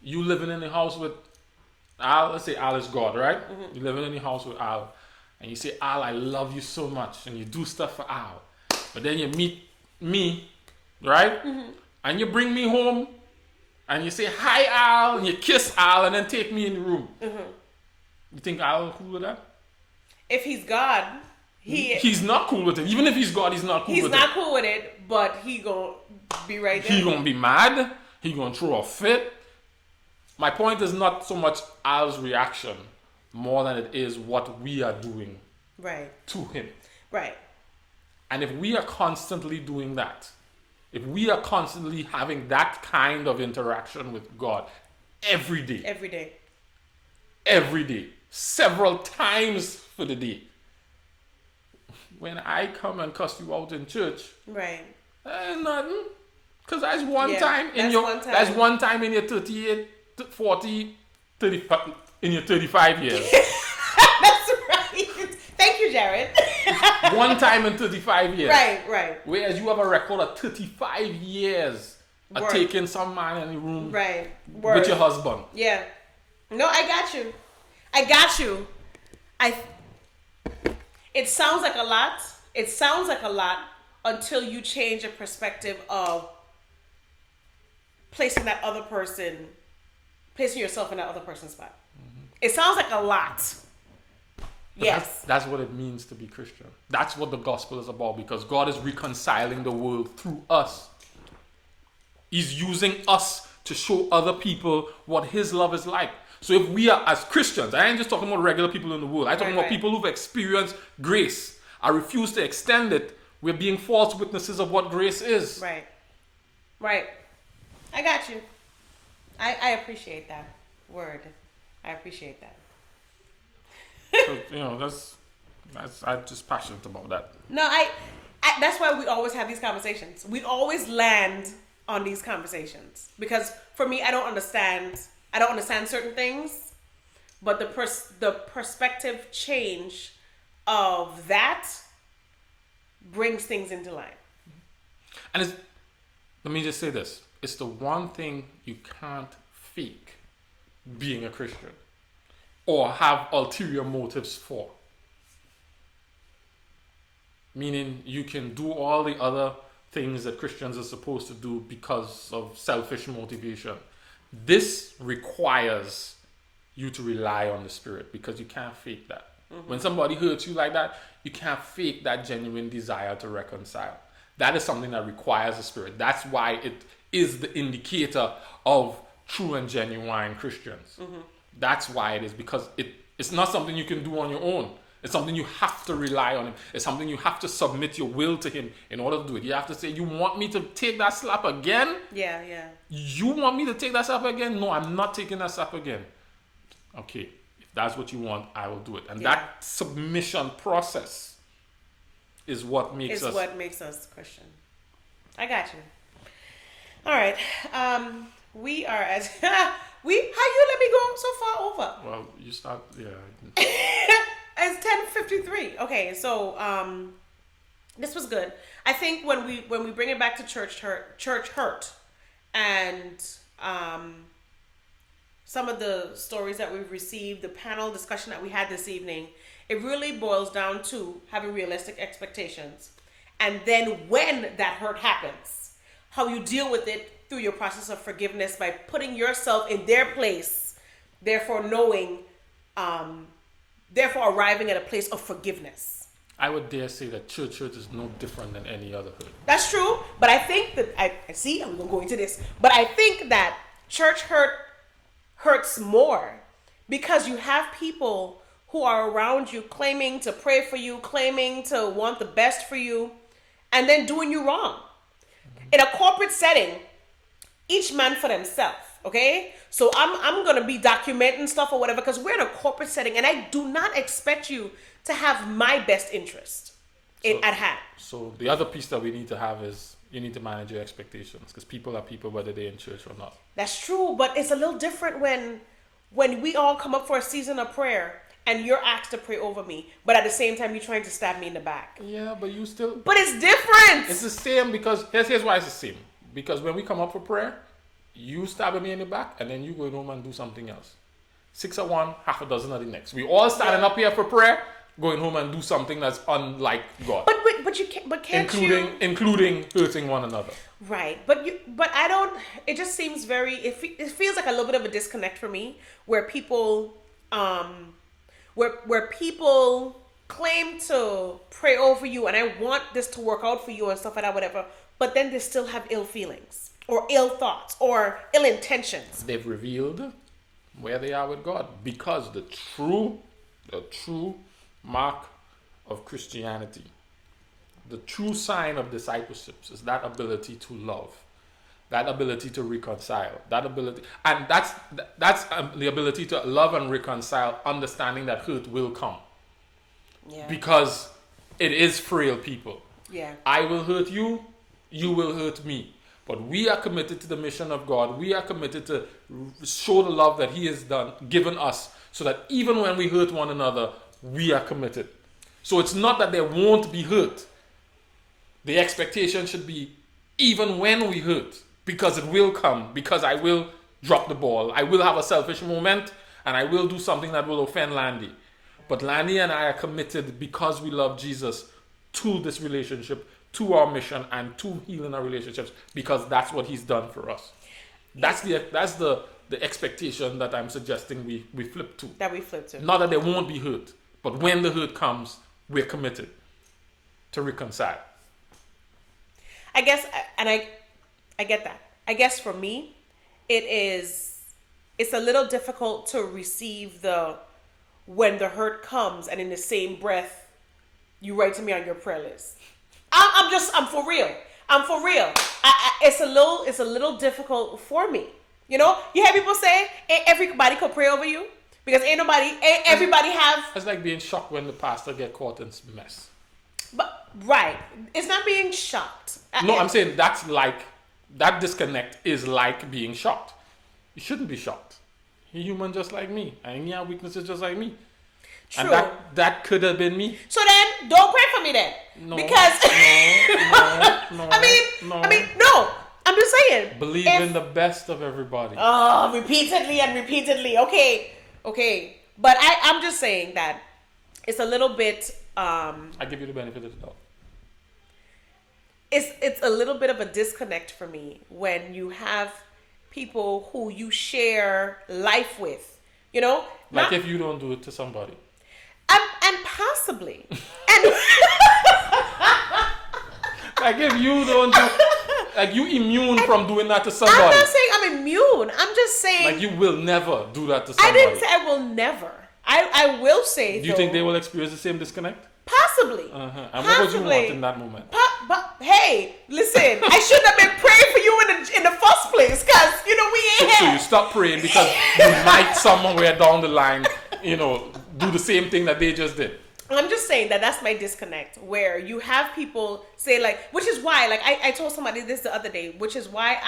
You living in the house with Al, let's say Al is God, right? Mm-hmm. You're living in the house with Al. And you say, Al, I love you so much. And you do stuff for Al. But then you meet me, right? Mm-hmm. And you bring me home and you say, hi, Al, and you kiss Al, and then take me in the room. You think Al cool with that? If he's God, he's not cool with it. Even if he's God, he's not cool with it. He's not cool with it, but he gonna be right there. He gonna be mad. He gonna throw a fit. My point is not so much Al's reaction, more than it is what we are doing to him. Right. And if we are constantly doing that, if we are constantly having that kind of interaction with God every day, several times for the day, when I come and cuss you out in church, nothing. Because that's one time in that's one time in your 38, 40, 35, in your 35 years. That's right. Thank you, Jared. One time in 35 years. Right. Whereas you have a record of 35 years of taking some man in the room with your husband. Yeah. No, I got you. It sounds like a lot until you change your perspective of placing yourself in that other person's spot. It sounds like a lot. But yes. That's what it means to be Christian. That's what the gospel is about, because God is reconciling the world through us. He's using us to show other people what his love is like. So if we are, as Christians, I ain't just talking about regular people in the world. I'm talking about people who've experienced grace. I refuse to extend it. We're being false witnesses of what grace is. Right. I got you. I appreciate that word. I appreciate that. So, I'm just passionate about that. No, I that's why we always have these conversations. We always land on these conversations, because for me, I don't understand certain things, but the perspective change of that brings things into line. And let me just say this. It's the one thing you can't fake being a Christian or have ulterior motives for. Meaning you can do all the other things that Christians are supposed to do because of selfish motivation. This requires you to rely on the Spirit, because you can't fake that. When somebody hurts you like that, you can't fake that genuine desire to reconcile. That is something that requires the Spirit. That's why it is the indicator of true and genuine Christians. That's why it is, because it's not something you can do on your own. It's something you have to rely on him. It's something you have to submit your will to him in order to do it. You have to say, you want me to take that slap again? Yeah. You want me to take that slap again? No, I'm not taking that slap again. Okay, if that's what you want, I will do it. And that submission process is what makes us Christian. I got you. All right. We are as how you let me go so far over? Well, you start. Yeah. It's 10:53. Okay, so this was good. I think when we bring it back to church hurt, and some of the stories that we've received, the panel discussion that we had this evening, it really boils down to having realistic expectations, and then when that hurt happens, how you deal with it through your process of forgiveness by putting yourself in their place, therefore arriving at a place of forgiveness. I would dare say that church hurt is no different than any other hurt. That's true, but I think that I'm going to go into this, but I think that church hurt hurts more because you have people who are around you claiming to pray for you, claiming to want the best for you, and then doing you wrong. In a corporate setting, each man for themselves, okay? So I'm going to be documenting stuff or whatever because we're in a corporate setting and I do not expect you to have my best interest at hand. So the other piece that we need to have is you need to manage your expectations because people are people whether they're in church or not. That's true, but it's a little different when we all come up for a season of prayer and you're asked to pray over me, but at the same time you're trying to stab me in the back. Yeah, but you still... But it's different! It's the same because... Here's why it's the same. Because when we come up for prayer, you stabbing me in the back and then you going home and do something else. 6 of one, half a dozen of the next. We all standing up here for prayer, going home and do something that's unlike God. But can't you? Including hurting one another. Right, but I don't. It just seems very. It feels like a little bit of a disconnect for me, where people, where people claim to pray over you, and I want this to work out for you and stuff like that, whatever. But then they still have ill feelings or ill thoughts or ill intentions. They've revealed where they are with God, because the true mark of Christianity, the true sign of discipleship, is that ability to love, that ability to reconcile, that ability, and that's the ability to love and reconcile, understanding that hurt will come, because it is frail people. Yeah, I will hurt you, you will hurt me. But we are committed to the mission of God. We are committed to show the love that He has given us, so that even when we hurt one another, we are committed. So it's not that there won't be hurt. The expectation should be, even when we hurt, because it will come, because I will drop the ball. I will have a selfish moment, and I will do something that will offend Landy. But Landy and I are committed, because we love Jesus, to this relationship, to our mission, and to healing our relationships, because that's what He's done for us. That's the expectation that I'm suggesting we flip to. that we flip to. Not that there won't be hurt, but when the hurt comes, we're committed to reconcile. I guess, and I get that. I guess for me, it's a little difficult to receive when the hurt comes, and in the same breath, you write to me on your prayer list. I'm for real. I'm for real. It's a little difficult for me. You know, you hear people say, ain't everybody could pray over you, because ain't everybody have. It's like being shocked when the pastor get caught in mess. But right, it's not being shocked. No, I'm saying that disconnect is like being shocked. You shouldn't be shocked. You're human just like me, and you have weaknesses just like me. True. And that could have been me. So then, don't pray for me then. No. Because No. I mean, no. I'm just saying. Believe in the best of everybody. Oh, repeatedly and repeatedly. Okay. But I'm just saying that it's a little bit. I give you the benefit of the doubt. It's a little bit of a disconnect for me when you have people who you share life with. You know, like if you don't do it to somebody. And possibly. And like if you don't do, like you immune from doing that to somebody. I'm not saying I'm immune. I'm just saying. Like you will never do that to somebody. I didn't say I will never. I will say. Do you think they will experience the same disconnect? Possibly. And what would you want in that moment? But hey, listen, I shouldn't have been praying for you in the first place, because we ain't So here. you stop praying because you might somewhere down the line, do the same thing that they just did. I'm just saying that's my disconnect, where you have people say, like, which is why, like, I told somebody this the other day, which is why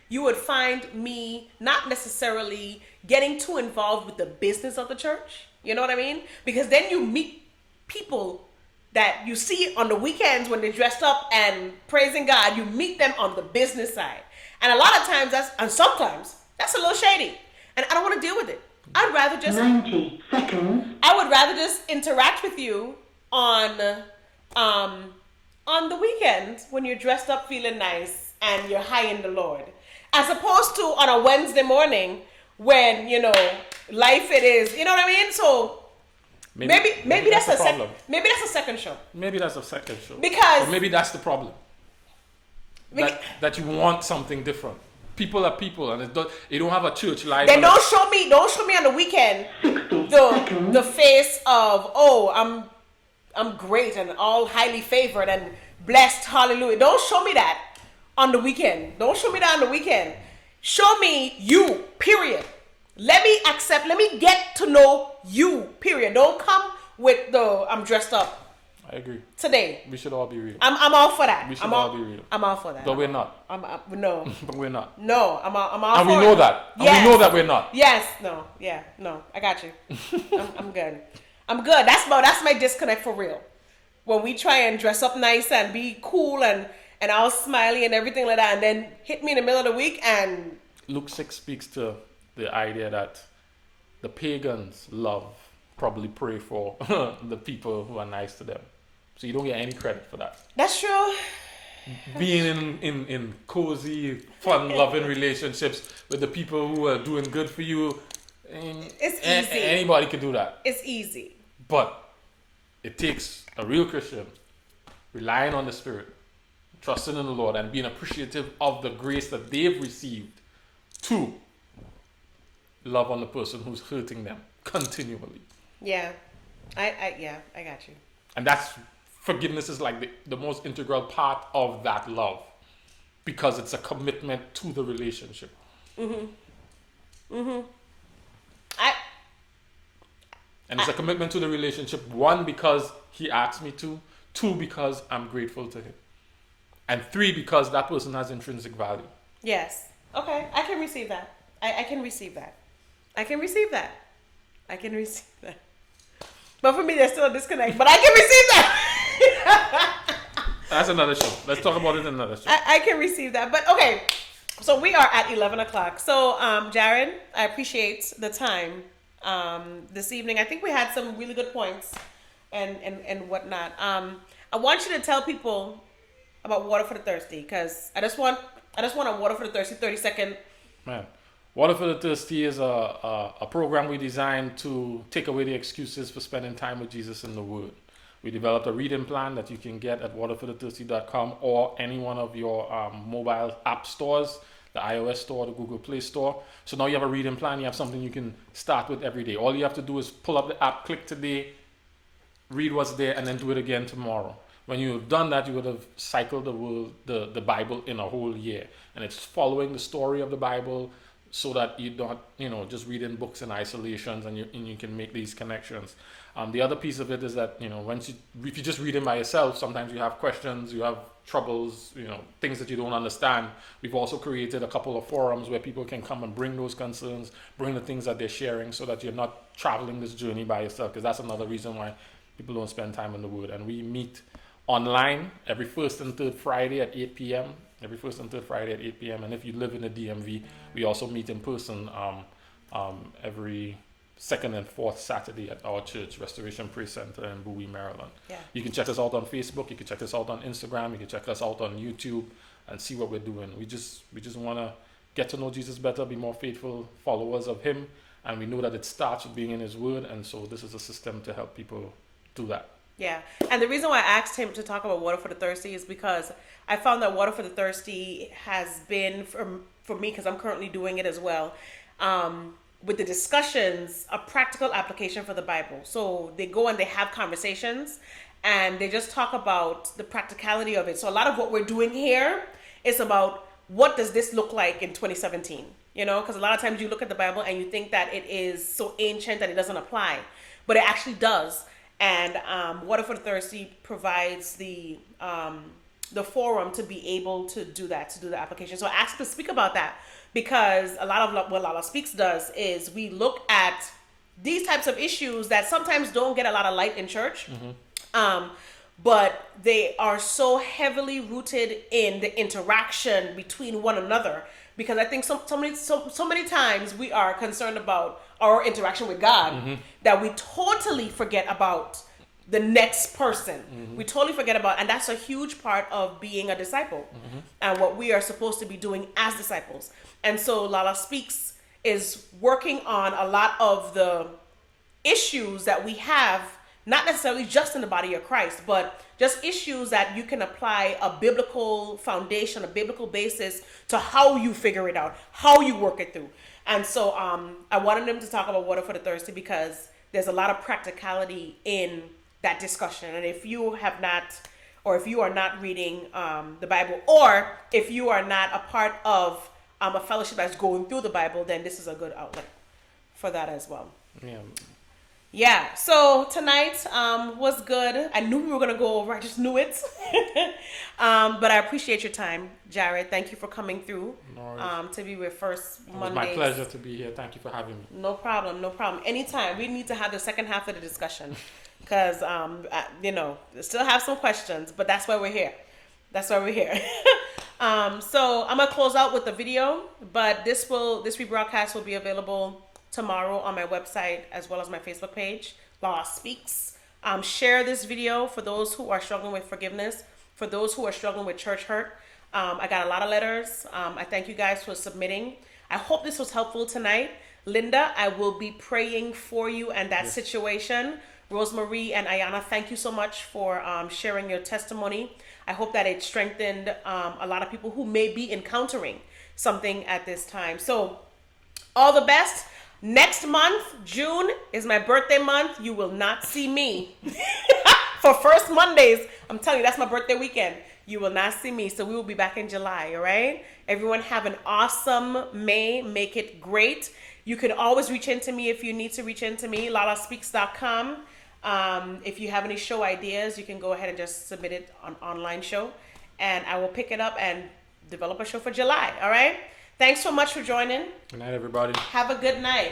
you would find me not necessarily getting too involved with the business of the church. You know what I mean? Because then you meet people that you see on the weekends when they're dressed up and praising God. You meet them on the business side. And a lot of times sometimes that's a little shady. And I don't want to deal with it. I'd rather just 90 seconds. I would rather just interact with you on the weekend when you're dressed up feeling nice and you're high in the Lord, as opposed to on a Wednesday morning when life it is. You know what I mean? So maybe that's a problem. Maybe that's a second show. Maybe that's a second show. Because or maybe that's the problem. That you want something different. People are people, and you don't have a church life. Then don't show me on the weekend the face of, oh, I'm great and all highly favored and blessed, hallelujah. Don't show me that on the weekend. Don't show me that on the weekend. Show me you, period. Let me get to know you, period. Don't come with I'm dressed up. I agree. Today. We should all be real. I'm all for that. We should all be real. I'm all for that. But we're not. No. But we're not. No, I'm all and for it. we know that. And Yes. we know that we're not. Yes. No. Yeah. No. I got you. I'm good. I'm good. That's my disconnect for real. When we try and dress up nice and be cool and all smiley and everything like that, and then hit me in the middle of the week and Luke 6 speaks to the idea that the pagans probably pray for the people who are nice to them. So you don't get any credit for that. That's true. Being in cozy, fun-loving relationships with the people who are doing good for you, It's easy. Anybody can do that. It's easy. But it takes a real Christian relying on the Spirit, trusting in the Lord, and being appreciative of the grace that they've received to love on the person who's hurting them continually. Yeah. I got you. And forgiveness is like the most integral part of that love, because it's a commitment to the relationship. And it's a commitment to the relationship, one, because he asked me to, two, because I'm grateful to him, and three, because that person has intrinsic value. Yes. Okay. I can receive that. I can receive that. I can receive that. I can receive that. But for me, there's still a disconnect. But I can receive that. That's another show. Let's talk about it in another show. I can receive that. But okay. So we are at 11 o'clock. So, Jared, I appreciate the time this evening. I think we had some really good points and whatnot. I want you to tell people about Water for the Thirsty, because I just want a Water for the Thirsty 30-second. Man, Water for the Thirsty is a program we designed to take away the excuses for spending time with Jesus in the Word. We developed a reading plan that you can get at waterforthethirsty.com or any one of your mobile app stores, the iOS store, the Google Play store. So now you have a reading plan. You have something you can start with every day. All you have to do is pull up the app, click today, read what's there, and then do it again tomorrow. When you've done that, you would have cycled the Bible in a whole year. And it's following the story of the Bible, so that you don't, just reading books in isolations, and you can make these connections. The other piece of it is that, if you just read it by yourself, sometimes you have questions, you have troubles, things that you don't understand. We've also created a couple of forums where people can come and bring those concerns, bring the things that they're sharing, so that you're not traveling this journey by yourself, because that's another reason why people don't spend time in the Word. And we meet online every first and third Friday at 8 p.m. Every first and third Friday at 8 p.m. And if you live in the DMV, we also meet in person every second and fourth Saturday at our church, Restoration Praise Center in Bowie, Maryland. Yeah. You can check us out on Facebook. You can check us out on Instagram. You can check us out on YouTube and see what we're doing. We just want to get to know Jesus better, be more faithful followers of him. And we know that it starts with being in his word. And so this is a system to help people do that. Yeah. And the reason why I asked him to talk about Water for the Thirsty is because I found that Water for the Thirsty has been, for me, because I'm currently doing it as well, with the discussions, a practical application for the Bible. So they go and they have conversations, and they just talk about the practicality of it. So a lot of what we're doing here is about, what does this look like in 2017? Because a lot of times you look at the Bible and you think that it is so ancient that it doesn't apply, but it actually does. And Water for the Thirsty provides the forum to be able to do that, to do the application. So I asked to speak about that, because a lot of what LaLa Speaks does is we look at these types of issues that sometimes don't get a lot of light in church, but they are so heavily rooted in the interaction between one another. Because I think so many times we are concerned about our interaction with God, that we totally forget about the next person. We totally forget about, and that's a huge part of being a disciple and what we are supposed to be doing as disciples. And so LaLa Speaks is working on a lot of the issues that we have, not necessarily just in the body of Christ, but just issues that you can apply a biblical foundation, a biblical basis to how you figure it out, how you work it through. And so I wanted them to talk about Water for the Thirsty, because there's a lot of practicality in that discussion. And if you have not, or if you are not reading the Bible, or if you are not a part of a fellowship that's going through the Bible, then this is a good outlet for that as well. Yeah, so tonight was good. I knew we were going to go over. I just knew it. But I appreciate your time, Jared. Thank you for coming through to be with First Mondays. It was my pleasure to be here. Thank you for having me. No problem. Anytime. We need to have the second half of the discussion, because, still have some questions, but that's why we're here. So I'm going to close out with the video, but this rebroadcast will be available tomorrow on my website as well as my Facebook page, LaLa Speaks. Share this video for those who are struggling with forgiveness, for those who are struggling with church hurt. I got a lot of letters. I thank you guys for submitting. I hope this was helpful tonight. Linda, I will be praying for you and that situation. Rosemary and Ayana, thank you so much for sharing your testimony. I hope that it strengthened a lot of people who may be encountering something at this time. So, all the best. Next month, June, is my birthday month. You will not see me for First Mondays. I'm telling you, that's my birthday weekend. You will not see me. So we will be back in July, all right? Everyone have an awesome May. Make it great. You can always reach into me if you need to reach into me, lalaspeaks.com. If you have any show ideas, you can go ahead and just submit it on online show. And I will pick it up and develop a show for July, all right? Thanks so much for joining. Good night, everybody. Have a good night.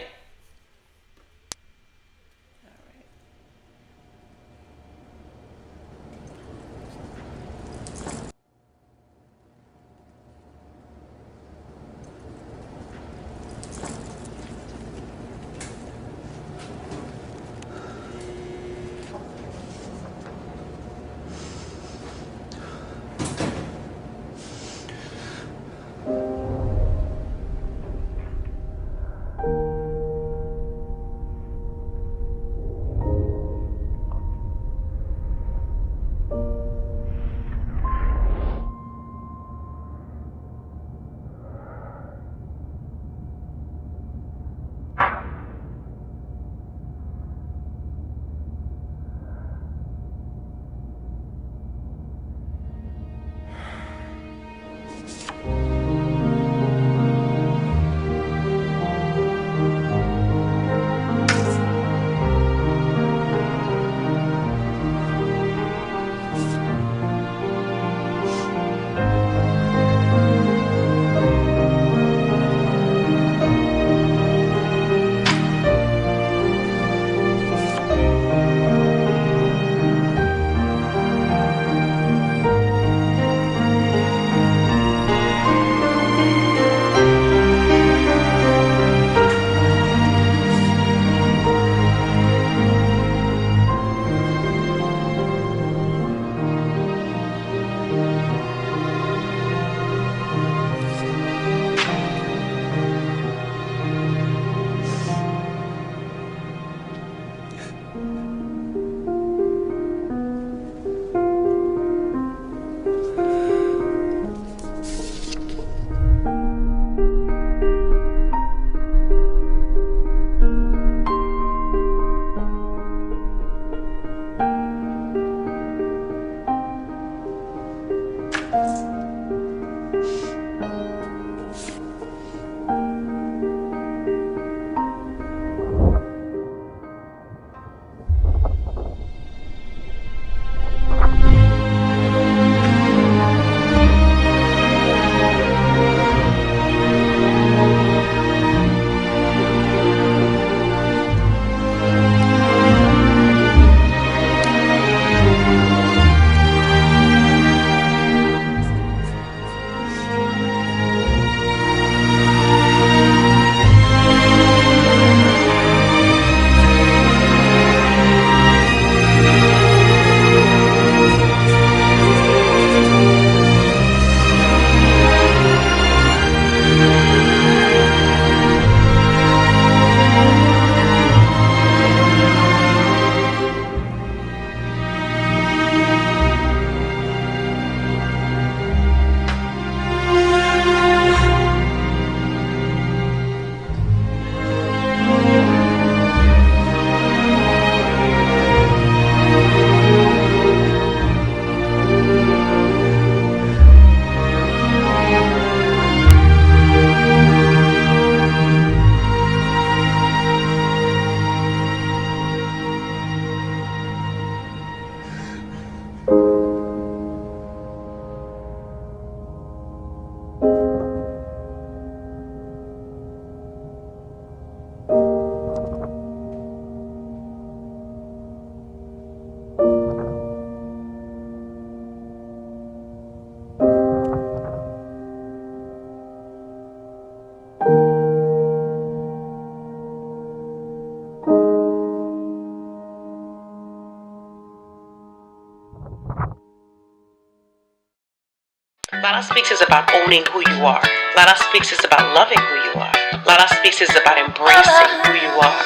LaLa Speaks is about owning who you are. LaLa Speaks is about loving who you are. LaLa Speaks is about embracing who you are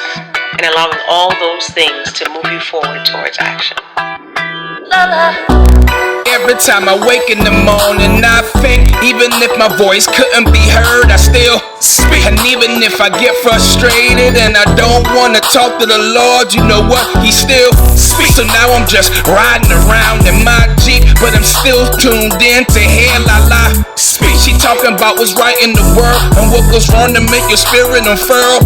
and allowing all those things to move you forward towards action. Every time I wake in the morning, I think even if my voice couldn't be heard, I still speak. And even if I get frustrated and I don't want to talk to the Lord, you know what? He still speaks. So now I'm just riding around in my Jeep, but I'm still tuned in to hear LaLa speak. She talking about what's right in the world and what goes wrong to make your spirit unfurl.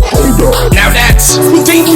Now that's deep.